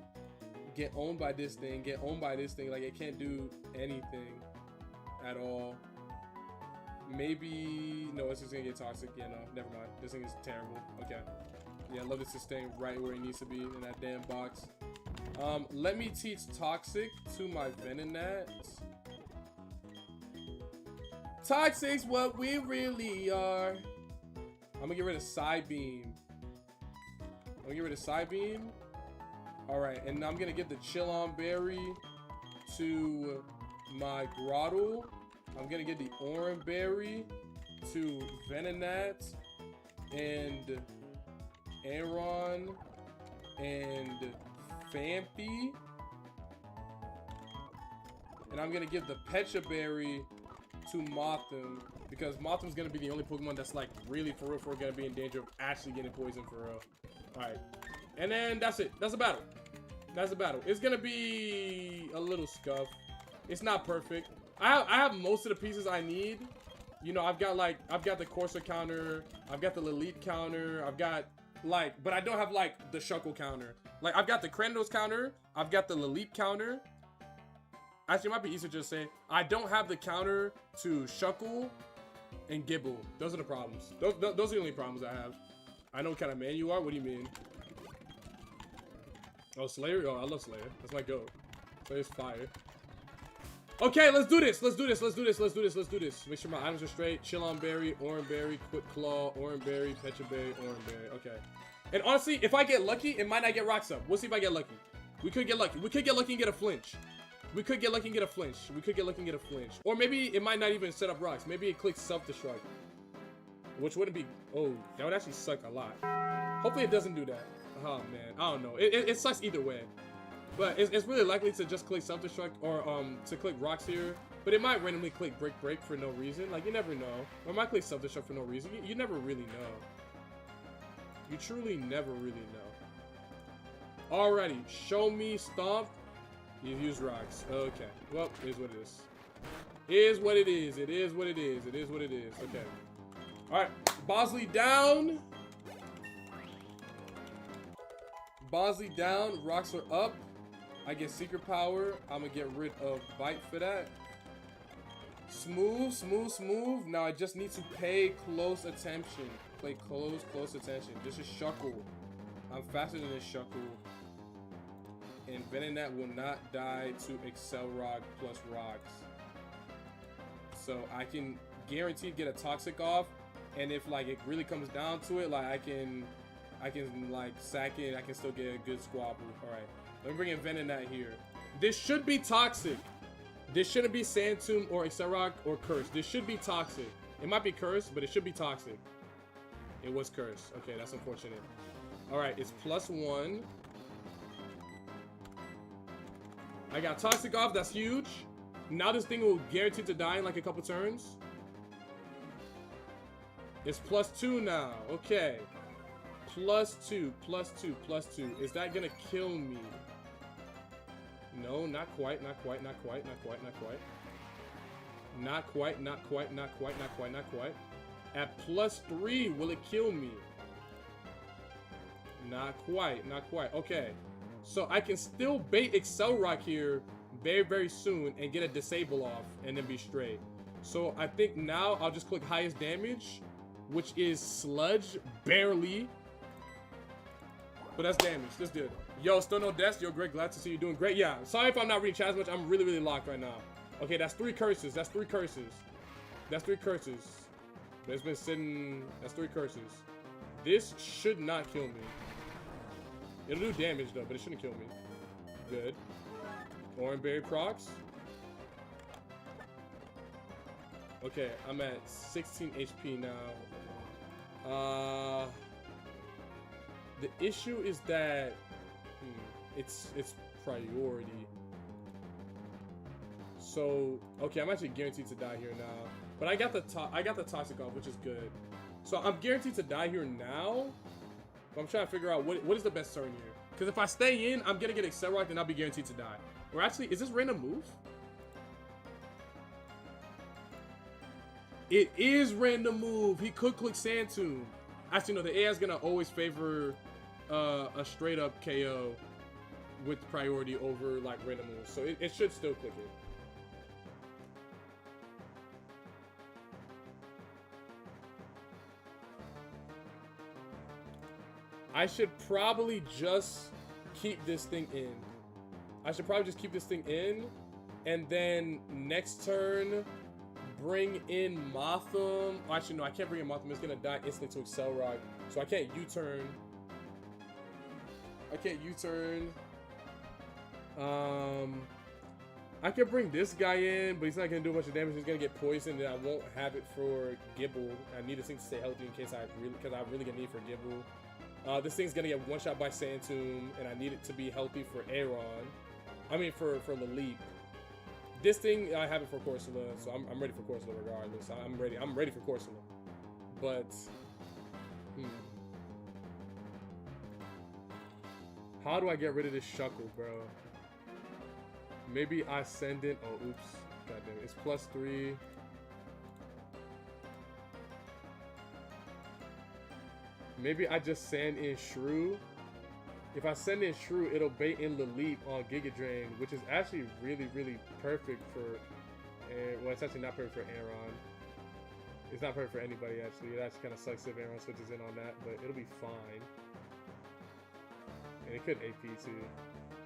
get owned by this thing, get owned by this thing. Like, it can't do anything at all. Maybe, no, it's just gonna get toxic. Yeah, no, never mind. This thing is terrible. Okay. Yeah, Love This is staying right where it needs to be in that damn box. Let me teach Toxic to my Venonat. Toxic's what we really are. I'm gonna get rid of Psybeam. Alright, and I'm gonna give the Chillon Berry to my Grottle. I'm gonna give the Oran Berry to Venonat and Aron and Phanpy. And I'm gonna give the Pecha Berry to Mothim Because Mothram's gonna be the only Pokemon that's like really for real gonna be in danger of actually getting poisoned for real. Alright. And then that's it. That's a battle. That's a battle. It's gonna be a little scuff. It's not perfect. I have most of the pieces I need. You know, I've got the Corsa counter, I've got the Lilith counter, I've got like, but I don't have like the Shuckle counter. Like I've got the Krendos counter, I've got the Lilith counter. Actually, it might be easier to just say I don't have the counter to Shuckle and Gibble. Those are the problems. Those are the only problems I have. I know what kind of man you are. What do you mean? Oh, Slayer? Oh, I love Slayer. That's my goat. Slayer's fire. Okay, let's do this. Let's do this. Let's do this. Let's do this. Let's do this. Make sure my items are straight. Chillon Berry, Oran Berry, Quick Claw, Oran Berry, Pecha Berry, Oran Berry. Okay. And honestly, if I get lucky, it might not get Rocks up. We'll see if I get lucky. We could get lucky. We could get lucky and get a flinch. We could get lucky and get a flinch. We could get lucky and get a flinch. Or maybe it might not even set up Rocks. Maybe it clicks self-destruct. Which wouldn't be... Oh, that would actually suck a lot. Hopefully it doesn't do that. Oh, man. I don't know. It sucks either way. But it's really likely to just click self-destruct or to click Rocks here. But it might randomly click break for no reason. Like, you never know. Or it might click self-destruct for no reason. You never really know. You truly never really know. Alrighty. Show me Stomp. You use Rocks. Okay. Well, it is what it is. It is what it is. It is what it is. It is what it is. Okay. Alright. Bosley down. Bosley down. Rocks are up. I get Secret Power. I'm gonna get rid of Bite for that. Smooth, smooth, smooth. Now I just need to pay close attention. Play close attention. This is Shuckle. I'm faster than this Shuckle. And Venonat will not die to Excel Rock plus Rocks. So I can guarantee get a Toxic off. And if like it really comes down to it, like I can like sack it. I can still get a good Squabble. All right. Let me bring in Venonat here. This should be Toxic. This shouldn't be Sand Tomb or Accelerock or Curse. This should be Toxic. It might be Curse, but it should be Toxic. It was Curse. Okay, that's unfortunate. Alright, it's +1. I got Toxic off. That's huge. Now this thing will guarantee to die in like a couple turns. It's +2 now. Okay. +2, +2, +2. Is that gonna kill me? No, not quite, not quite, not quite, not quite, not quite. Not quite, not quite, not quite, not quite, not quite. At +3, will it kill me? Not quite, not quite. Okay. So I can still bait Accelerock here very, very soon and get a Disable off and then be straight. So I think now I'll just click highest damage, which is Sludge, barely. But that's damage. That's good. Yo, still no deaths. Yo, great. Glad to see you doing great. Yeah. Sorry if I'm not reading chat as much. I'm really, really locked right now. Okay, that's 3 curses. That's 3 curses. That's 3 curses. But it's been sitting. That's 3 curses. This should not kill me. It'll do damage though, but it shouldn't kill me. Good. Oran Berry procs. Okay, I'm at 16 HP now. The issue is that it's priority. So okay, I'm actually guaranteed to die here now. But I got the Toxic off, which is good. So I'm guaranteed to die here now. But I'm trying to figure out what is the best turn here. Because if I stay in, I'm gonna get Accelerock, then I'll be guaranteed to die. Or actually, is this random move? It is random move. He could click Sand Tomb. Actually, no, the AI is gonna always favor a straight up KO with priority over like random moves. So it should still click it. I should probably just keep this thing in. I should probably just keep this thing in. And then next turn, bring in Mothram. Oh, actually, no, I can't bring in Mothram. It's going to die instantly to Accelerock. So I can't U-turn. I can't U-turn. I can bring this guy in, but he's not going to do a bunch of damage. He's going to get poisoned, and I won't have it for Gibble. I need this thing to stay healthy in case because I really gonna need for Gibble. This thing's gonna get one-shot by Sand Tomb, and I need it to be healthy for Aron. I mean, for Lilith. This thing, I have it for Corsola, so I'm ready for Corsola regardless. I'm ready for Corsola. But, how do I get rid of this Shuckle, bro? Maybe I send in, oh, oops. God damn it, it's +3. Maybe I just send in Shrew. If I send in Shrew, it'll bait in Leap on Giga Drain, which is actually really, really perfect for, well, it's actually not perfect for Aaron. It's not perfect for anybody, actually. It actually kind of sucks if Aaron switches in on that, but it'll be fine. And it could AP too.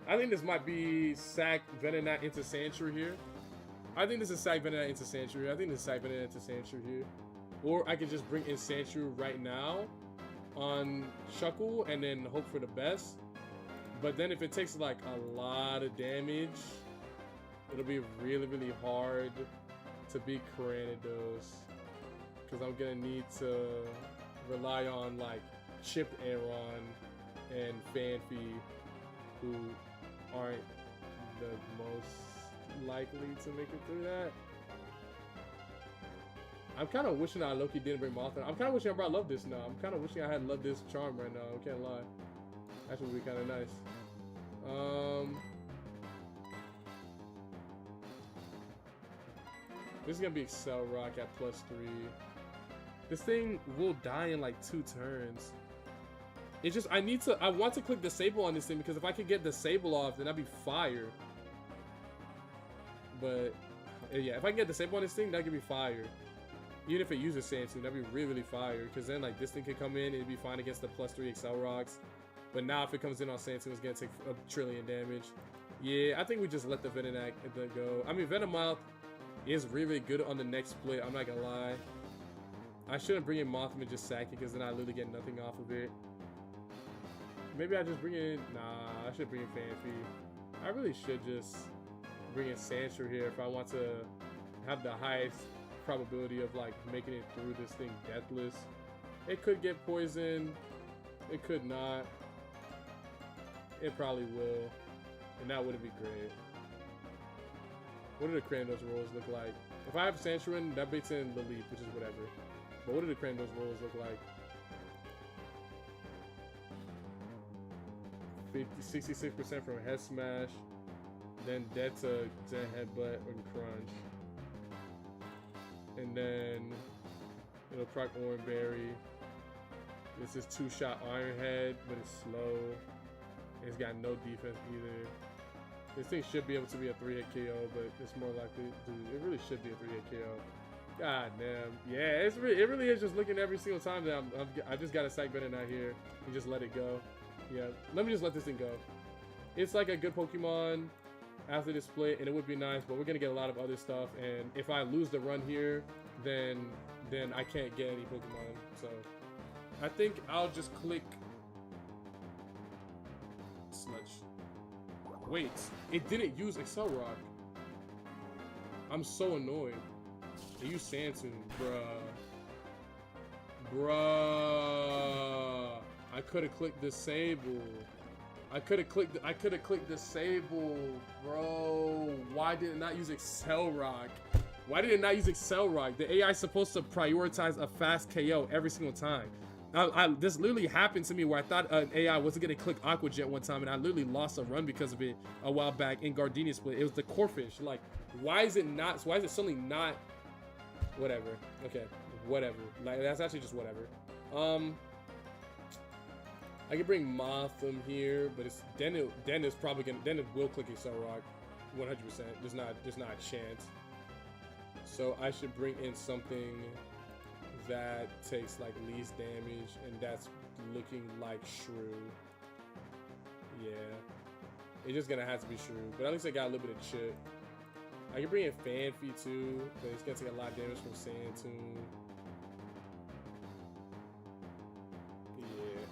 I think this might be sack Venonat into Sandshrew here. I think this is sack Venonat into Sandshrew. I think this is sack Venonat into Sandshrew here. Or I could just bring in Sandshrew right now on Shuckle and then hope for the best. But then if it takes like a lot of damage, it'll be really, really hard to beat Caranidos. Because I'm gonna need to rely on like Chipped Aeron and Fanphy, who aren't the most likely to make it through that. I'm kind of wishing I low-key didn't bring Mothra. I'm kind of wishing I brought Love This now. I'm kind of wishing I had Love This Charm right now. I can't lie. That would be kind of nice. This is gonna be Excel Rock at +3. This thing will die in like 2 turns. It's just, I want to click Disable on this thing because if I could get Disable off, then that'd be fire. But, yeah, if I can get Disable on this thing, that could be fire. Even if it uses Sandstone, that'd be really, really fire. Because then, like, this thing could come in, it'd be fine against the +3 Excel Rocks. But now, if it comes in on Sandstone, it's gonna take a trillion damage. Yeah, I think we just let the Venonat go. I mean, Venomoth is really good on the next split, I'm not gonna lie. I shouldn't bring in Mothman and just sack it, because then I literally get nothing off of it. Maybe I just bring in, nah, I should bring in Fanphy. I really should just bring in Sandshrew here if I want to have the highest probability of like making it through this thing deathless. It could get poisoned, it could not. It probably will, and that wouldn't be great. What do the Cranidos rolls look like? If I have Sandshrew in, that baits in the Leap, which is whatever. But what do the Cranidos rolls look like? 66% from Head Smash, then dead to Headbutt and Crunch. And then it'll proc Orange Berry. This is 2-shot Iron Head, but it's slow. It's got no defense either. This thing should be able to be a 3-hit KO, but it's more likely, dude, it really should be a 3-hit KO. God damn. Yeah, it really is just looking every single time that I just got to sack Venonat here and just let it go. Yeah, let me just let this thing go. It's like a good Pokemon after this split, and it would be nice, but we're gonna get a lot of other stuff, and if I lose the run here, then I can't get any Pokemon. So I think I'll just click Sludge. Wait, it didn't use Excel Rock. I'm so annoyed. It used Sandtune, bruh. I could have clicked Disable. I could have clicked Disable, bro. Why did it not use Excel Rock? Why did it not use Excel Rock? The AI is supposed to prioritize a fast KO every single time. This literally happened to me where I thought an AI wasn't gonna click Aqua Jet one time, and I literally lost a run because of it a while back in Gardenia Split. It was the Corphish. Like, why is it not? Why is it suddenly not? Whatever. Okay, whatever. Like, that's actually just whatever. I can bring Motham here, but it's then it's probably gonna it will click Excel Rock, 100%. There's not a chance. So I should bring in something that takes like least damage, and that's looking like Shrew. Yeah, it's just gonna have to be Shrew, but at least I got a little bit of chip. I can bring in Fanphy too, but it's gonna take a lot of damage from Sandtune.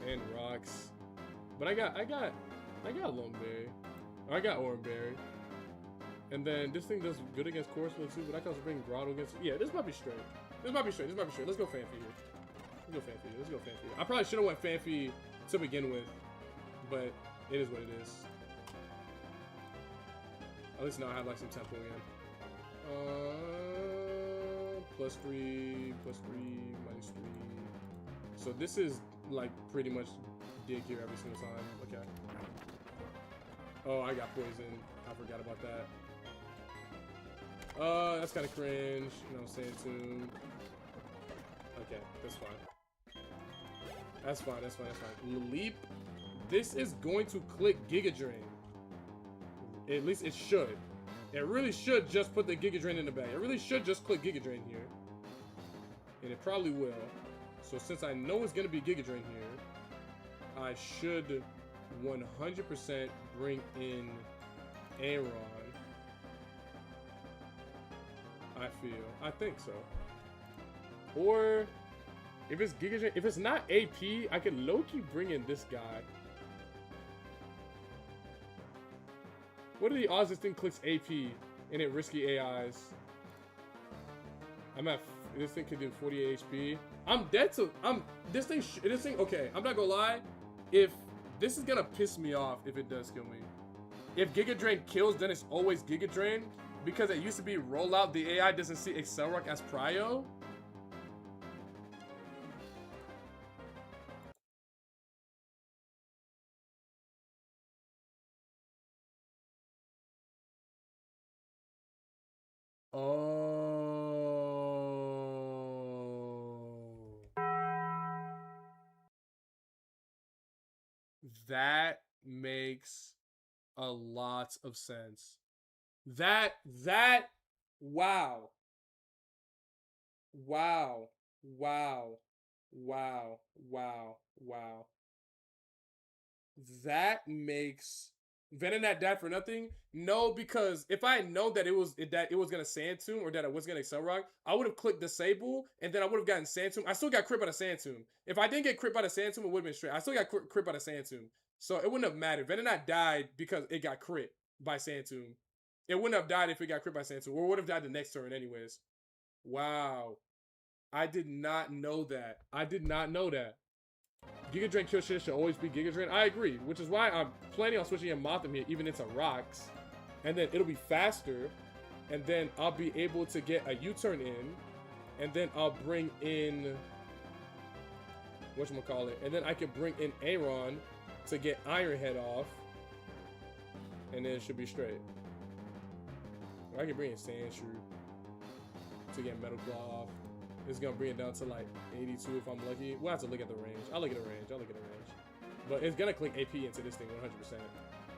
And Rocks, but I got Longberry, I got Oranberry, and then this thing does good against Corsola too. But I can also bring Grotto against. Yeah, this might be straight. This might be straight. Let's go Fanphy here. Let's go Fanphy. I probably should have went Fanphy to begin with, but it is what it is. At least now I have like some tempo again. +3, +3, -3. So this is like pretty much dig here every single time. Okay. Oh, I got poisoned. I forgot about that. That's kind of cringe. You know what I'm saying, too. Okay, that's fine. That's fine, that's fine, that's fine. Leap. This is going to click Giga Drain. At least it should. It really should just put the Giga Drain in the bag. It really should just click Giga Drain here. And it probably will. So since I know it's going to be Giga Drain here, I should 100% bring in Aaron. I think so. Or if it's Giga Drain, if it's not AP, I could low-key bring in this guy. What are the odds this thing clicks AP and it risky AIs? This thing could do 48 HP. I'm dead to, this thing, okay, I'm not gonna lie. If, this is gonna piss me off if it does kill me. If Giga Drain kills, then it's always Giga Drain. Because it used to be rollout, the AI doesn't see Accelerock as prio. Oh. That makes a lot of sense. Wow. Wow. Wow. Wow. Wow. Wow. That makes Venonat died for nothing? No, because if I had known that it was gonna Sand Tomb or that it was gonna Accelerock, I would have clicked Disable and then I would have gotten Sand Tomb. I still got crit by the Sand Tomb. If I didn't get crit by the Sand Tomb, it would have been straight. I still got crit by the Sand Tomb. So it wouldn't have mattered. Venonat died because it got crit by Sand Tomb. It wouldn't have died if it got crit by Sand Tomb, or would have died the next turn anyways. Wow. I did not know that. I did not know that. Giga Drain kill shit should always be Giga Drain. I agree, which is why I'm planning on switching in Motham here, even into rocks. And then it'll be faster. And then I'll be able to get a U-turn in. And then I'll bring in... whatchamacallit? And then I can bring in Aaron to get Iron Head off. And then it should be straight. Or I can bring in Sandshrew to get Metal Claw off. It's gonna bring it down to like 82 if I'm lucky. We'll have to look at the range. I'll look at the range. But it's gonna click AP into this thing 100%.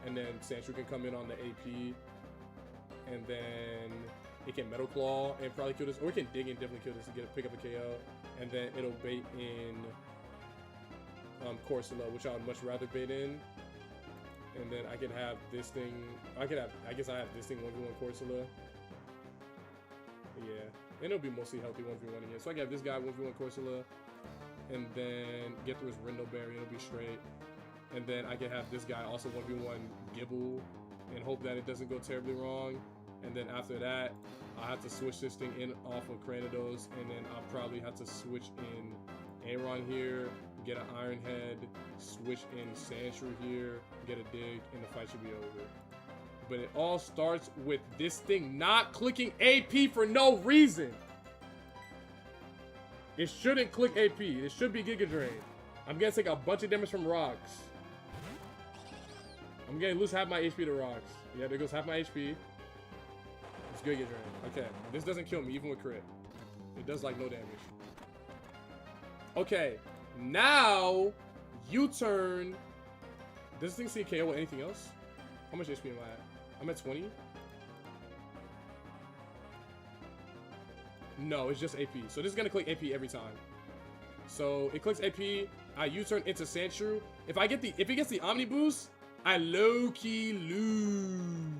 And then Sandshrew can come in on the AP. And then it can Metal Claw and probably kill this. Or it can dig and definitely kill this to pick up a KO. And then it'll bait in Corsola, which I would much rather bait in. And then I can have this thing. I guess I have this thing 1v1 Corsola. Yeah. And it'll be mostly healthy 1v1 again. So I got this guy 1v1 Corsola. And then get through his Rindo Berry. It'll be straight. And then I can have this guy also 1v1 Gibble. And hope that it doesn't go terribly wrong. And then after that, I'll have to switch this thing in off of Cranidos. And then I'll probably have to switch in Aaron here. Get an Iron Head. Switch in Sandshrew here. Get a dig. And the fight should be over. But it all starts with this thing not clicking AP for no reason. It shouldn't click AP. It should be Giga Drain. I'm gonna take a bunch of damage from rocks. I'm gonna lose half my HP to rocks. Yeah, there goes half my HP. It's Giga Drain. Okay, this doesn't kill me even with crit. It does like no damage. Okay, now U-turn. Does this thing see KO with anything else? How much HP am I at? I'm at 20. No, it's just AP. So this is gonna click AP every time. So it clicks AP. I U-turn into Sandshrew. If it gets the Omni boost, I low-key lose.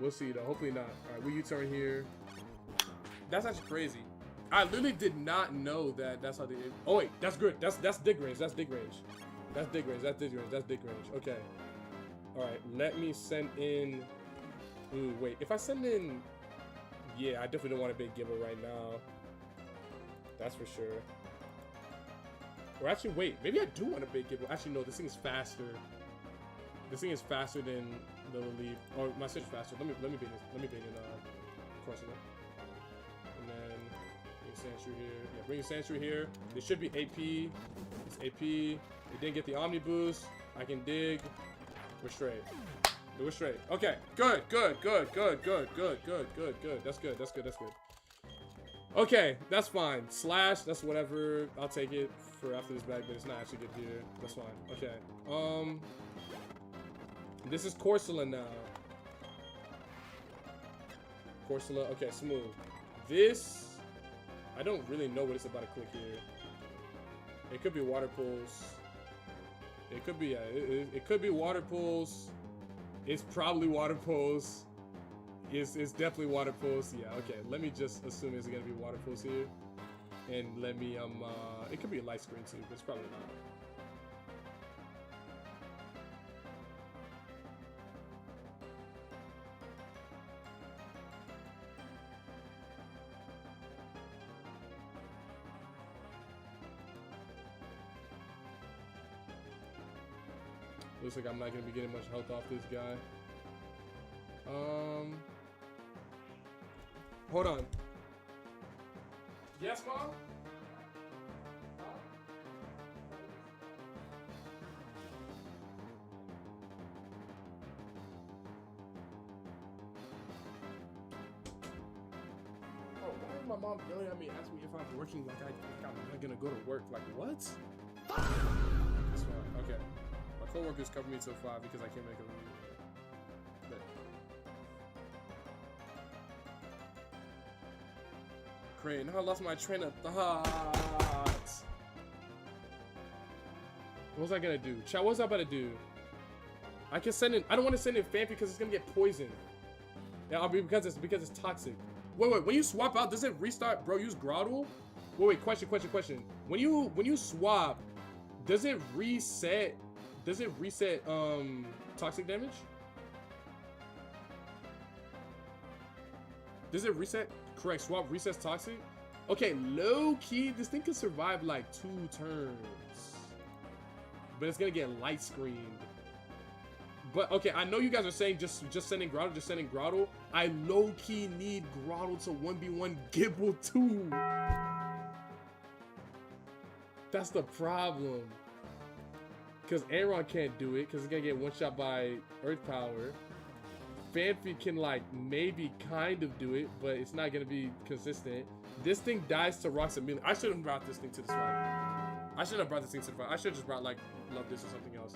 We'll see though. Hopefully not. All right, we U-turn here. That's actually crazy. I literally did not know that that's how they did. Oh wait, that's good. That's dig range. That's dig range. That's dig range. That's dig range. That's dig range. Okay. All right. Let me send in. Ooh, wait. If I send in, yeah, I definitely don't want a big Gibble right now. That's for sure. Or actually, wait. Maybe I do want a big Gibble. Actually, no. This thing is faster. This thing is faster than the leaf. Or my switch faster. Let me bait it. Let me bait it. Corsola. And then bring Sandshrew here. Yeah, bring Sandshrew here. This should be AP. It's AP. It didn't get the Omni boost. I can dig. We're straight. We're straight. Okay. Good. Good. Good. Good. Good. Good. Good. Good. Good. That's good. That's good. That's good. Okay, that's fine. Slash, that's whatever. I'll take it for after this bag, but it's not actually good here. That's fine. Okay. This is Corsola now. Corsola. Okay, smooth. This, I don't really know what it's about to click here. It could be water pulse. It could be, it could be water pulse. It's probably water pulse. It's definitely water pulse. Yeah, okay. Let me just assume it's gonna be water pulse here. And let me, it could be a light screen too, but it's probably not. Looks like I'm not gonna be getting much health off this guy. Hold on. Yes, Mom? Oh, why is my mom yelling at me, asking me if I'm working like I'm not gonna go to work? Like, what? That's fine. Okay. My coworkers cover me till 5 because I can't make a leave. Great, now I lost my train of thought. What was I gonna do? Chat, what was I about to do? I can send in, I don't want to send in Fanfi because it's gonna get poisoned. Yeah, I'll be because it's toxic. Wait, when you swap out, does it restart? Bro, use Groddle? Wait, question. When you swap, does it reset toxic damage? Does it reset? Correct, swap resets toxic. Okay, low key, this thing can survive like 2 turns, but it's gonna get light screened. But okay, I know you guys are saying just sending Groddle, I low key need Groddle to 1v1 Gibble too. That's the problem. Because Aaron can't do it because it's gonna get one shot by Earth Power. Fanfi can like maybe kind of do it, but it's not gonna be consistent. This thing dies to rocks immediately. I shouldn't have brought this thing to the fight. I shouldn't have brought this thing to the fight. I should have just brought like Love This or something else.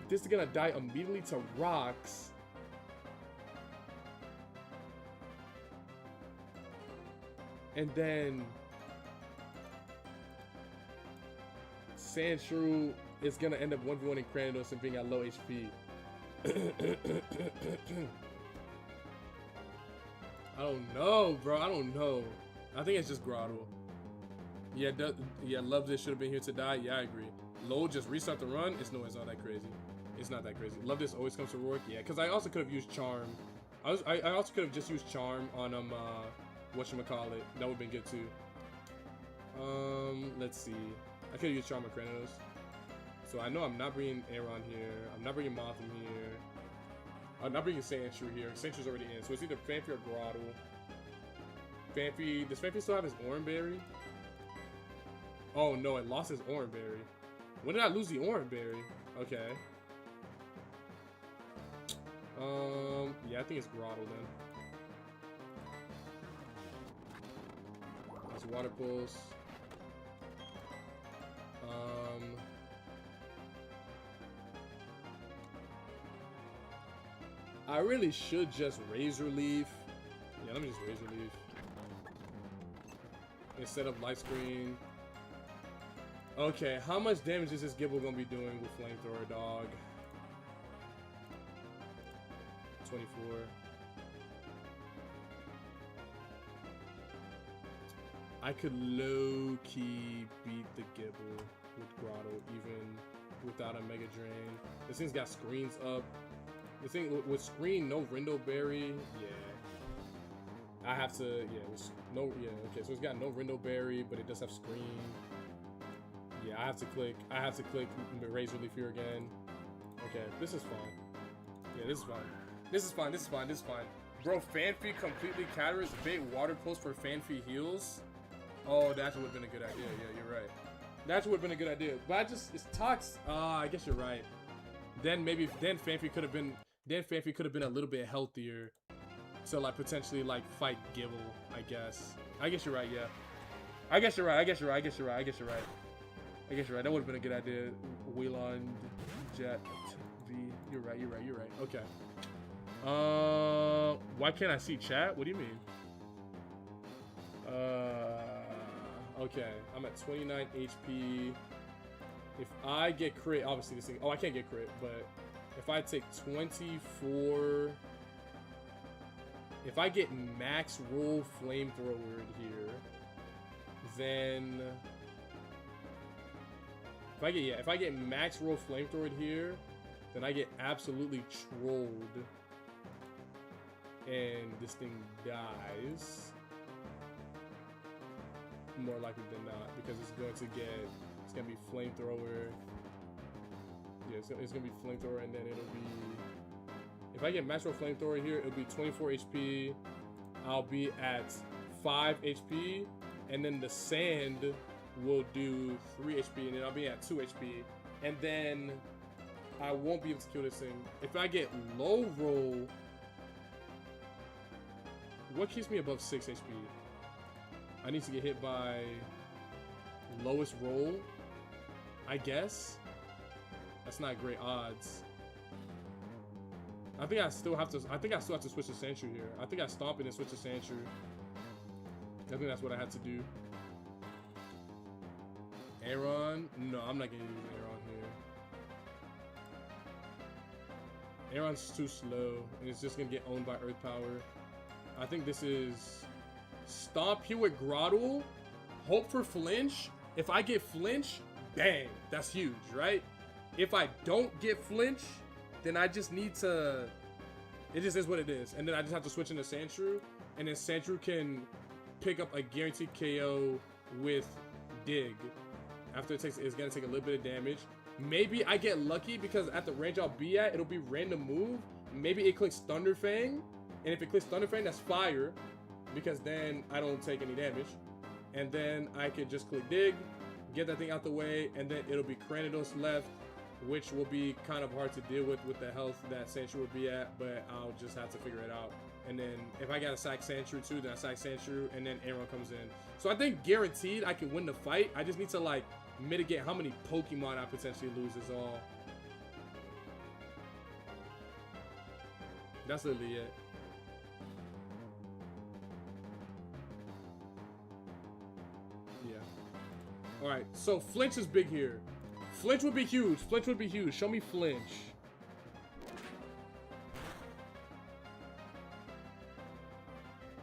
This is gonna die immediately to rocks. And then Sandshrew is gonna end up 1v1ing Kratos and being at low HP. I don't know, bro. I don't know. I think it's just Groddle. Yeah, Love This should have been here to die. Yeah, I agree. Low, just restart the run. It's not that crazy. It's not that crazy. Love This always comes to work. Yeah, because I also could have used Charm. I also could have just used Charm on whatchamacallit. That would have been good too. Let's see. I could have used Charm on Kratos. So I know I'm not bringing Aaron here. I'm not bringing Mothim here. I'm not bringing Sandshrew here. Sandshrew's already in. So it's either Fanfi or Groddle. Fanfi, does Fanfi still have his Oranberry? Oh no, it lost his Oranberry. When did I lose the Oranberry? Okay. Yeah, I think it's Groddle then. That's Water Pulse. I really should just Razor Leaf. Yeah, let me just Razor Leaf. Instead of Light Screen. Okay, how much damage is this Gibble gonna be doing with Flamethrower, dog? 24. I could low-key beat the Gibble with Groddle, even without a Mega Drain. This thing's got screens up. This thing with screen, no Rindoberry. Yeah, I have to. Yeah, okay, so it's got no Rindoberry, but it does have screen. Yeah, I have to click Razor Leaf here again. Okay, this is fine. Yeah, this is fine. This is fine. This is fine. This is fine. Bro, Fanfi completely counters bait water pulse for Fanfi heals. Oh, that would have been a good idea. Yeah, you're right. That would have been a good idea. But I just, it's Tox. I guess you're right. Then maybe, then Fanfi could have been a little bit healthier. So like potentially like fight Gibble, I guess. I guess you're right, yeah. I guess you're right. I guess you're right. I guess you're right. I guess you're right. I guess you're right. That would have been a good idea. Wheelon Jet V. You're right. You're right. You're right. Okay. Why can't I see chat? What do you mean? Okay. I'm at 29 HP. If I get crit, obviously this thing. Oh, I can't get crit, but if I take 24. If I get max roll flamethrower here, then if I get max roll flamethrower here, then I get absolutely trolled, and this thing dies. More likely than not, because it's gonna be flamethrower. Yeah, it's gonna be flamethrower, and then it'll be. If I get max roll flamethrower here, it'll be 24 HP. I'll be at 5 HP, and then the sand will do 3 HP, and then I'll be at 2 HP, and then I won't be able to kill this thing. If I get low roll, what keeps me above 6 HP? I need to get hit by lowest roll, I guess. That's not great odds. I think I still have to switch to Sandshrew here. I think I stomp it and switch to Sandshrew. I think that's what I had to do. Aaron? No, I'm not gonna use Aaron here. Aaron's too slow, and it's just gonna get owned by Earth Power. I think this is stomp here with Grottle. Hope for flinch. If I get flinch, bang, that's huge, right? If I don't get flinch, then I just need to, it just is what it is. And then I just have to switch into Sandshrew, and then Sandshrew can pick up a guaranteed KO with Dig. After it's gonna take a little bit of damage. Maybe I get lucky because at the range I'll be at, it'll be random move. Maybe it clicks Thunder Fang, and if it clicks Thunder Fang, that's fire, because then I don't take any damage. And then I could just click Dig, get that thing out the way, and then it'll be Cranidos left, which will be kind of hard to deal with the health that Sandshrew would be at, but I'll just have to figure it out. And then if I gotta sack Sandshrew too, then I sack Sandshrew, and then Aaron comes in. So I think guaranteed I can win the fight. I just need to like mitigate how many Pokemon I potentially lose is all. That's literally it. Yeah. Alright, so flinch is big here. Flinch would be huge. Flinch would be huge. Show me flinch.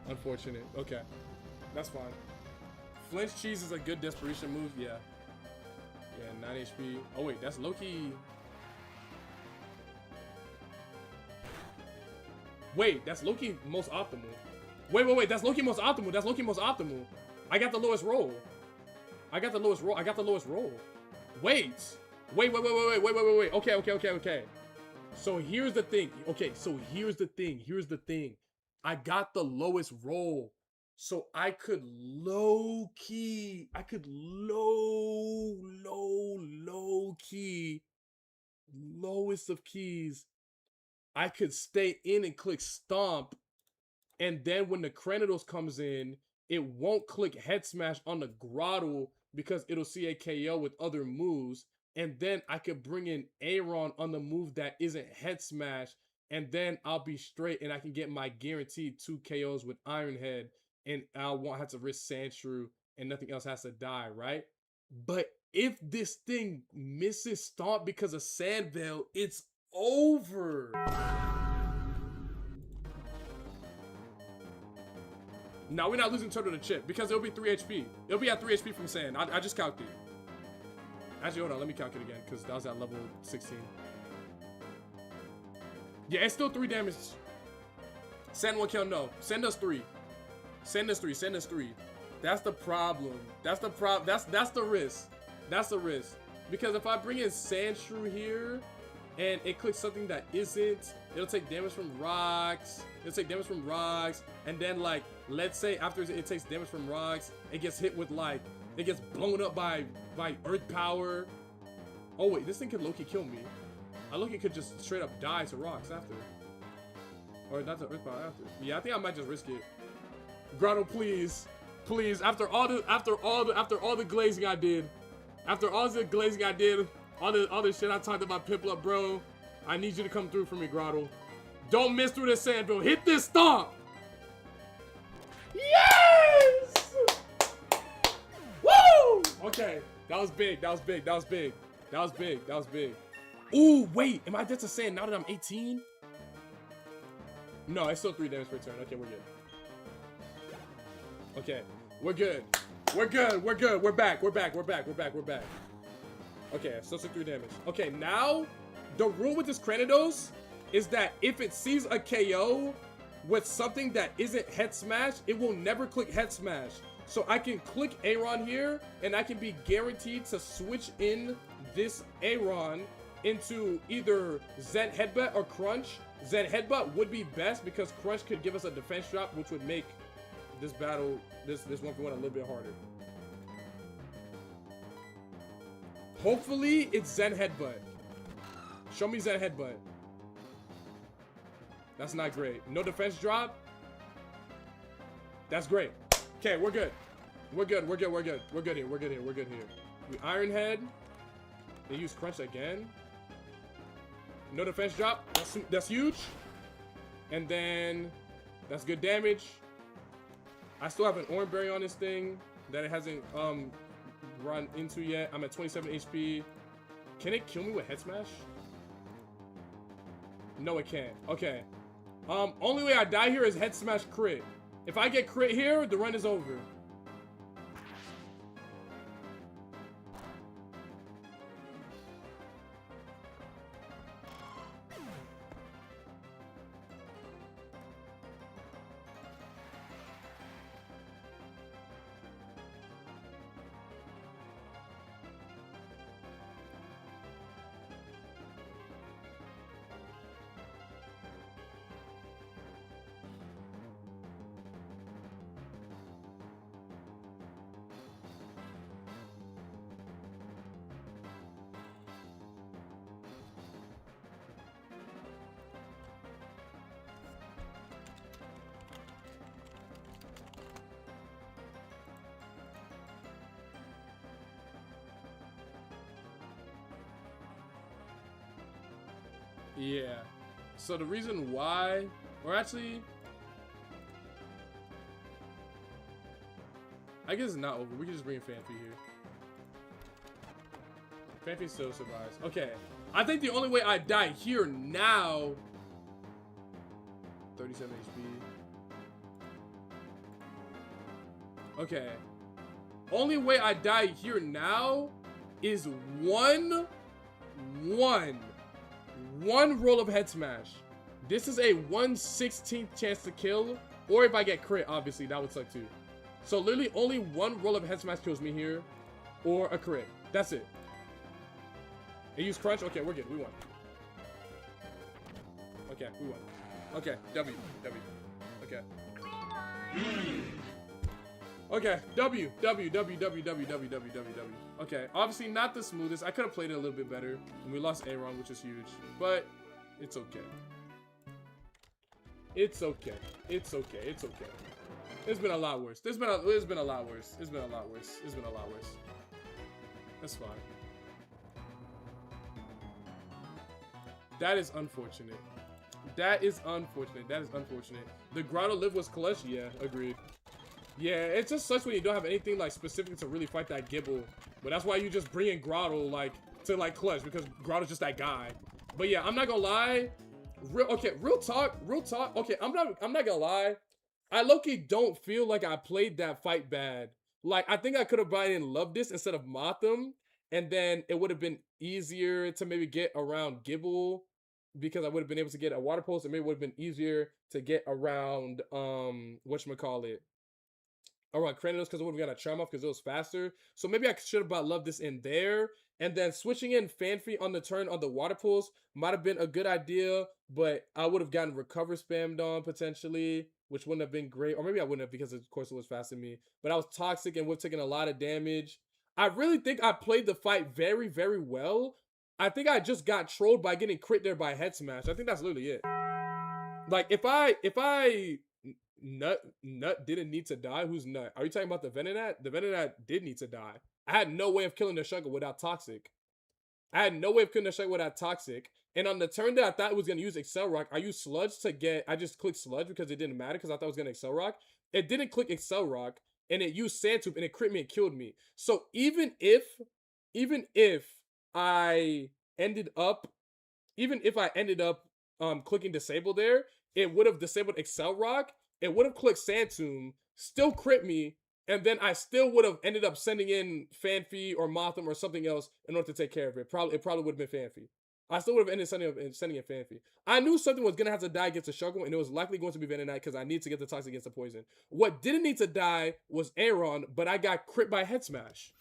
Unfortunate. Okay. That's fine. Flinch cheese is a good desperation move. Yeah. Yeah, 9 HP. Oh, wait. That's low-key. Wait. That's low-key most optimal. Wait. That's low-key most optimal. That's low-key most optimal. I got the lowest roll. I got the lowest roll. Wait. Okay. So here's the thing. Here's the thing. I got the lowest roll. So I could low key, lowest of keys. I could stay in and click stomp. And then when the Cranidos comes in, it won't click head smash on the Grottle because it'll see a KO with other moves. And then I could bring in Aaron on the move that isn't head smash. And then I'll be straight and I can get my guaranteed 2 KOs with Iron Head. And I won't have to risk Sandshrew and nothing else has to die, right? But if this thing misses Stomp because of Sand Veil, it's over. Now we're not losing Turtle to Chip because it'll be 3 HP. It'll be at 3 HP from Sand. I just calculated. Actually, hold on. Let me calculate again because that was at level 16. Yeah, it's still 3 damage. Sand will kill. No. Send us 3. Send us 3. Send us 3. That's the problem. That's the problem. That's the risk. That's the risk. Because if I bring in Sandshrew here, and it clicks something that isn't, it'll take damage from rocks. It'll take damage from rocks, and then like, let's say after it takes damage from rocks, it gets hit with like, it gets blown up by earth power. Oh wait, this thing could low-key kill me. I look, it could just straight up die to rocks after. Or not to earth power after. Yeah, I think I might just risk it. Grotto, please. Please, after all the glazing I did, all the shit I talked about Piplup, bro, I need you to come through for me, Grotto. Don't miss through this sand, bro. Hit this stomp. Yes! Woo! Okay, that was big. That was big. That was big. That was big. That was big. Ooh, wait, am I dead to sand now that I'm 18? No, it's still 3 damage per turn. Okay, we're good. Okay, we're good. We're good. We're good. We're back. We're back. We're back. We're back. We're back. Okay, still 3 damage. Okay, now the rule with this Cranidos is that if it sees a KO with something that isn't head smash, it will never click head smash. So I can click Aaron here, and I can be guaranteed to switch in this Aaron into either Zen Headbutt or Crunch. Zen Headbutt would be best because Crunch could give us a defense drop, which would make this battle, this 1v1 a little bit harder. Hopefully it's Zen Headbutt. Show me Zen Headbutt. That's not great. No defense drop. That's great. Okay, we're good. We're good. We're good. We're good. We're good here. We're good here. We're good here. We Iron Head. They use Crunch again. No defense drop. That's huge. And then that's good damage. I still have an Orange Berry on this thing that it hasn't run into yet. I'm at 27 HP. Can it kill me with Head Smash? No, it can't. Okay. Only way I die here is Head Smash crit. If I get crit here, the run is over. Yeah. So the reason why, or actually, I guess it's not over. We can just bring in Fanfi here. Fanfi still survives. Okay. I think the only way I die here now, 37 HP. Okay. Only way I die here now is one roll of Head Smash. This is a 1/16th chance to kill, or if I get crit, obviously that would suck too. So literally only one roll of Head Smash kills me here, or a crit. That's it. They use Crunch. Okay, we're good. We won. Okay, we won. Okay, W. Okay. Okay, W. Okay, obviously not the smoothest. I could have played it a little bit better. And we lost Aaron, which is huge. But it's okay. It's okay. It's okay. It's okay. It's been a lot worse. It's been a lot worse. It's been a lot worse. It's been a lot worse. That's fine. That is unfortunate. That is unfortunate. That is unfortunate. The Grotto live was clutch? Yeah, agreed. Yeah, it just sucks when you don't have anything like specific to really fight that Gibble. But that's why you just bring in Grotto like to like clutch, because Grotto's just that guy. But yeah, I'm not gonna lie. Real talk. Okay, I'm not gonna lie. I low-key don't feel like I played that fight bad. Like, I think I could have brought in Love This instead of Motham, and then it would have been easier to maybe get around Gibble, because I would have been able to get a water pulse, and maybe it would have been easier to get around whatchamacallit, around Kratos, because I would have got a charm off because it was faster. So maybe I should have brought Love This in there, And then switching in Fanfi on the turn on the water pools might have been a good idea, but I would have gotten recover spammed on potentially, which wouldn't have been great. Or maybe I wouldn't have because of course it was faster than me. But I was toxic and would have taken a lot of damage. I really think I played the fight very, very well. I think I just got trolled by getting crit there by head smash. I think that's literally it. Like if I Nut didn't need to die, who's Nut? Are you talking about the Venonat? The Venonat did need to die. I had no way of killing the Shuggle without Toxic. And on the turn that I thought it was going to use Excel Rock, I used Sludge to get... I just clicked Sludge because it didn't matter because I thought it was going to Excel Rock. It didn't click Excel Rock, and it used Sandtube, and it crit me and killed me. So even if I ended up clicking Disable there, it would have disabled Excel Rock, it would have clicked Sandtube, still crit me, and then I still would have ended up sending in Fanfi or Motham or something else in order to take care of it. It probably would have been Fanfi. I still would have ended sending in Fanfi. I knew something was going to have to die against the Shuggle, and it was likely going to be Venonat because I need to get the Toxic against the Poison. What didn't need to die was Aaron, but I got crit by Head Smash.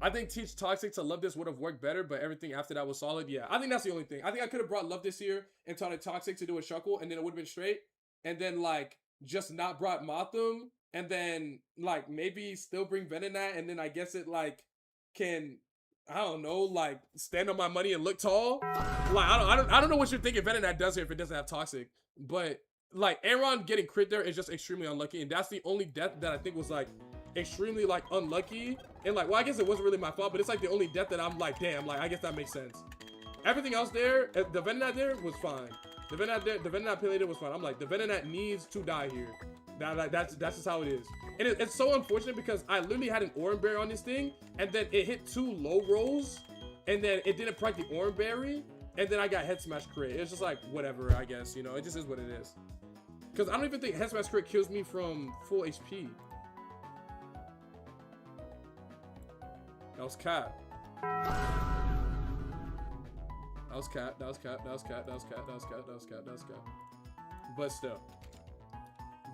I think Teach Toxic to Love This would have worked better, but everything after that was solid. Yeah, I think that's the only thing. I think I could have brought Love This here and taught it Toxic to do a Shuggle, and then it would have been straight. And then, like, just not brought Motham, and then, like, maybe still bring Venonat, and then I guess it, like, can... I don't know, like, stand on my money and look tall. Like, I don't know what you're thinking Venonat does here if it doesn't have Toxic. But, like, Aaron getting crit there is just extremely unlucky. And that's the only death that I think was, like, extremely, like, unlucky. And, like, well, I guess it wasn't really my fault, but it's, like, the only death that I'm like, damn, like, I guess that makes sense. Everything else there, the Venonat there was fine. The Venonat play there was fine. I'm like, the Venonat needs to die here. That's just how it is. And it's so unfortunate because I literally had an Oran Berry on this thing, and then it hit 2 low rolls, and then it didn't proc the Oran Berry, and then I got Head Smash crit. It's just like, whatever, I guess, you know, it just is what it is. Because I don't even think Head Smash crit kills me from full HP. That was cat. That was cat. But still.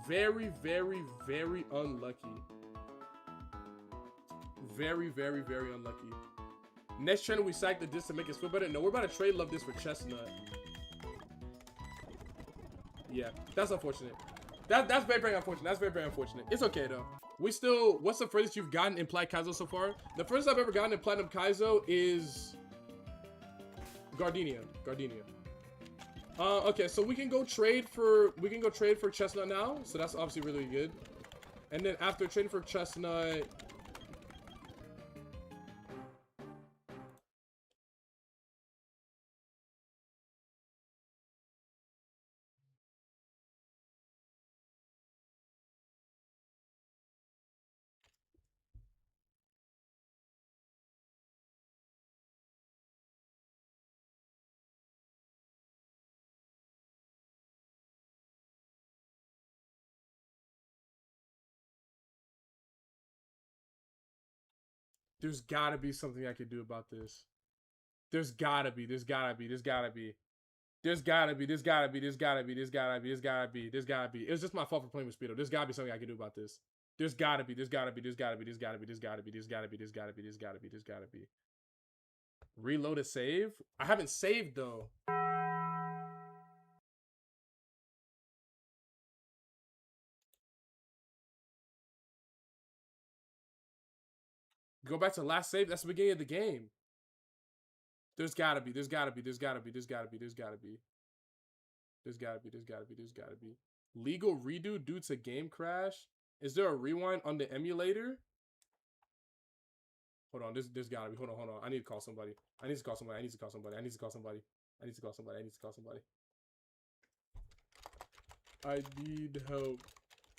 Very, very, very unlucky. Very, very, very unlucky. Next trainer, we sack the disc to make us feel better. No, we're about to trade Love This for Chestnut. Yeah, that's unfortunate. That's very, very unfortunate. That's very, very unfortunate. It's okay, though. We still... What's the furthest you've gotten in Plat Kaizo so far? The furthest I've ever gotten in Platinum Kaizo is... Gardenia. Okay, so we can go trade for Chestnut now. So that's obviously really good. And then after trading for Chestnut, there's gotta be something I could do about this. There's gotta be. It's just my fault for playing with Speedo. There's gotta be something I can do about this. There's gotta be. Reload a save? I haven't saved though. Go back to last save. That's the beginning of the game. There's gotta be. Legal redo due to game crash. Is there a rewind on the emulator? Hold on. There's gotta be. Hold on. I need to call somebody. I need help.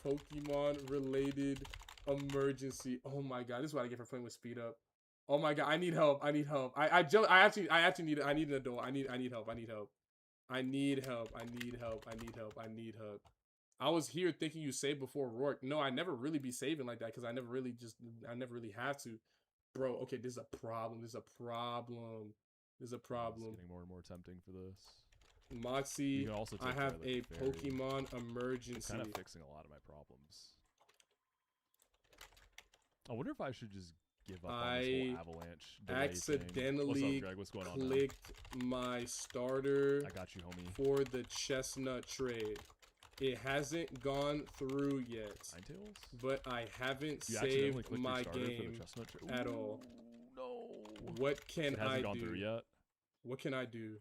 Pokemon related emergency. Oh my god, this is what I get for playing with speed up. Oh my god, I need help. I need an adult. I need help. I was here thinking you saved before Rourke. No, I never really be saving like that because I never really have to. Bro, okay, this is a problem. It's getting more and more tempting for this. Moxie, I have a Pokemon emergency. It's kind of fixing a lot of my problems. I wonder if I should just give up on this whole avalanche delay accidentally thing. What's up, Greg? What's going on clicked my starter I got you, homie. for the chestnut trade. It hasn't gone through yet, Ninetales? but I haven't You saved my game at all. No. What can It hasn't I gone do? through yet? What can I do?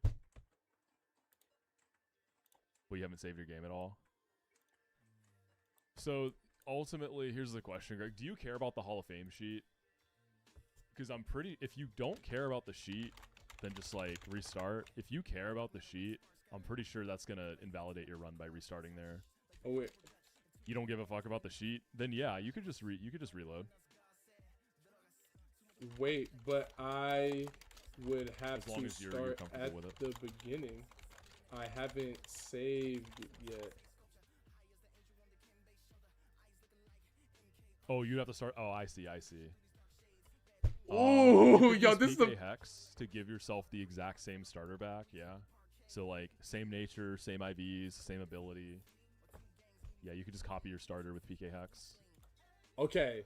Well, you haven't saved your game at all? So, ultimately, here's the question, Greg. Do you care about the Hall of Fame sheet? Because I'm pretty... If you don't care about the sheet, then just, like, restart. If you care about the sheet, I'm pretty sure that's going to invalidate your run by restarting there. Oh, wait. You don't give a fuck about the sheet? Then, yeah, you could just reload. Wait, but I would have as long to as you're start comfortable at with it. the beginning. I haven't saved it yet. Oh, you'd have to start... Oh, I see. Ooh, yo, this is a hex to give yourself the exact same starter back, yeah. So, like, same nature, same IVs, same ability. Yeah, you could just copy your starter with PK Hex. Okay.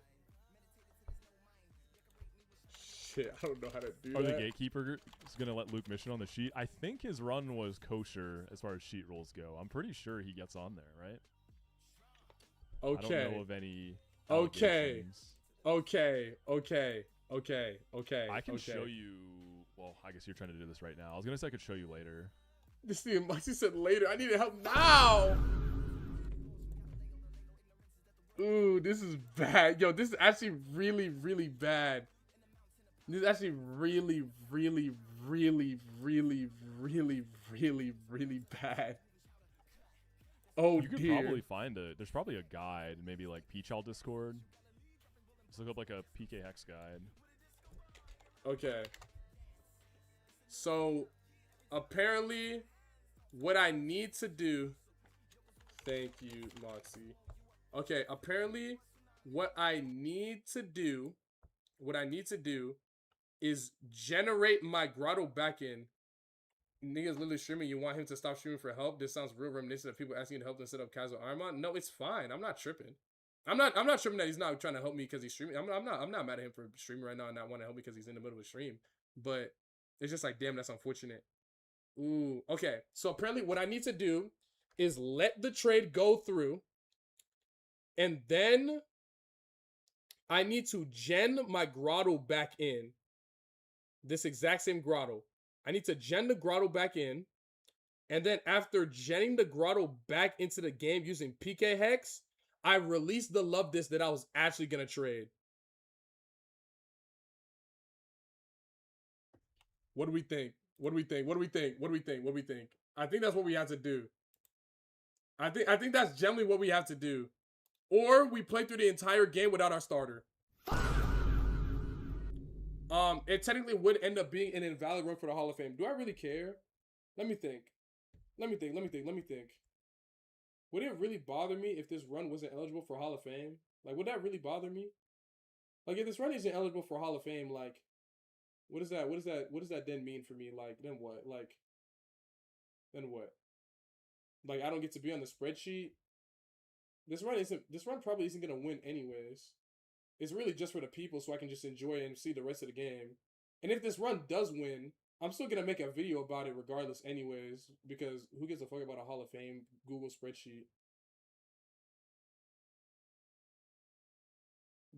Shit, I don't know how to do that. Or the Gatekeeper is going to let Luke mission on the sheet. I think his run was kosher as far as sheet rolls go. I'm pretty sure he gets on there, right? Okay. I don't know of any Okay. I can show you... Well, I guess you're trying to do this right now. I was going to say I could show you later. This thing, Maxi said later. I need help now. Ooh, this is bad. Yo, this is actually really, really bad. This is actually really, really, really, really, really, really, really bad. Oh, you could probably find a... There's probably a guide, maybe like Peachall Discord. Let's look up like a PK Hex guide. Okay. So, apparently, what I need to do... Thank you, Moxie. Okay, apparently, what I need to do is generate my Grotto backend. Niggas literally streaming. You want him to stop streaming for help? This sounds real reminiscent of people asking to help them set up Kaizo Armon. No, it's fine. I'm not tripping. I'm not tripping that he's not trying to help me because he's streaming. I'm not mad at him for streaming right now and not want to help me because he's in the middle of a stream. But it's just like, damn, that's unfortunate. Ooh, okay. So apparently what I need to do is let the trade go through. And then I need to gen my Grotto back in. This exact same Grotto. I need to gen the Grotto back in. And then after genning the Grotto back into the game using PK Hex, I released the love disc that I was actually going to trade. What do we think? What do we think? I think that's what we have to do. I think that's generally what we have to do. Or we play through the entire game without our starter. It technically would end up being an invalid run for the Hall of Fame. Do I really care? Let me think. Would it really bother me if this run wasn't eligible for Hall of Fame? Like, would that really bother me? Like, if this run isn't eligible for Hall of Fame, like, what does that then mean for me? Like, then what? Like, I don't get to be on the spreadsheet. This run probably isn't gonna win anyways. It's really just for the people so I can just enjoy and see the rest of the game. And if this run does win, I'm still gonna make a video about it regardless anyways, because who gives a fuck about a Hall of Fame Google spreadsheet?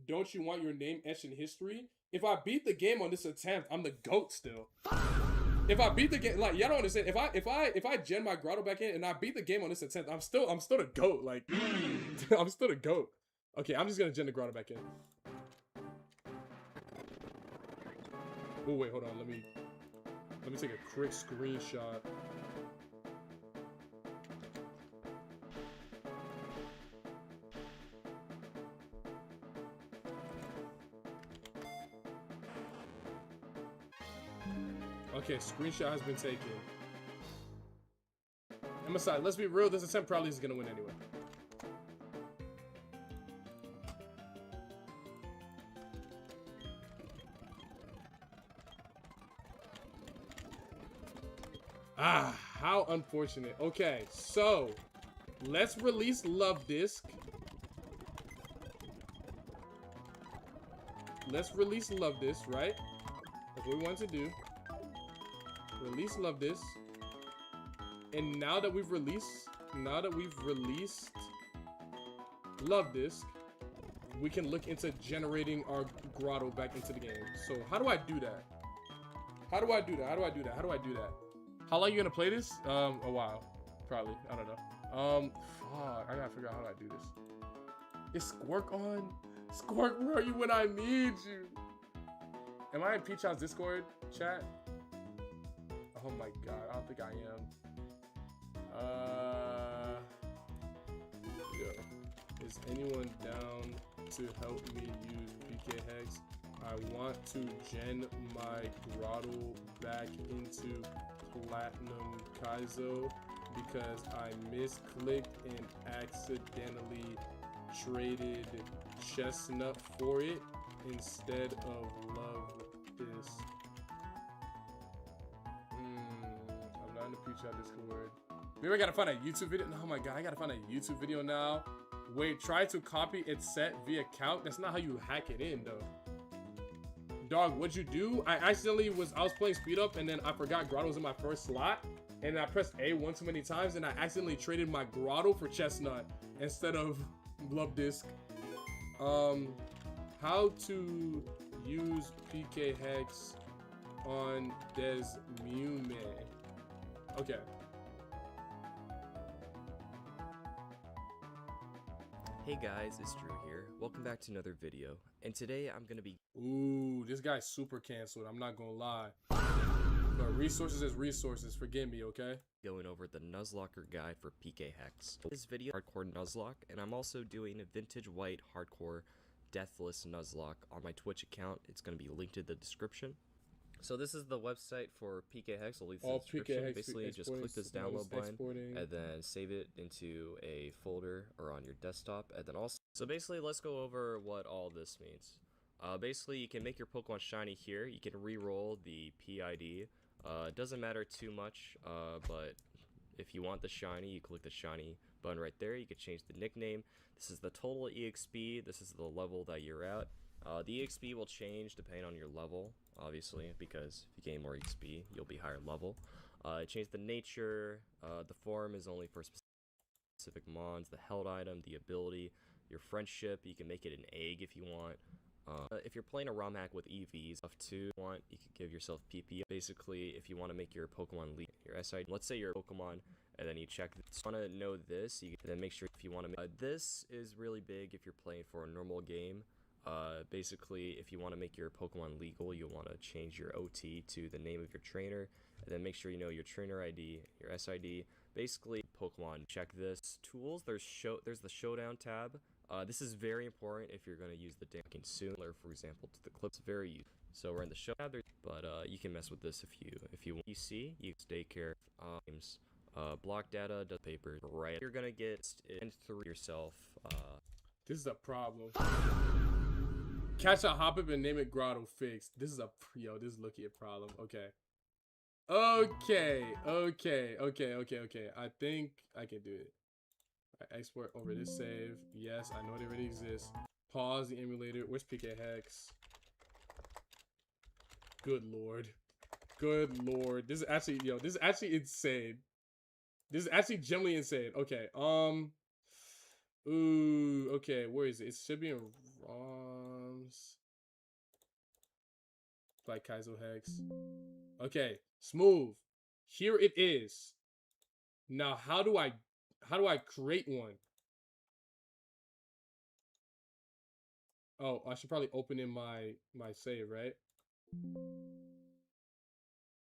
Don't you want your name etched in history? If I beat the game on this attempt, I'm the GOAT still. If I beat the game, like, y'all don't understand. If I gen my Grotto back in and I beat the game on this attempt, I'm still the GOAT. Like, I'm still the GOAT. Okay, I'm just gonna gen the Grotto back in. Oh wait, hold on. Let me take a quick screenshot. Okay, screenshot has been taken. And besides, let's be real, this attempt probably is gonna win anyway. Ah, how unfortunate. Okay, so let's release Love Disc. let's release Love This, right? That's what we want to do. Release Love This. And now that we've released Love This, we can look into generating our grotto back into the game. So how do I do that? How do I do that? How do I do that? How do I do that? How long are you gonna play this? A while. Probably. I don't know. Fuck. I gotta figure out how do I do this. Is Squirk on? Squirk, where are you when I need you? Am I in Peach's Discord chat? Oh my god, I don't think I am. Yo. Is anyone down to help me use PK Hex? I want to gen my grotto back into Platinum Kaizo because I misclicked and accidentally traded Chestnut for it instead of Love This. I'm not in the Peach Discord. Maybe I gotta find a YouTube video. Oh my god, I gotta find a YouTube video now. Wait, try to copy its set via count. That's not how you hack it in though. Dog, what'd you do? I was playing speed up and then I forgot grotto was in my first slot. And I pressed A one too many times and I accidentally traded my grotto for Chestnut instead of Love Disc. How to use PK Hex on Des Mume. Okay. Hey guys, it's Drew here. Welcome back to another video. And today I'm gonna be This guy's super canceled, I'm not gonna lie. But resources is resources, forgive me, okay? going over the Nuzlocker guide for PK Hex. This video hardcore Nuzlock, and I'm also doing a vintage white hardcore deathless Nuzlock on my Twitch account. It's gonna be linked in the description. So this is the website for PK Hex. I'll leave the description. PK Basically, just click this download button and then save it into a folder or on your desktop. And then also, so basically, let's go over what all this means. Basically, you can make your Pokemon shiny here. You can re-roll the PID. It doesn't matter too much, but if you want the shiny, you click the shiny button right there. You can change the nickname. This is the total EXP. This is the level that you're at. The EXP will change depending on your level, obviously, because if you gain more EXP, you'll be higher level. Change the nature. The form is only for specific mons. The held item, the ability, your friendship. You can make it an egg if you want. If you're playing a ROM hack with EVs of 2, you can give yourself PP. Basically, if you want to make your Pokemon lead, your SI, let's say your Pokemon, and then you check. Want to know this? You can then make sure if you want to. This is really big if you're playing for a normal game. Basically, if you want to make your Pokemon legal, you'll want to change your OT to the name of your trainer, and then make sure you know your trainer ID, your SID. Basically, Pokemon. Check this. Tools. There's the Showdown tab. This is very important if you're going to use the damage soon, or for example, to the clips. Very useful. So we're in the show tab, but you can mess with this if you want. You see, you stay care. Block data, does paper. Right. You're gonna get in through yourself. This is a problem. Catch a hop up and name it Grotto fixed. This is this is looking a problem. Okay. I think I can do it. I export over this save. Yes, I know it already exists. Pause the emulator. Where's PK Hex? Good lord. Good lord. This is actually, this is actually insane. This is actually genuinely insane. Okay. Ooh, okay, where is it? It should be in ROMs. Like Kaizo Hex. Okay, smooth. Here it is. Now, how do I create one? Oh, I should probably open in my save, right?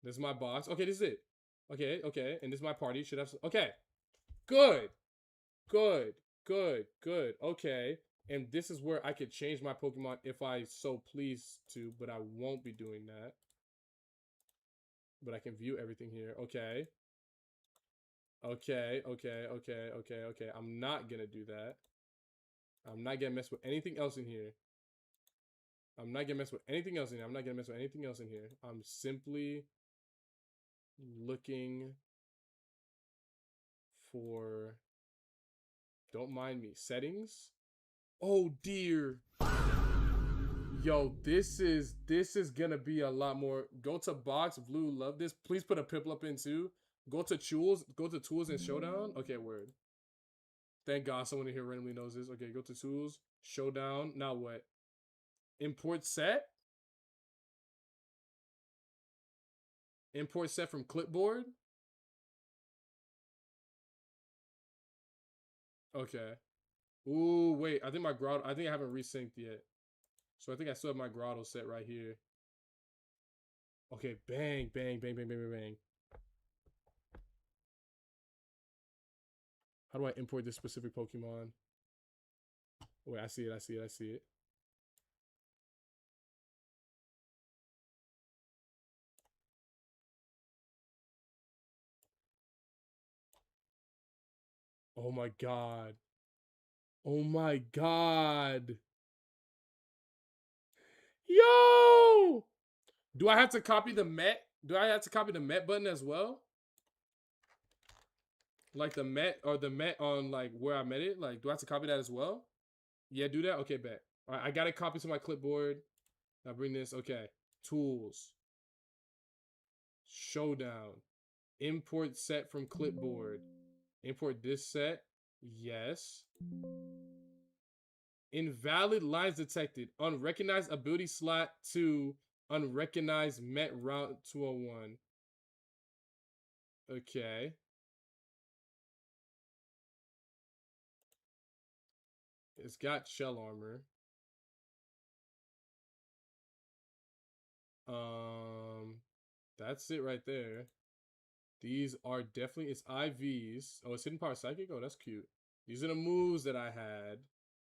This is my box. Okay, this is it. Okay, and this is my party. Should have. Okay, good. Okay, and this is where I could change my Pokemon if I so please to, but I won't be doing that. But I can view everything here. Okay. I'm not gonna do that. I'm not gonna mess with anything else in here. I'm simply looking for, don't mind me, settings. Oh dear Yo, this is gonna be a lot more. Go to box, blue, love this. Please put a Piplup in too. Go to tools and showdown. Okay, word. Thank God someone in here randomly knows this. Okay, go to tools, showdown. Now what? Import set. Import set from clipboard. Okay. Ooh, wait. I think my grotto. I think I haven't resynced yet. So I think I still have my grotto set right here. Okay, bang, bang, bang, bang, bang, bang, bang. How do I import this specific Pokemon? Wait, I see it, I see it, I see it. Oh my god. Oh my god. Yo! Do I have to copy the Met? Do I have to copy the Met button as well? Like the Met or the Met on like where I met it? Like, do I have to copy that as well? Yeah, do that? Okay, bet. All right, I got it copied to my clipboard. Now bring this. Okay. Tools. Showdown. Import set from clipboard. Import this set. Yes. Invalid lines detected. Unrecognized ability slot 2. Unrecognized Met route 201. Okay. It's got shell armor. That's it right there. These are definitely, it's IVs. Oh, it's hidden power psychic. Oh, that's cute. These are the moves that I had.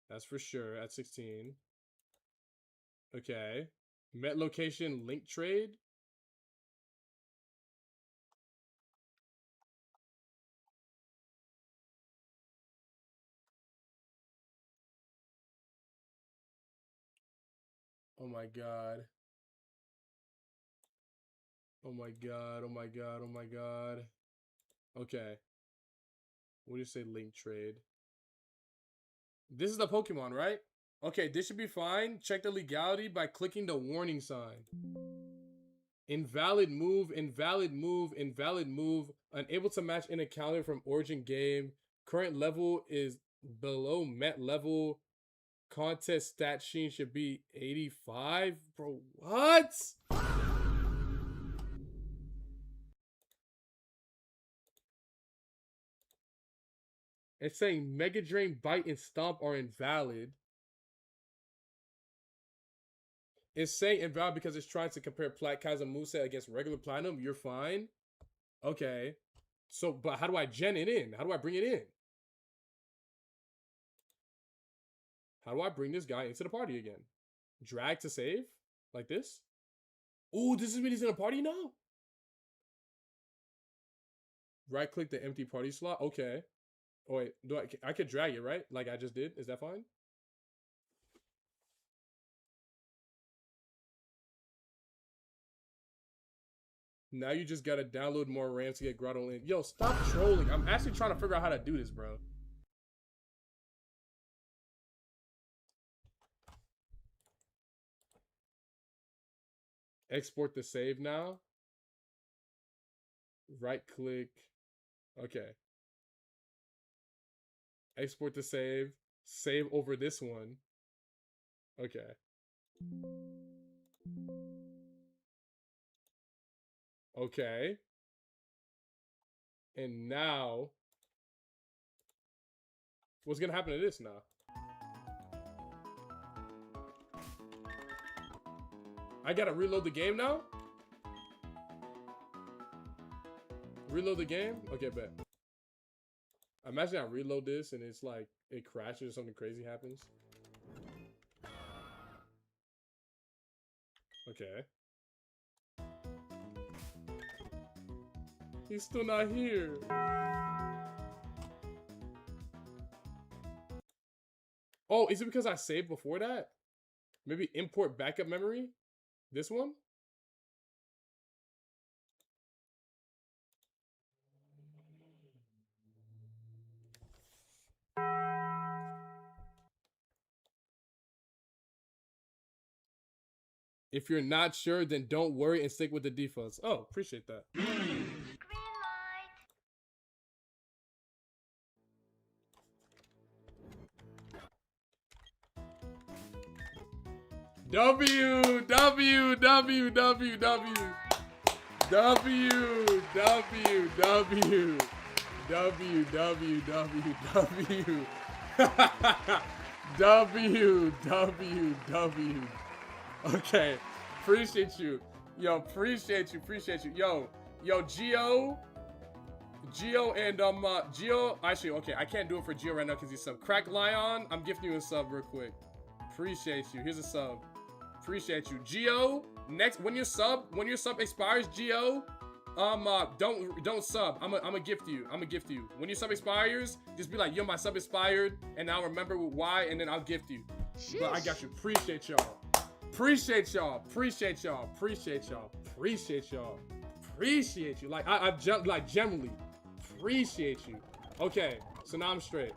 That's for sure at 16. Okay. Met location link trade. Oh my god. Oh my god. Oh my god. Oh my god. Okay. What do you say link trade? This is the Pokemon, right? Okay, this should be fine. Check the legality by clicking the warning sign. Invalid move, invalid move, invalid move. Unable to match in encounter from origin game. Current level is below Met level. Contest stat sheet should be 85. Bro, what? It's saying Mega Drain, Bite, and Stomp are invalid. It's saying invalid because it's trying to compare Kaizo moveset against regular Platinum. You're fine. Okay. So, but how do I gen it in? How do I bring it in? How do I bring this guy into the party again? Drag to save? Like this? Ooh, this is when he's in a party now? Right click the empty party slot. Okay. Oh wait, I could drag it, right? Like I just did. Is that fine? Now you just gotta download more RAM to get Grotto in. Yo, stop trolling. I'm actually trying to figure out how to do this, bro. Export the save now. Right click. Okay. Export the save. Save over this one. Okay. Okay. And now, what's gonna happen to this now? I gotta reload the game now? Reload the game? Okay, bet. Imagine I reload this and it's like, it crashes or something crazy happens. Okay. He's still not here. Oh, is it because I saved before that? Maybe import backup memory? This one? If you're not sure, then don't worry and stick with the defaults. Oh, appreciate that. W, W, W, W, W, W, W, W, W, W, W, W, W, W. Okay, appreciate you. Yo, appreciate you. Yo, Geo and Geo. Actually, okay, I can't do it for Geo right now because he's sub. Crack Lion, I'm gifting you a sub real quick. Appreciate you. Here's a sub. Appreciate you. Geo, next when your sub expires, Geo, don't sub. I'm gonna gift you. When your sub expires, just be like, yo, my sub expired, and I'll remember why, and then I'll gift you. Sheesh. But I got you. Appreciate y'all. Appreciate you. Like I like generally appreciate you. Okay, so now I'm straight.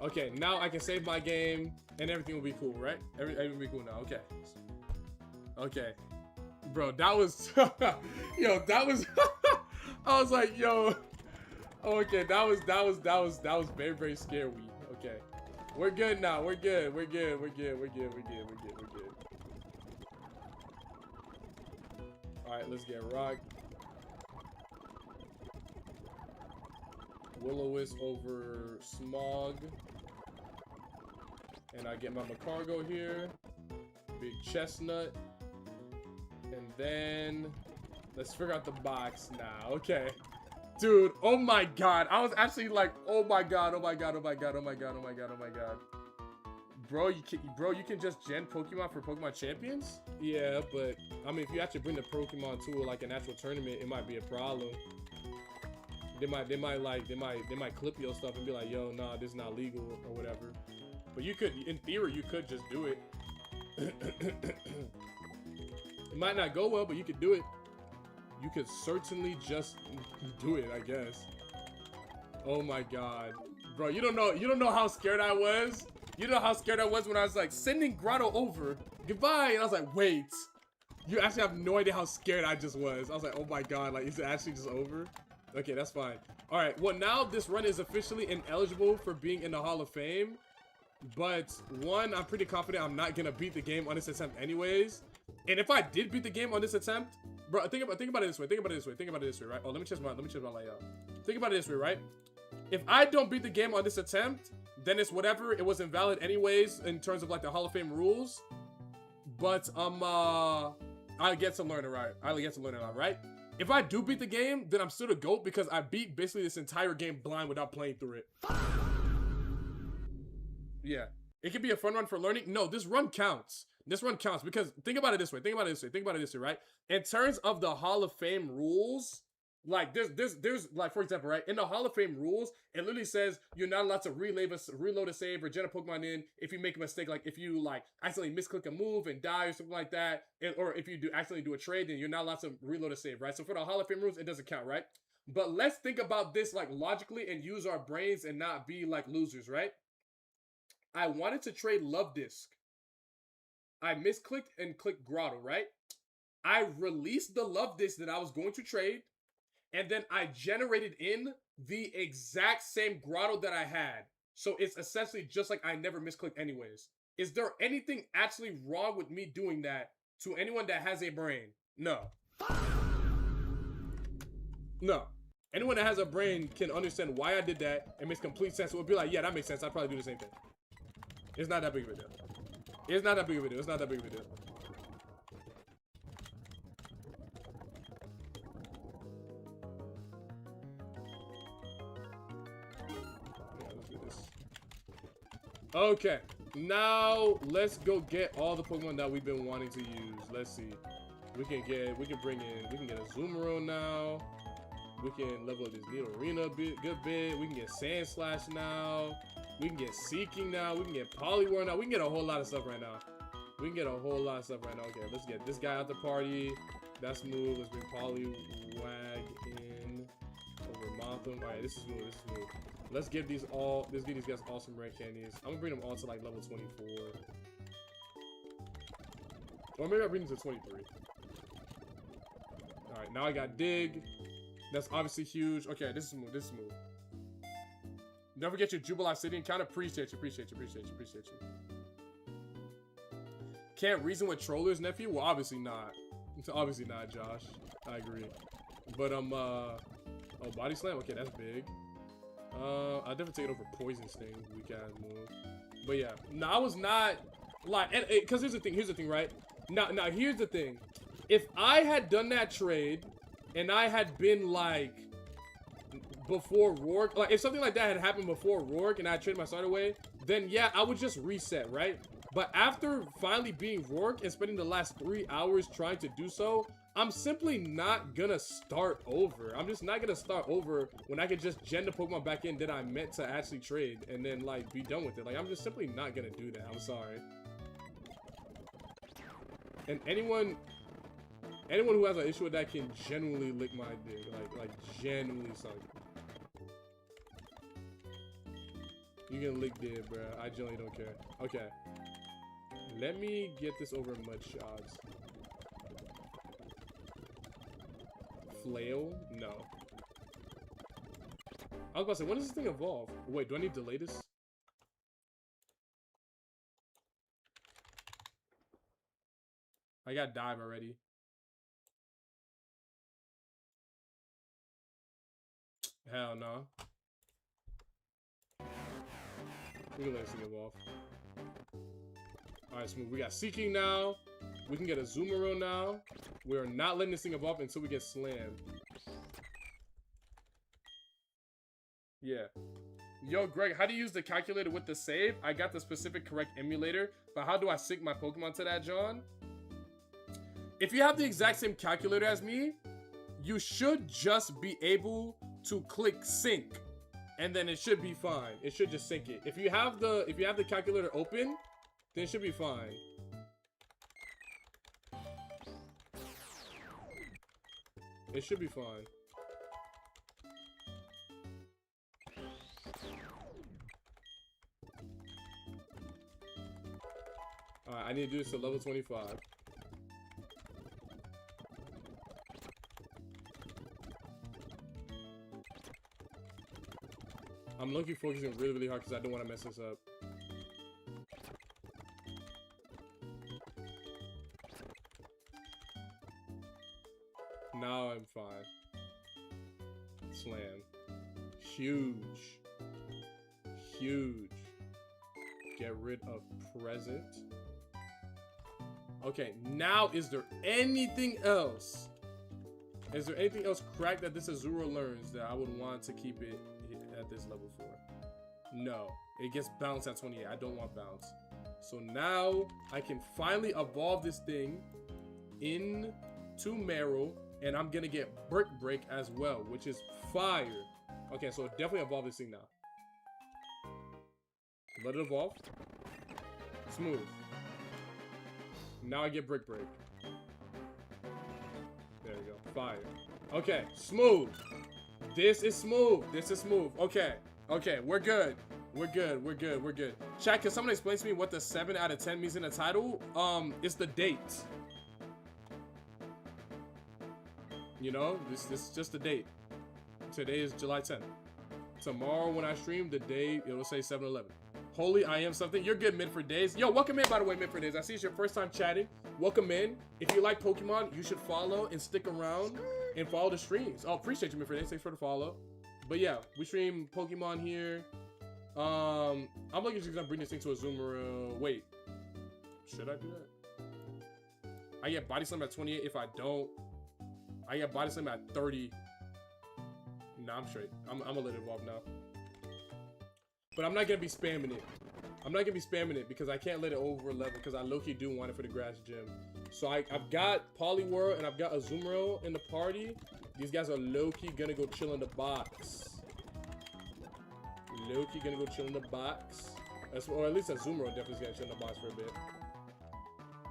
Okay, now I can save my game and everything will be cool, right? Everything will be cool now. Okay. Okay. Bro, that was yo, that was I was like, yo. Okay, that was very, very scary. Okay. We're good now. We're good. Alright, let's get rocked. Will-O-Wisp over Smog. And I get my Macargo here. Big Chestnut. And then let's figure out the box now. Okay. Dude, oh my god. I was actually like, oh my god. Bro, you can just gen Pokemon for Pokemon Champions? Yeah, but I mean if you actually bring the Pokemon to like an actual tournament, it might be a problem. They might clip your stuff and be like, yo, nah, this is not legal or whatever. But you could, in theory, you could just do it. It might not go well, but you could do it. You could certainly just do it, I guess. Oh my god. Bro, you don't know how scared I was? You know how scared I was when I was like, sending Grotto over. Goodbye. And I was like, wait. You actually have no idea how scared I just was. I was like, oh my god, like, is it actually just over? Okay, that's fine. All right, well, now this run is officially ineligible for being in the Hall of Fame. But one, I'm pretty confident I'm not gonna beat the game on this attempt anyways. And if I did beat the game on this attempt, bro, think about it this way, right? Oh, let me change my layout. Think about it this way, right? If I don't beat the game on this attempt, then it's whatever. It was invalid anyways in terms of like the Hall of Fame rules. But I get to learn it, right? If I do beat the game, then I'm still the GOAT because I beat basically this entire game blind without playing through it. Yeah. It could be a fun run for learning. No, this run counts. This run counts because think about it this way, right? In terms of the Hall of Fame rules, like there's like, for example, right? In the Hall of Fame rules, it literally says you're not allowed to reload a save or gen a Pokemon in if you make a mistake, like if you like accidentally misclick a move and die or something like that, or if you accidentally do a trade, then you're not allowed to reload a save, right? So for the Hall of Fame rules, it doesn't count, right? But let's think about this like logically and use our brains and not be like losers, right? I wanted to trade Love Disc. I misclicked and clicked Grotto, right? I released the Love Disc that I was going to trade, and then I generated in the exact same Grotto that I had. So it's essentially just like I never misclicked anyways. Is there anything actually wrong with me doing that to anyone that has a brain? No. No. Anyone that has a brain can understand why I did that and makes complete sense. It would be like, yeah, that makes sense. I'd probably do the same thing. It's not that big of a deal. It's not that big of a deal. Yeah, let's do this. Okay. Now let's go get all the Pokemon that we've been wanting to use. Let's see. We can get a Zoomerone now. We can level up this Nidorina a good bit. We can get Sandslash now. We can get Seeking now. We can get Poliwhirl now. We can get a whole lot of stuff right now. Okay, let's get this guy out the party. That's smooth. Let's bring Poliwag in over Mothim. Alright, this is smooth. Let's give these guys all some rare candies. I'm gonna bring them all to like level 24. Or maybe I bring this to 23. Alright, now I got dig. That's obviously huge. Okay, this is smooth. This is smooth. Don't forget your Jubilee City encounter. Appreciate you. Can't reason with trollers, nephew? Well, obviously not. Obviously not, Josh. I agree. But oh, body slam. Okay, that's big. I'll definitely take it over poison sting. Weak ass move. But yeah, no, I was not like, because here's the thing, right? Now here's the thing. If I had done that trade, and I had been like before Rourke, like if something like that had happened before Rourke, and I traded my start away, then yeah, I would just reset, right? But after finally being Rourke and spending the last 3 hours trying to do so, I'm simply not gonna start over. I'm just not gonna start over when I could just gen the Pokemon back in that I meant to actually trade and then like be done with it. Like I'm just simply not gonna do that. I'm sorry. And anyone who has an issue with that can genuinely lick my dick. Like genuinely suck. You can lick dick, bro. I genuinely don't care. Okay. Let me get this over mud shots. Flail? No. I was about to say, when does this thing evolve? Wait, do I need to delay this? I got dive already. Hell no. We can let this thing evolve. Alright, smooth. We got Seeking now. We can get a Zoomeroo now. We're not letting this thing evolve until we get slammed. Yeah. Yo, Greg, how do you use the calculator with the save? I got the specific correct emulator, but how do I sync my Pokemon to that, John? If you have the exact same calculator as me, you should just be able to click sync, and then it should be fine. It should just sync it. If you have the calculator open, then it should be fine. It should be fine. Alright, I need to do this to level 25. I'm low-key focusing really, really hard because I don't want to mess this up. Now I'm fine. Slam. Huge. Huge. Get rid of present. Okay, now is there anything else? Is there anything else cracked that this Azura learns that I would want to keep it at this level for? No. It gets bounced at 28. I don't want bounce. So now I can finally evolve this thing into Meryl. And I'm gonna get Brick Break as well, which is fire. Okay, so definitely evolve this thing now. Let it evolve. Smooth. Now I get Brick Break. There we go. Fire. Okay, smooth. This is smooth. This is smooth. Okay. Okay, we're good. We're good. We're good. We're good. Chat, can someone explain to me what the 7 out of 10 means in the title? It's the date. You know, this is just the date. Today is July 10th. Tomorrow when I stream, the day, it'll say 7-11. Holy, I am something. You're good, Mid for Days. Yo, welcome in, by the way, Mid for Days. I see it's your first time chatting. Welcome in. If you like Pokemon, you should follow and stick around and follow the streams. Oh, appreciate you, Mid for Days. Thanks for the follow. But yeah, we stream Pokemon here. I'm looking to bring this thing to a Zoomeroo. Wait, should I do that? I get Body Slam at 28 if I don't. I get Body Slam at 30. Nah, I'm straight. I'm gonna let it evolve now. But I'm not gonna be spamming it. I'm not gonna be spamming it because I can't let it over level because I low-key do want it for the grass gym. So I've got Poliwhirl and I've got Azumarill in the party. These guys are low-key gonna go chill in the box. Low-key gonna go chill in the box. Or at least Azumarill definitely is gonna chill in the box for a bit.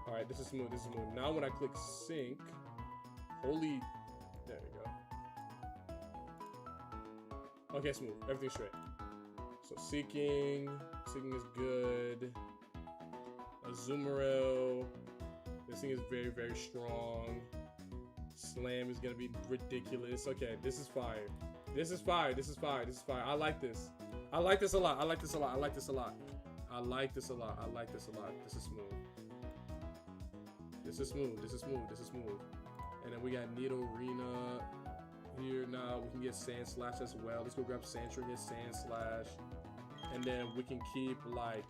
Alright, this is smooth. This is smooth. Now when I click sync, holy, there we go. Okay, smooth. Everything's straight. So Seeking is good. Azumarill. This thing is very, very strong. Slam is gonna be ridiculous. Okay, this is fire. This is fire. This is fire. This is fire. I like this. I like this a lot. I like this a lot. I like this a lot. I like this a lot. I like this a lot. This is smooth. This is smooth. This is smooth. This is smooth. And then we got Needle Arena here now. We can get Sand Slash as well. Let's go grab Sandra and get Sand Slash. And then we can keep like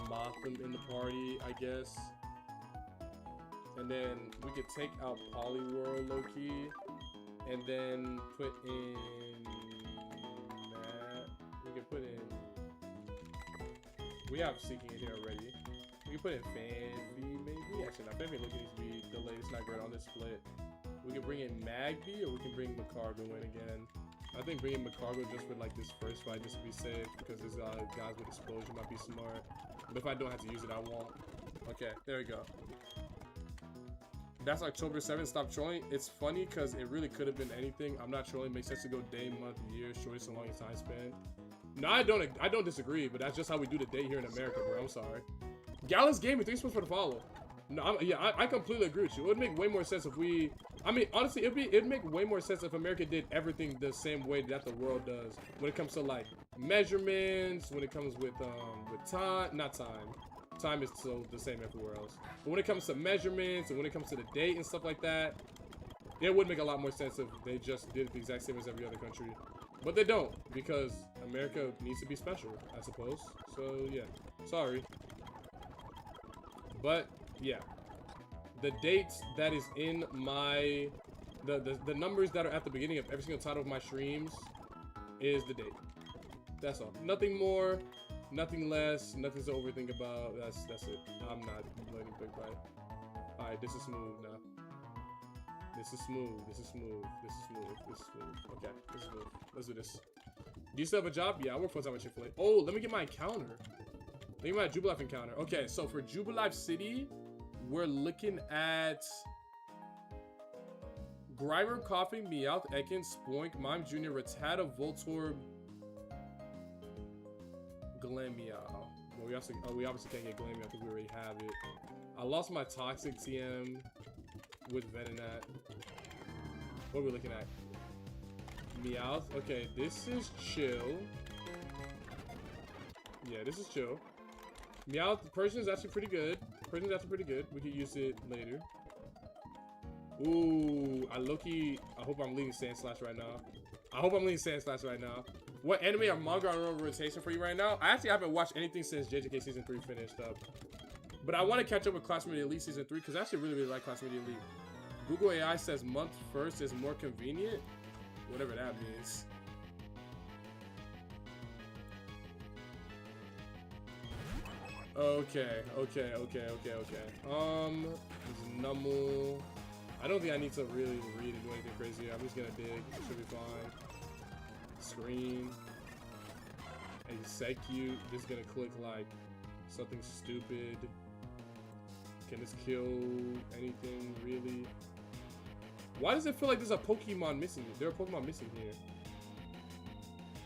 Motham in the party, I guess. And then we could take out Poliwhirl low-key. And then put in that. We can put in. We have Seeking in here already. We can put in Fanby maybe. Actually, not Fanby looking needs to be the latest not great on this split. We can bring in Magby or we can bring Macargo in again. I think bringing Macargo just for like this first fight just to be safe because there's guys with explosion might be smart. But if I don't have to use it, I won't. Okay, there we go. That's October 7th. Stop trolling. It's funny because it really could have been anything. I'm not trolling. It makes sense to go day, month, year, shortest and longest time span. No, I don't disagree, but that's just how we do the day here in America, bro. I'm sorry. Gallus Gaming, thanks so much for the follow. No, I completely agree with you. It would make way more sense if we. I mean, honestly, it'd make way more sense if America did everything the same way that the world does when it comes to like measurements, when it comes with time, not time. Time is still the same everywhere else. But when it comes to measurements and when it comes to the date and stuff like that, it would make a lot more sense if they just did it the exact same as every other country. But they don't, because America needs to be special, I suppose. So yeah, sorry. But yeah, the dates that is in my the numbers that are at the beginning of every single title of my streams is the date. That's all. Nothing more, nothing less, nothing to overthink about. That's it. I'm not letting big bite. All right, this is smooth now. This is smooth. This is smooth. This is smooth. This is smooth. Okay, this is smooth. Let's do this. Do you still have a job? Yeah, I work full-time at Chick-fil-A. Oh, let me get my encounter. Let me get my Jubilife encounter. Okay, so for Jubilife City, we're looking at Grimer, Coughing, Meowth, Ekans, Spoink, Mime Jr., Rattata, Voltorb, Glameow. Well, we obviously can't get Glameow because we already have it. I lost my Toxic TM with Venonat. What are we looking at? Meowth. Okay, this is chill. Yeah, this is chill. Meowth, Persian is actually pretty good. Persian is actually pretty good. We could use it later. Ooh, I hope I'm leading Sandslash right now. I hope I'm leading Sandslash right now. What anime or manga are on rotation for you right now? I actually haven't watched anything since JJK Season 3 finished up. But I want to catch up with Class Media Elite Season 3 because I actually really like Class Media Elite. Google AI says month first is more convenient. Whatever that means. Okay. Nummel. I don't think I need to really read and do anything crazy. I'm just gonna dig. It should be fine. Screen. Execute. This is gonna click like something stupid. Can this kill anything really? Why does it feel like there's a Pokemon missing? There are Pokemon missing here.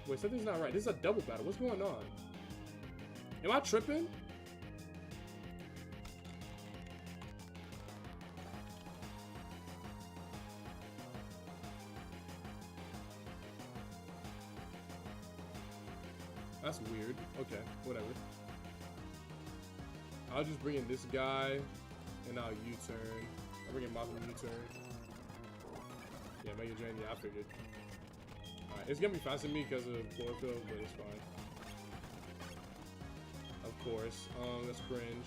Wait, something's not right. This is a double battle. What's going on? Am I tripping? That's weird. Okay, whatever. I'll just bring in this guy, and I'll U-turn. I'll bring in Motham U-turn. Yeah, Mega Drain. Yeah, I figured. Alright, it's gonna be faster than me because of chlorophyll, but it's fine. Of course. That's cringe.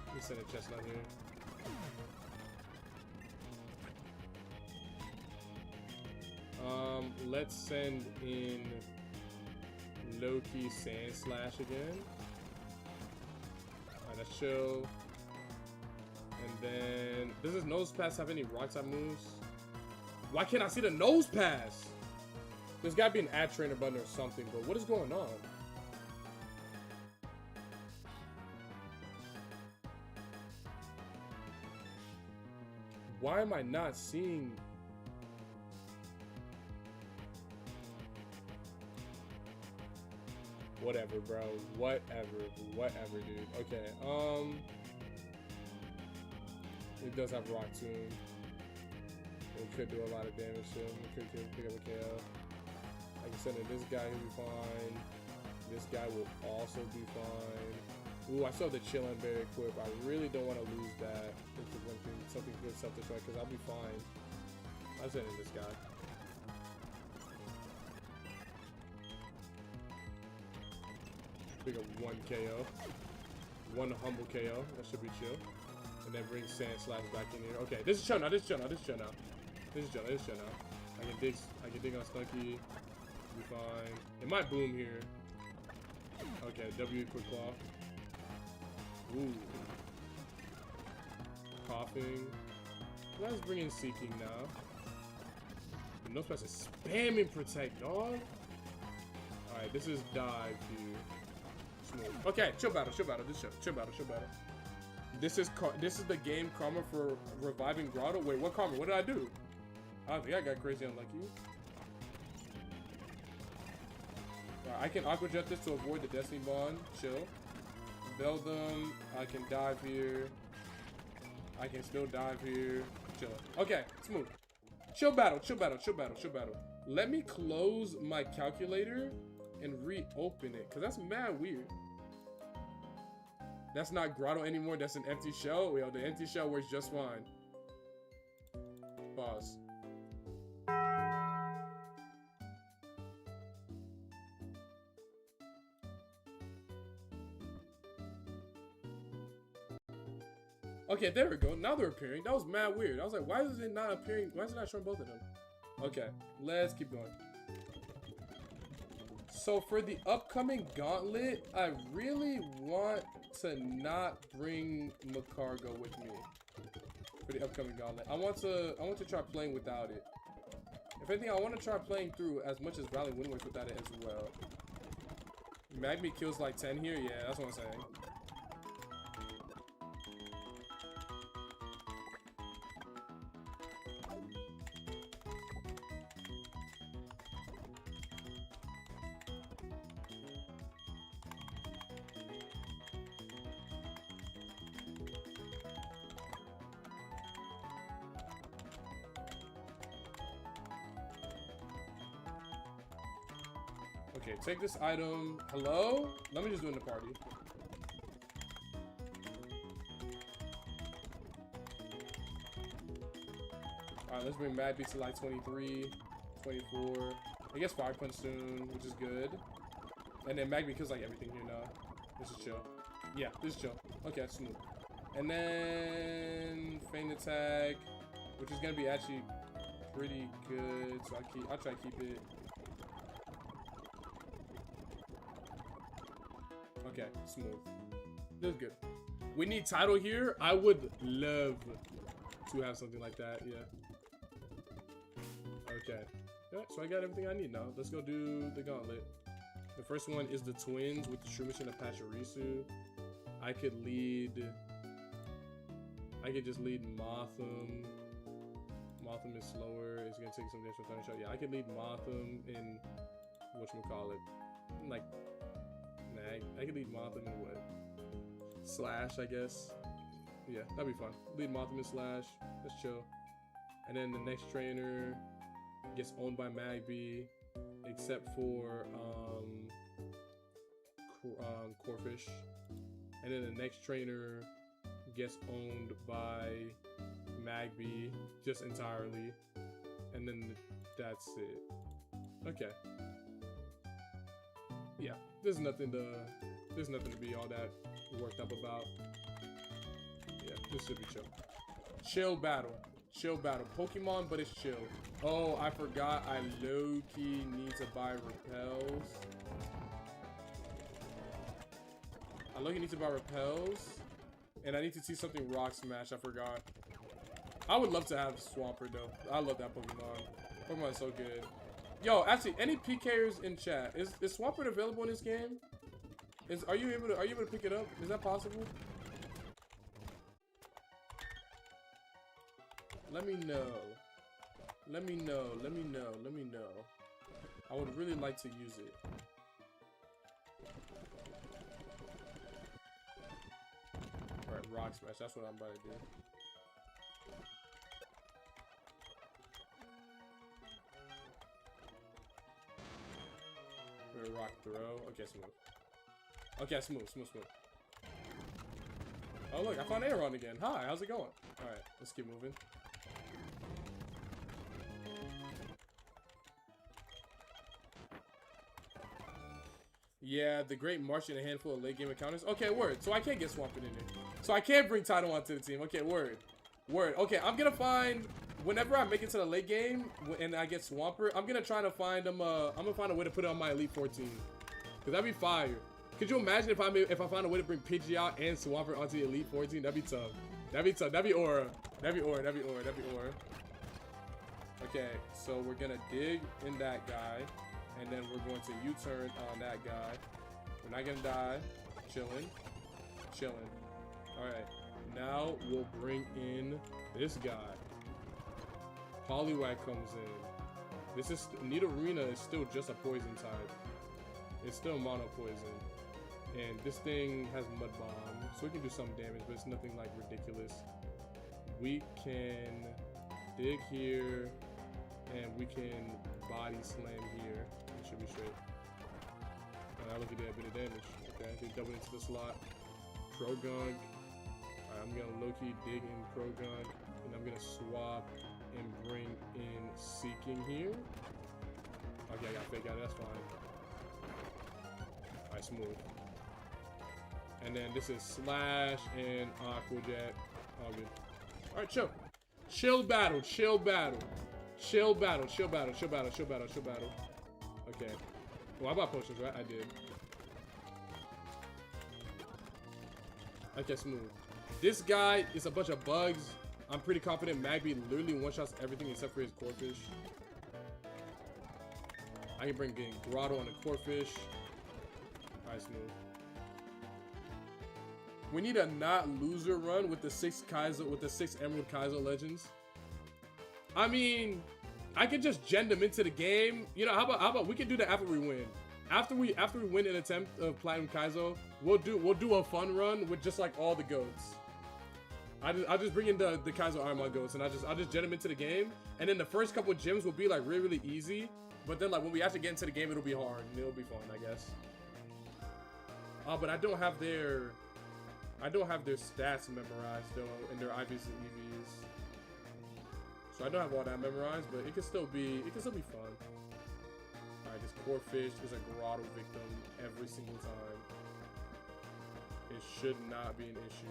Let me send a chestnut here. Let's send in low-key Sandslash again. Alright, that's chill. And then, does this Nose Pass have any rock type moves? Why can't I see the Nose Pass? There's gotta be an ad trainer button or something, but what is going on? Why am I not seeing? Whatever, bro. Whatever, dude. Okay, it does have Rock Tomb. It could do a lot of damage to him. It could pick up a KO. Like I said, this guy will be fine. This guy will also be fine. Ooh, I saw the Chill and Bear equip. I really don't want to lose that. It's one thing, something good self-destruct, because I'll be fine. I'll send in this guy. Pick up 1 KO. 1 humble KO. That should be chill. And then bring Sand Slash back in here. Okay, this is chill now. This is chill now. This is chill now. This is chill. This is chill now. I can dig on Stunky. Be fine. It might boom here. Okay, W quick claw. Ooh. Coughing. Let's bring in Seeking now. The no special is spamming Protect, dog. Alright, this is dive here. Smooth. Okay, chill battle. This is chill battle. This is the game karma for reviving Grotto. Wait, what karma? What did I do? I don't think I got crazy unlucky. Right, I can Aqua Jet this to avoid the Destiny Bond. Chill. Bell them. I can dive here. I can still dive here. Chill. Okay, smooth. Chill battle. Let me close my calculator and reopen it, because that's mad weird. That's not Grotto anymore. That's an empty shell. Yo, the empty shell works just fine. Pause. Okay, there we go. Now they're appearing. That was mad weird. I was like, why is it not appearing? Why is it not showing both of them? Okay, let's keep going. So for the upcoming gauntlet, I really want to not bring Macargo with me for the upcoming gauntlet. I want to try playing without it. If anything, I want to try playing through as much as Valley Wind Waker without it as well. Magby kills like 10 here. Yeah, that's what I'm saying. Okay, take this item. Hello? Let me just do it in the party. Alright, let's bring Mad Beat to like 23, 24. I guess Fire Punch soon, which is good. And then Magby kills like everything here now. This is chill. Yeah, this is chill. Okay, smooth. And then Feint Attack, which is gonna be actually pretty good. So I'll try to keep it. Okay, smooth. This is good. We need title here. I would love to have something like that. Yeah. Okay. Yeah, so I got everything I need now. Let's go do the gauntlet. The first one is the twins with the True Mission of Pachirisu. I could just lead Motham. Motham is slower. It's gonna take some damage from Thunder Shot. Yeah, I could lead Motham in whatchamacallit. Like, I could lead Motham in what? Slash, I guess. Yeah, that'd be fun. Lead Motham in Slash. That's chill. And then the next trainer gets owned by Magby, except for Corfish. And then the next trainer gets owned by Magby just entirely. And then that's it. Okay. Yeah, there's nothing to be all that worked up about. Yeah, this should be chill. Chill battle. Pokemon, but it's chill. Oh, I forgot I low-key need to buy repels. I low-key need to buy repels. And I need to see something Rock Smash, I forgot. I would love to have Swampert though. I love that Pokemon. Pokemon is so good. Yo, actually, any PKers in chat, is Swampert available in this game? Are you able to pick it up? Is that possible? Let me know. Let me know. I would really like to use it. rock smash. That's what I'm about to do. We're gonna rock throw. Okay, smooth. Okay, smooth. Oh look, I found Aaron again. Hi, how's it going? Alright, let's keep moving. Yeah, the Great March and a handful of late game encounters. Okay, word. So I can't get Swampert in there. So I can't bring Tidal onto the team. Okay, word. Word. Okay, I'm gonna find, whenever I make it to the late game and I get Swampert, I'm gonna try to find him, I'm gonna find a way to put it on my Elite 14. Cause that'd be fire. Could you imagine if I found a way to bring Pidgeot and Swampert onto the Elite 14? That'd be tough. That'd be tough. That'd be aura. That'd be aura. That'd be aura. That'd be aura. Okay, so we're gonna dig in that guy. And then we're going to U-turn on that guy. We're not gonna die. Chilling. Chilling. Alright. Now we'll bring in this guy. Poliwag comes in. This is Nidorina is still just a poison type. It's still mono poison. And this thing has Mud Bomb. So we can do some damage, but it's nothing like ridiculous. We can dig here. And we can body slam here. It should be straight. Alright, look at that bit of damage. Okay, they double into the slot. Progun. Alright, I'm gonna low-key dig in Progun. And I'm gonna swap and bring in Seeking here. Okay, I got fake out. That's fine. Alright, smooth. And then this is Slash and Aqua Jet. All good. Alright, chill. Chill battle. Chill battle. Chill battle, chill battle, chill battle, chill battle, chill battle. Okay. Well, I bought potions, right? I did. Okay, smooth. This guy is a bunch of bugs. I'm pretty confident Magby literally one-shots everything except for his Corphish. I can bring in Grotto on the Corphish. Alright, smooth. We need a not loser run with the 6 Kaizo, with the 6 Emerald Kaizo Legends. I mean, I could just gen them into the game. You know, how about we can do that after we win. After we win an attempt of Platinum Kaizo, we'll do a fun run with just like all the goats. I'll just bring in the Kaizo Armor goats and I'll just gen them into the game. And then the first couple of gyms will be like really easy. But then like when we actually get into the game, it'll be hard and it'll be fun, I guess. But I don't have their stats memorized though in their IVs and EVs. So I don't have all that memorized, but it can still be fun. Alright, this Corphish is a Grotto victim every single time. It should not be an issue.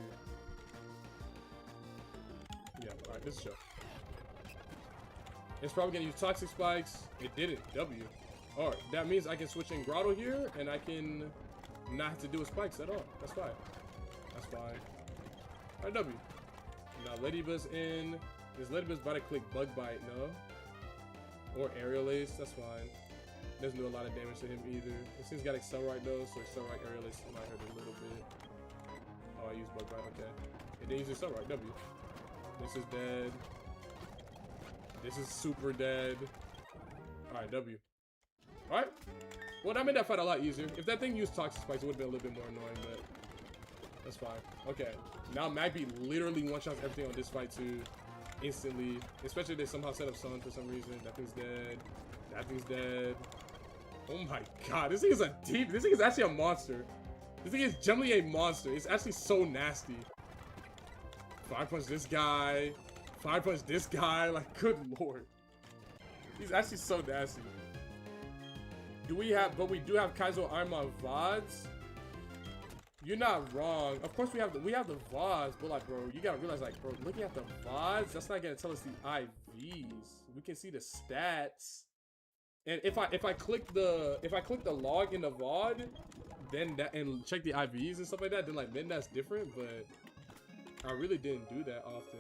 Yeah, alright, this is show. It's probably gonna use Toxic Spikes. It didn't. W. Alright, that means I can switch in Grotto here, and I can not have to deal with spikes at all. That's fine. That's fine. Alright, W. Now Ladybuzz in. Is Ladybuzz about to click Bug Bite? No. Or Aerial Ace? That's fine. Doesn't do a lot of damage to him either. This thing's got Accelerate though, so Accelerate Aerial Ace might hurt a little bit. Oh, I used Bug Bite, okay. It didn't use Accelerate, W. This is dead. This is super dead. Alright, W. Alright. Well, that made that fight a lot easier. If that thing used Toxic Spikes, it would have been a little bit more annoying, but that's fine. Okay. Now Magby literally one-shots everything on this fight too. Instantly. Especially if they somehow set up Sun for some reason. That thing's dead. That thing's dead. Oh my god. This thing is this thing is actually a monster. This thing is generally a monster. It's actually so nasty. 5-punch this guy. 5-punch this guy. Like, good lord. He's actually so nasty. But we do have Kaizo Armor VODs. You're not wrong. Of course we have the VODs, but like, bro, you gotta realize, like, bro, looking at the VODs, that's not gonna tell us the IVs. We can see the stats. And if I click the log in the VOD, then that and check the IVs and stuff like that, then that's different, but I really didn't do that often.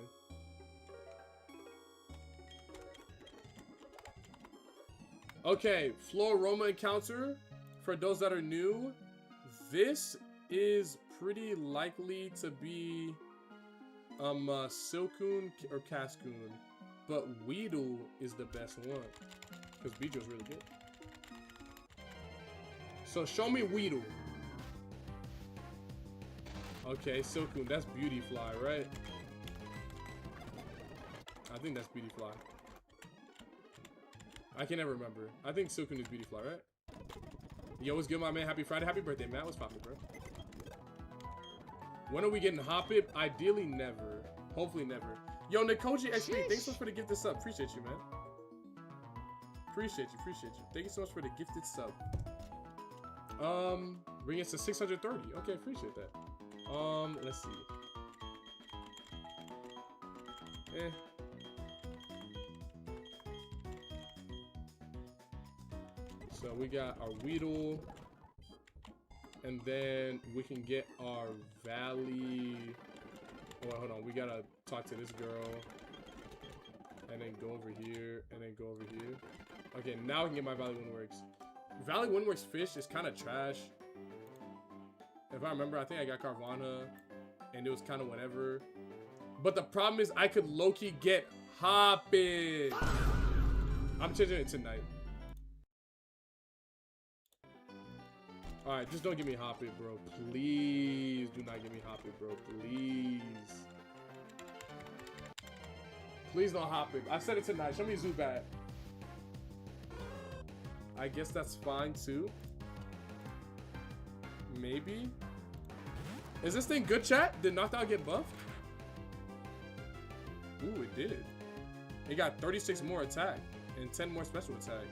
Okay, Floaroma encounter. For those that are new, this is pretty likely to be Silcoon or Cascoon, but Weedle is the best one because Beedrill's really good. So show me Weedle. Okay, Silcoon, that's Beauty Fly, right? I think that's Beauty Fly. I can never remember. I think Silcoon is Beauty Fly, right? Yo, what's good, my man? Happy Friday. Happy birthday, Matt. What's poppin', bro? When are we getting Hoppip? Ideally, never. Hopefully, never. Yo, Nikoji XP, thanks so much for the gifted sub. Appreciate you, man. Appreciate you. Thank you so much for the gifted sub. Bring us to 630. Okay, appreciate that. Let's see. So we got our Weedle, and then we can get our Valley. Oh, hold on, we gotta talk to this girl, and then go over here, and then go over here. Okay, now we can get my Valley Windworks. Valley Windworks fish is kind of trash. If I remember, I think I got Carvana, and it was kind of whatever. But the problem is I could low-key get Hoppin'. I'm changing it tonight. Alright, just don't give me Hoppin', bro. Please do not give me Hoppin', bro. Please. Please don't Hoppin'. I said it tonight. Show me Zubat. I guess that's fine too. Maybe. Is this thing good, chat? Did Knockdown get buffed? Ooh, it did. It got 36 more attack and 10 more special attack.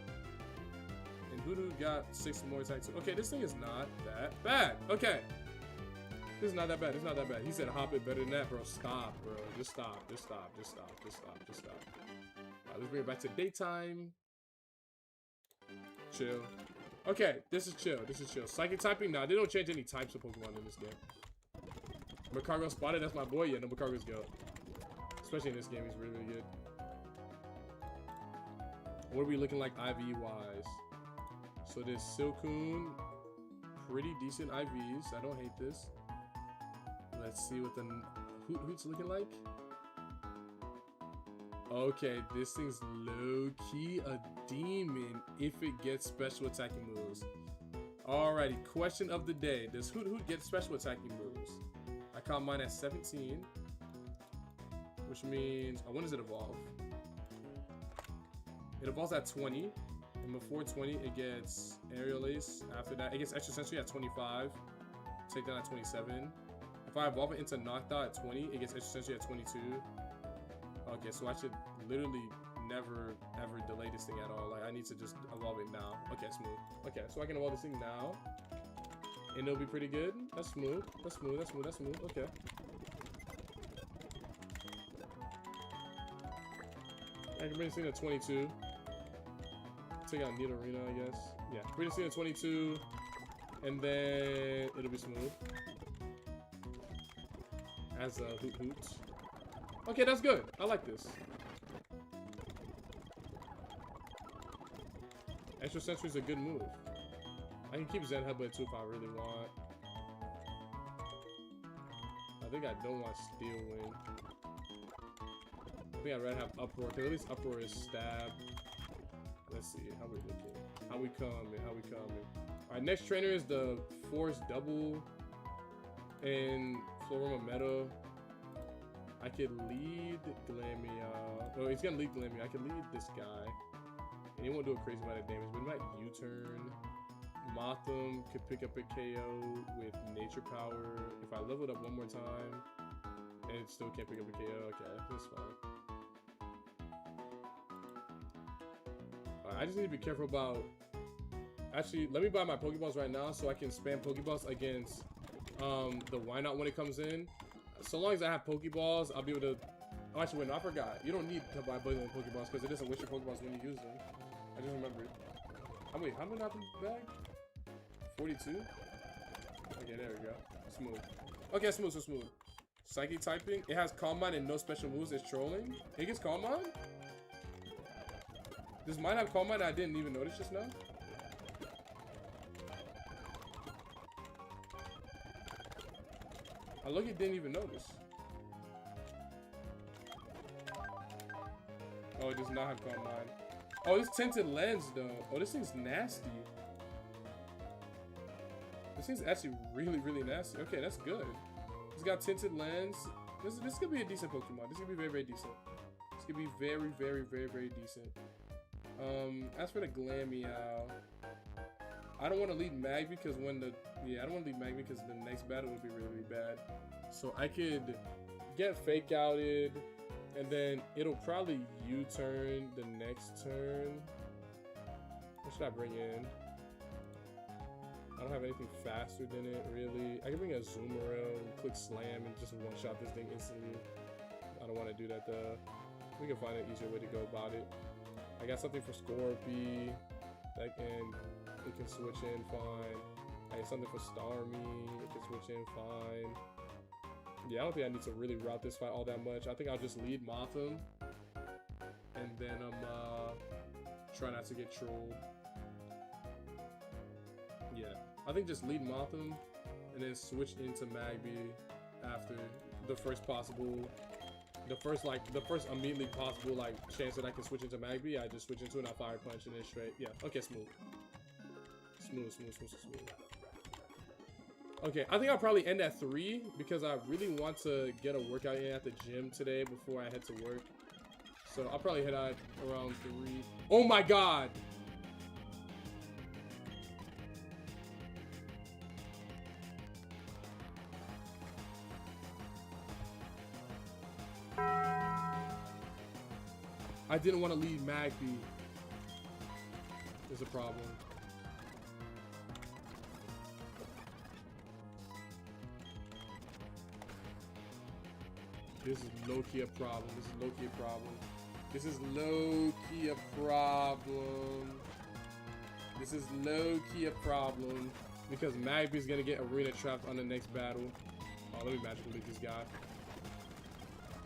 And Hoodoo got 6 more attack too. Okay, this thing is not that bad. Okay. This is not that bad. It's not that bad. He said hop it better than that, bro. Stop, bro. Just stop. Just stop. Just stop. Just stop. Just stop. Alright, let's bring it back to daytime. Chill. Okay, this is chill. This is chill. Psychic typing? Nah, they don't change any types of Pokemon in this game. Macargo spotted. That's my boy. Yeah, no, Macargo's go. Especially in this game, he's really, really good. What are we looking like IV-wise? So this Silcoon, pretty decent IVs. I don't hate this. Let's see what the Hoot's looking like. Okay, this thing's low-key a demon if it gets special attacking moves. Alrighty, question of the day. Does Hoot get special attacking moves? I caught mine at 17. Which means, when does it evolve? It evolves at 20. And before 20, it gets Aerial Ace. After that, it gets Extra Sensory at 25. Take down at 27. If I evolve it into Knockdown at 20, it gets Extra Sensory at 22. Okay, so I should literally never, ever delay this thing at all. Like, I need to just evolve it now. Okay, smooth. Okay, so I can evolve this thing now. And it'll be pretty good. That's smooth. That's smooth. That's smooth. That's smooth. Okay. I can bring this thing to 22. Take out Nidorina, I guess. Yeah, bring this thing to 22. And then it'll be smooth. As a Hoot. Okay, that's good. I like this. Extra Sensory is a good move. I can keep Zen Headbutt too if I really want. I think I don't want Steel Wing. I think I'd rather have Uproar, because at least Uproar is stab. Let's see, how we looking? How we coming? How we coming? Alright, next trainer is the Force Double in Floroma Meadow. I could lead Glameow. Oh, he's gonna lead Glameow. I could lead this guy. And he won't do a crazy amount of damage, but he might U-turn. Motham could pick up a KO with Nature Power. If I leveled up one more time, and it still can't pick up a KO, okay, that's fine. I just need to be careful about... Actually, let me buy my Pokeballs right now so I can spam Pokeballs against the Why Not when it comes in. So long as I have Pokeballs, I'll be able to... Oh, actually, wait, no, I forgot. You don't need to buy Pokeballs because it doesn't waste your Pokeballs when you use them. I just remembered. Wait, how many have the bag? 42? Okay, there we go. Smooth. Okay, smooth, so smooth. Psychic typing. It has Calm Mind and no special moves. It's trolling. It gets Calm Mind? Does mine have Calm Mind I didn't even notice just now? I look, it didn't even notice. Oh, it does not have Calm Mind. Oh, this tinted lens though. Oh, this thing's nasty. This thing's actually really, really nasty. Okay, that's good. got tinted lens. This could be a decent Pokemon. This could be very, very decent. This could be very, very, very, very decent. As for the Glameow, I don't want to lead Mag because I don't want to lead Mag because the next battle would be really, really bad. So I could get Fake Outed, and then it'll probably U-turn the next turn. What should I bring in? I don't have anything faster than it, really. I can bring a Zoomerang, click Slam, and just one-shot this thing instantly. I don't want to do that, though. We can find an easier way to go about it. I got something for Scorpy, and it can switch in fine. I have something for Starmie, it can switch in fine. Yeah, I don't think I need to really route this fight all that much. I think I'll just lead Mothim, and then try not to get trolled. Yeah, I think just lead Mothim, and then switch into Magby after the first immediately possible chance that I can switch into Magby. I just switch into it, and I fire punch, and then straight. Yeah, okay, smooth. Okay, I think I'll probably end at 3 because I really want to get a workout in at the gym today before I head to work. So I'll probably head out around 3. Oh my god! I didn't want to lead Magby. There's a problem. This is low-key a problem. This is low-key a problem. Because Magby's gonna get arena trapped on the next battle. Oh, let me magical lead this guy.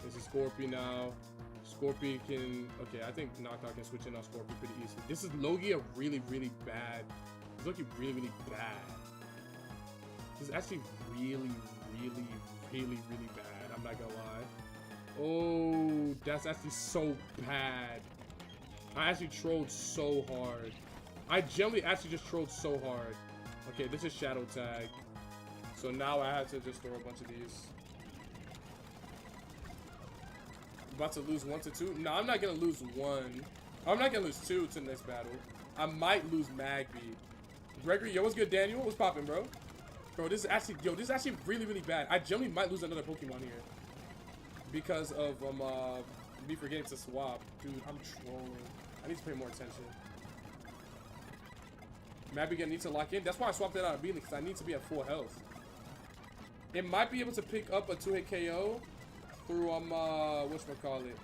This is Scorpy now. Scorpy can... Okay, I think Knockout can switch in on Scorpy pretty easily. This is Logia really, really bad. This is looking really, really bad. This is actually really, really, really, really bad. I'm not gonna lie. Oh, that's actually so bad. I actually trolled so hard. I generally actually just trolled so hard. Okay, this is Shadow Tag. So now I have to just throw a bunch of these. About to lose 1 to 2. No, I'm not gonna lose 1. I'm not gonna lose 2 to the next battle. I might lose Magby. Gregory, yo, what's good, Daniel? What's poppin', bro? Bro, this is actually really, really bad. I generally might lose another Pokemon here because of me forgetting to swap. Dude, I'm trolling. I need to pay more attention. Magby gonna need to lock in. That's why I swapped it out of Beetle, because I need to be at full health. It might be able to pick up a 2-hit KO through whatchamacallit.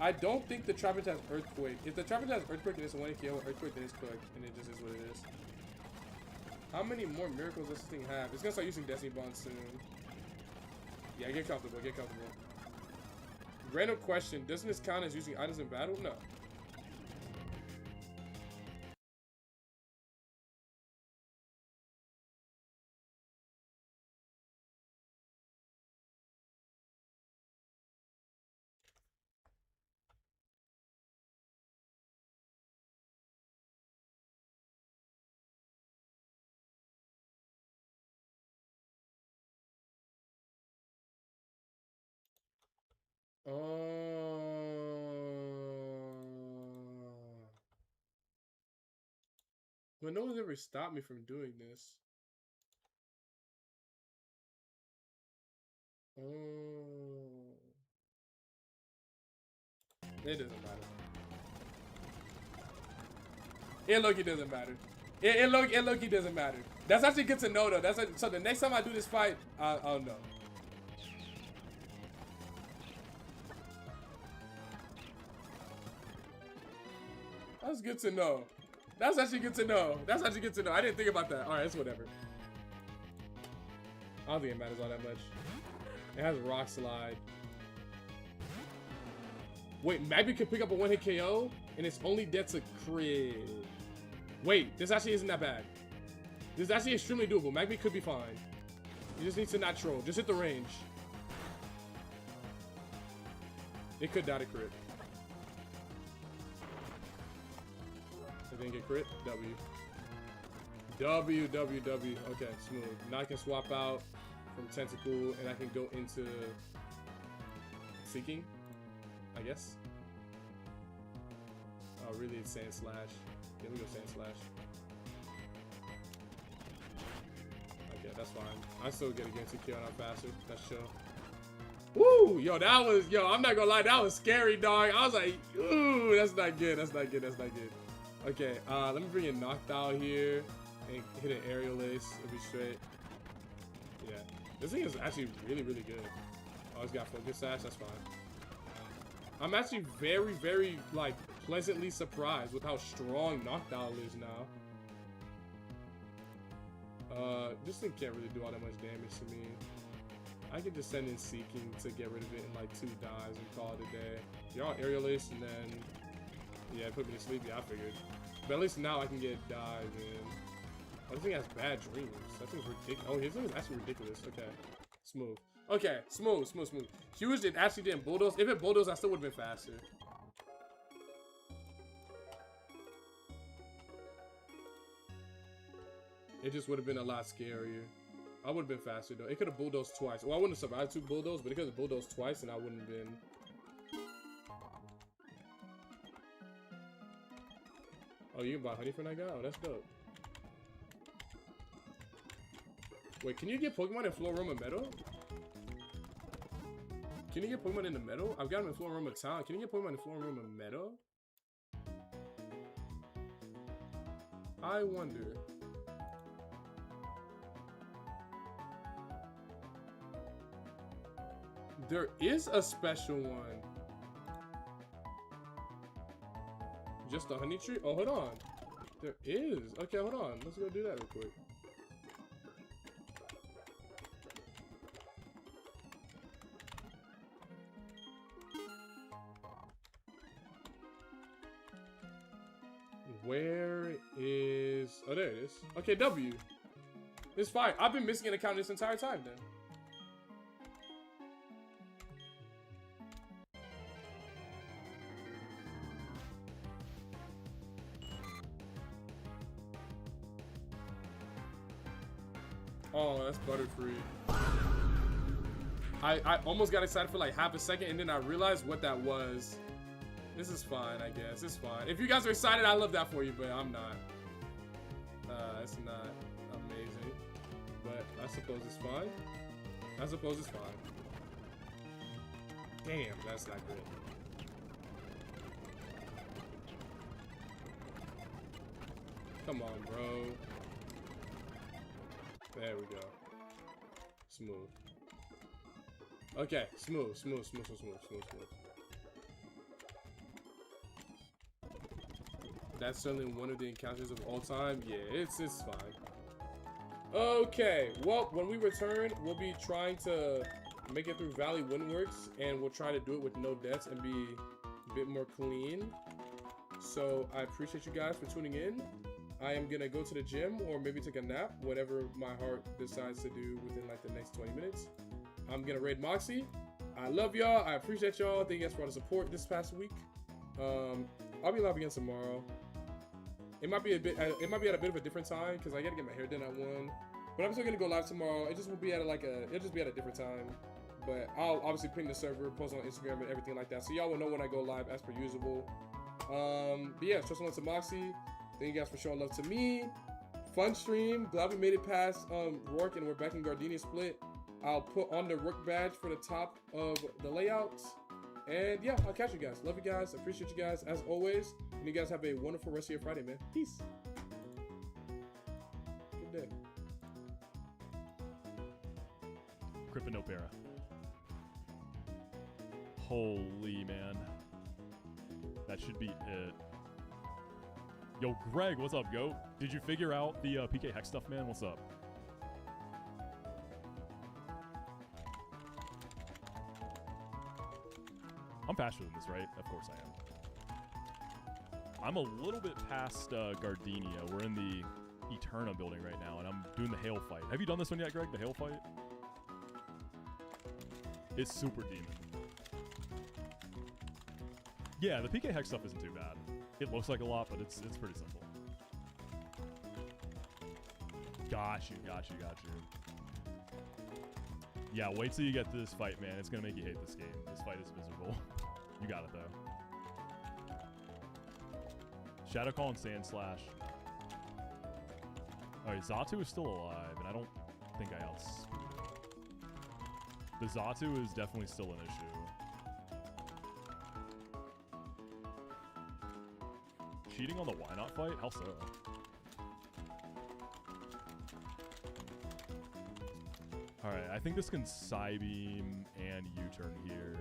I don't think the Trapinch has Earthquake. If the Trapinch has Earthquake and it's a 1-hit KO Earthquake, then it's cooked, and it just is what it is. How many more miracles does this thing have? It's gonna start using Destiny Bond soon. Yeah, get comfortable, get comfortable. Random question, doesn't this count as using items in battle? No. Well, no one's ever stopped me from doing this. It doesn't matter. It low-key doesn't matter. It low-key doesn't matter. That's actually good to know, though. So the next time I do this fight, I'll know. That's good to know. That's actually good to know. I didn't think about that. Alright, it's whatever. I don't think it matters all that much. It has Rock Slide. Wait, Magby can pick up a 1-hit KO, and it's only dead to crit. Wait, this actually isn't that bad. This is actually extremely doable. Magby could be fine. You just need to not troll. Just hit the range. It could die to crit. I didn't get crit. W. Okay, smooth. Now I can swap out from Tentacle, and I can go into Seeking, I guess. Oh, really? It's Sand Slash. Yeah, let me go Sand Slash. Okay, that's fine. I still get a guaranteed kill and I'm faster. That's chill. Woo! Yo, that was, yo, I'm not gonna lie, that was scary, dog. I was like, ooh, that's not good. That's not good. That's not good. Okay, let me bring in Knockdown here and hit an aerial ace. It'll be straight. Yeah, this thing is actually really, really good. Oh, it's got focus sash. That's fine. I'm actually very, very, like, pleasantly surprised with how strong Knockdown is now. This thing can't really do all that much damage to me. I could just send in Seeking to get rid of it in like 2 dives and call it a day. Y'all aerial ace and then, yeah, put me to sleep. Yeah, I figured. But at least now I can get dives in. Oh, this thing has bad dreams. That thing's ridiculous. Oh, his thing is actually ridiculous. Okay, smooth. Okay, smooth. Huge, it actually didn't bulldoze. If it bulldozed, I still would have been faster. It just would have been a lot scarier. I would have been faster though. It could have bulldozed twice. Well, I wouldn't have survived 2 bulldoze, but it could have bulldozed twice and I wouldn't have been. Oh, you can buy honey from that guy? Oh, that's dope. Wait, can you get Pokemon in Floroma Meadow? Can you get Pokemon in the Meadow? I've got him in Floroma Town. Can you get Pokemon in Floroma Meadow? I wonder. There is a special one. Just a honey tree? Oh, hold on. There is. Okay, hold on. Let's go do that real quick. Where is... Oh, there it is. Okay, W. It's fine. I've been missing an account this entire time then. Oh, that's Butterfree. I almost got excited for like half a second and then I realized what that was. This is fine, I guess. It's fine. If you guys are excited, I love that for you, but I'm not. It's not amazing. But I suppose it's fine. I suppose it's fine. Damn, that's not good. Come on, bro. There we go. Smooth. Okay, smooth. That's certainly one of the encounters of all time. Yeah, it's fine. Okay, well, when we return, we'll be trying to make it through Valley Windworks, and we'll try to do it with no deaths and be a bit more clean. So I appreciate you guys for tuning in. I am gonna go to the gym or maybe take a nap, whatever my heart decides to do within like the next 20 minutes. I'm gonna raid Moxie. I love y'all. I appreciate y'all. Thank you guys for all the support this past week. I'll be live again tomorrow. It might be at a bit of a different time because I gotta get my hair done at 1. But I'm still gonna go live tomorrow. It just will be at it'll just be at a different time. But I'll obviously ping the server, post on Instagram and everything like that. So y'all will know when I go live as per usual. But yeah, show some love to Moxie. Thank you guys for showing love to me. Fun stream. Glad we made it past Rourke and we're back in Gardenia Split. I'll put on the Rourke badge for the top of the layout. And yeah, I'll catch you guys. Love you guys. Appreciate you guys as always. And you guys have a wonderful rest of your Friday, man. Peace. Good day. Cryptonopera. Holy man. That should be it. Yo, Greg, what's up, yo? Did you figure out the PK Hex stuff, man? What's up? I'm faster than this, right? Of course I am. I'm a little bit past Gardenia. We're in the Eterna building right now, and I'm doing the hail fight. Have you done this one yet, Greg? The hail fight? It's super demon. Yeah, the PK Hex stuff isn't too bad. It looks like a lot, but it's pretty simple. Got you. Yeah, wait till you get to this fight, man. It's gonna make you hate this game. This fight is miserable. You got it, though. Shadow Call and Sand Slash. Alright, Xatu is still alive, and I don't think I outspeed it. The Xatu is definitely still an issue. Cheating on the why not fight? How so? Alright, I think this can Psybeam and U-turn here.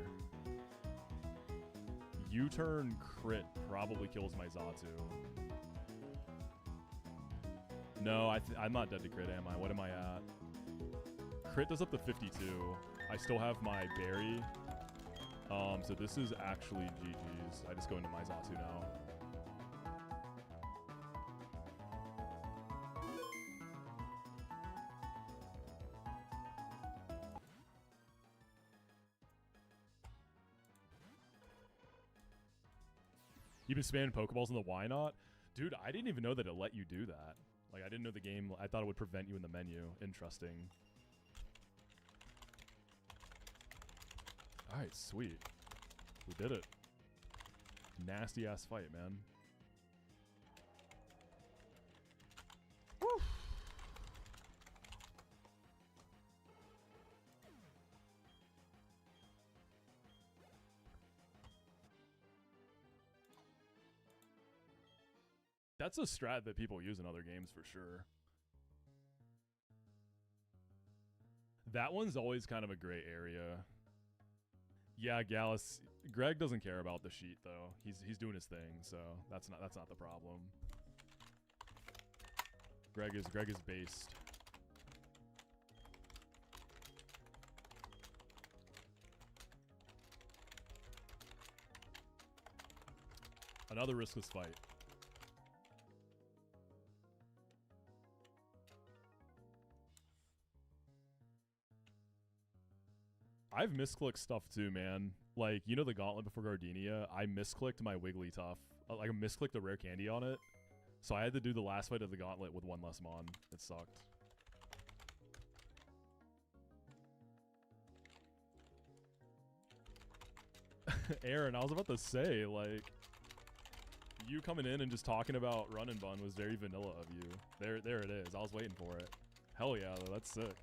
U-turn crit probably kills my Xatu. No, I'm not dead to crit, am I? What am I at? Crit does up to 52. I still have my berry. So this is actually GG's. I just go into my Xatu now. You've been spamming Pokeballs in the why not? Dude, I didn't even know that it let you do that. Like, I didn't know the game, I thought it would prevent you in the menu. Interesting. Alright, sweet. We did it. Nasty ass fight, man. Woo. That's a strat that people use in other games for sure. That one's always kind of a gray area. Yeah, Gallus. Greg doesn't care about the sheet though. He's doing his thing, so that's not the problem. Greg is based. Another riskless fight. I've misclicked stuff too, man. Like, you know the gauntlet before Gardenia? I misclicked my Wigglytuff. Like, I misclicked a rare candy on it. So I had to do the last fight of the gauntlet with one less mon. It sucked. Aaron, I was about to say, like, you coming in and just talking about Run and Bun was very vanilla of you. There it is. I was waiting for it. Hell yeah, though. That's sick.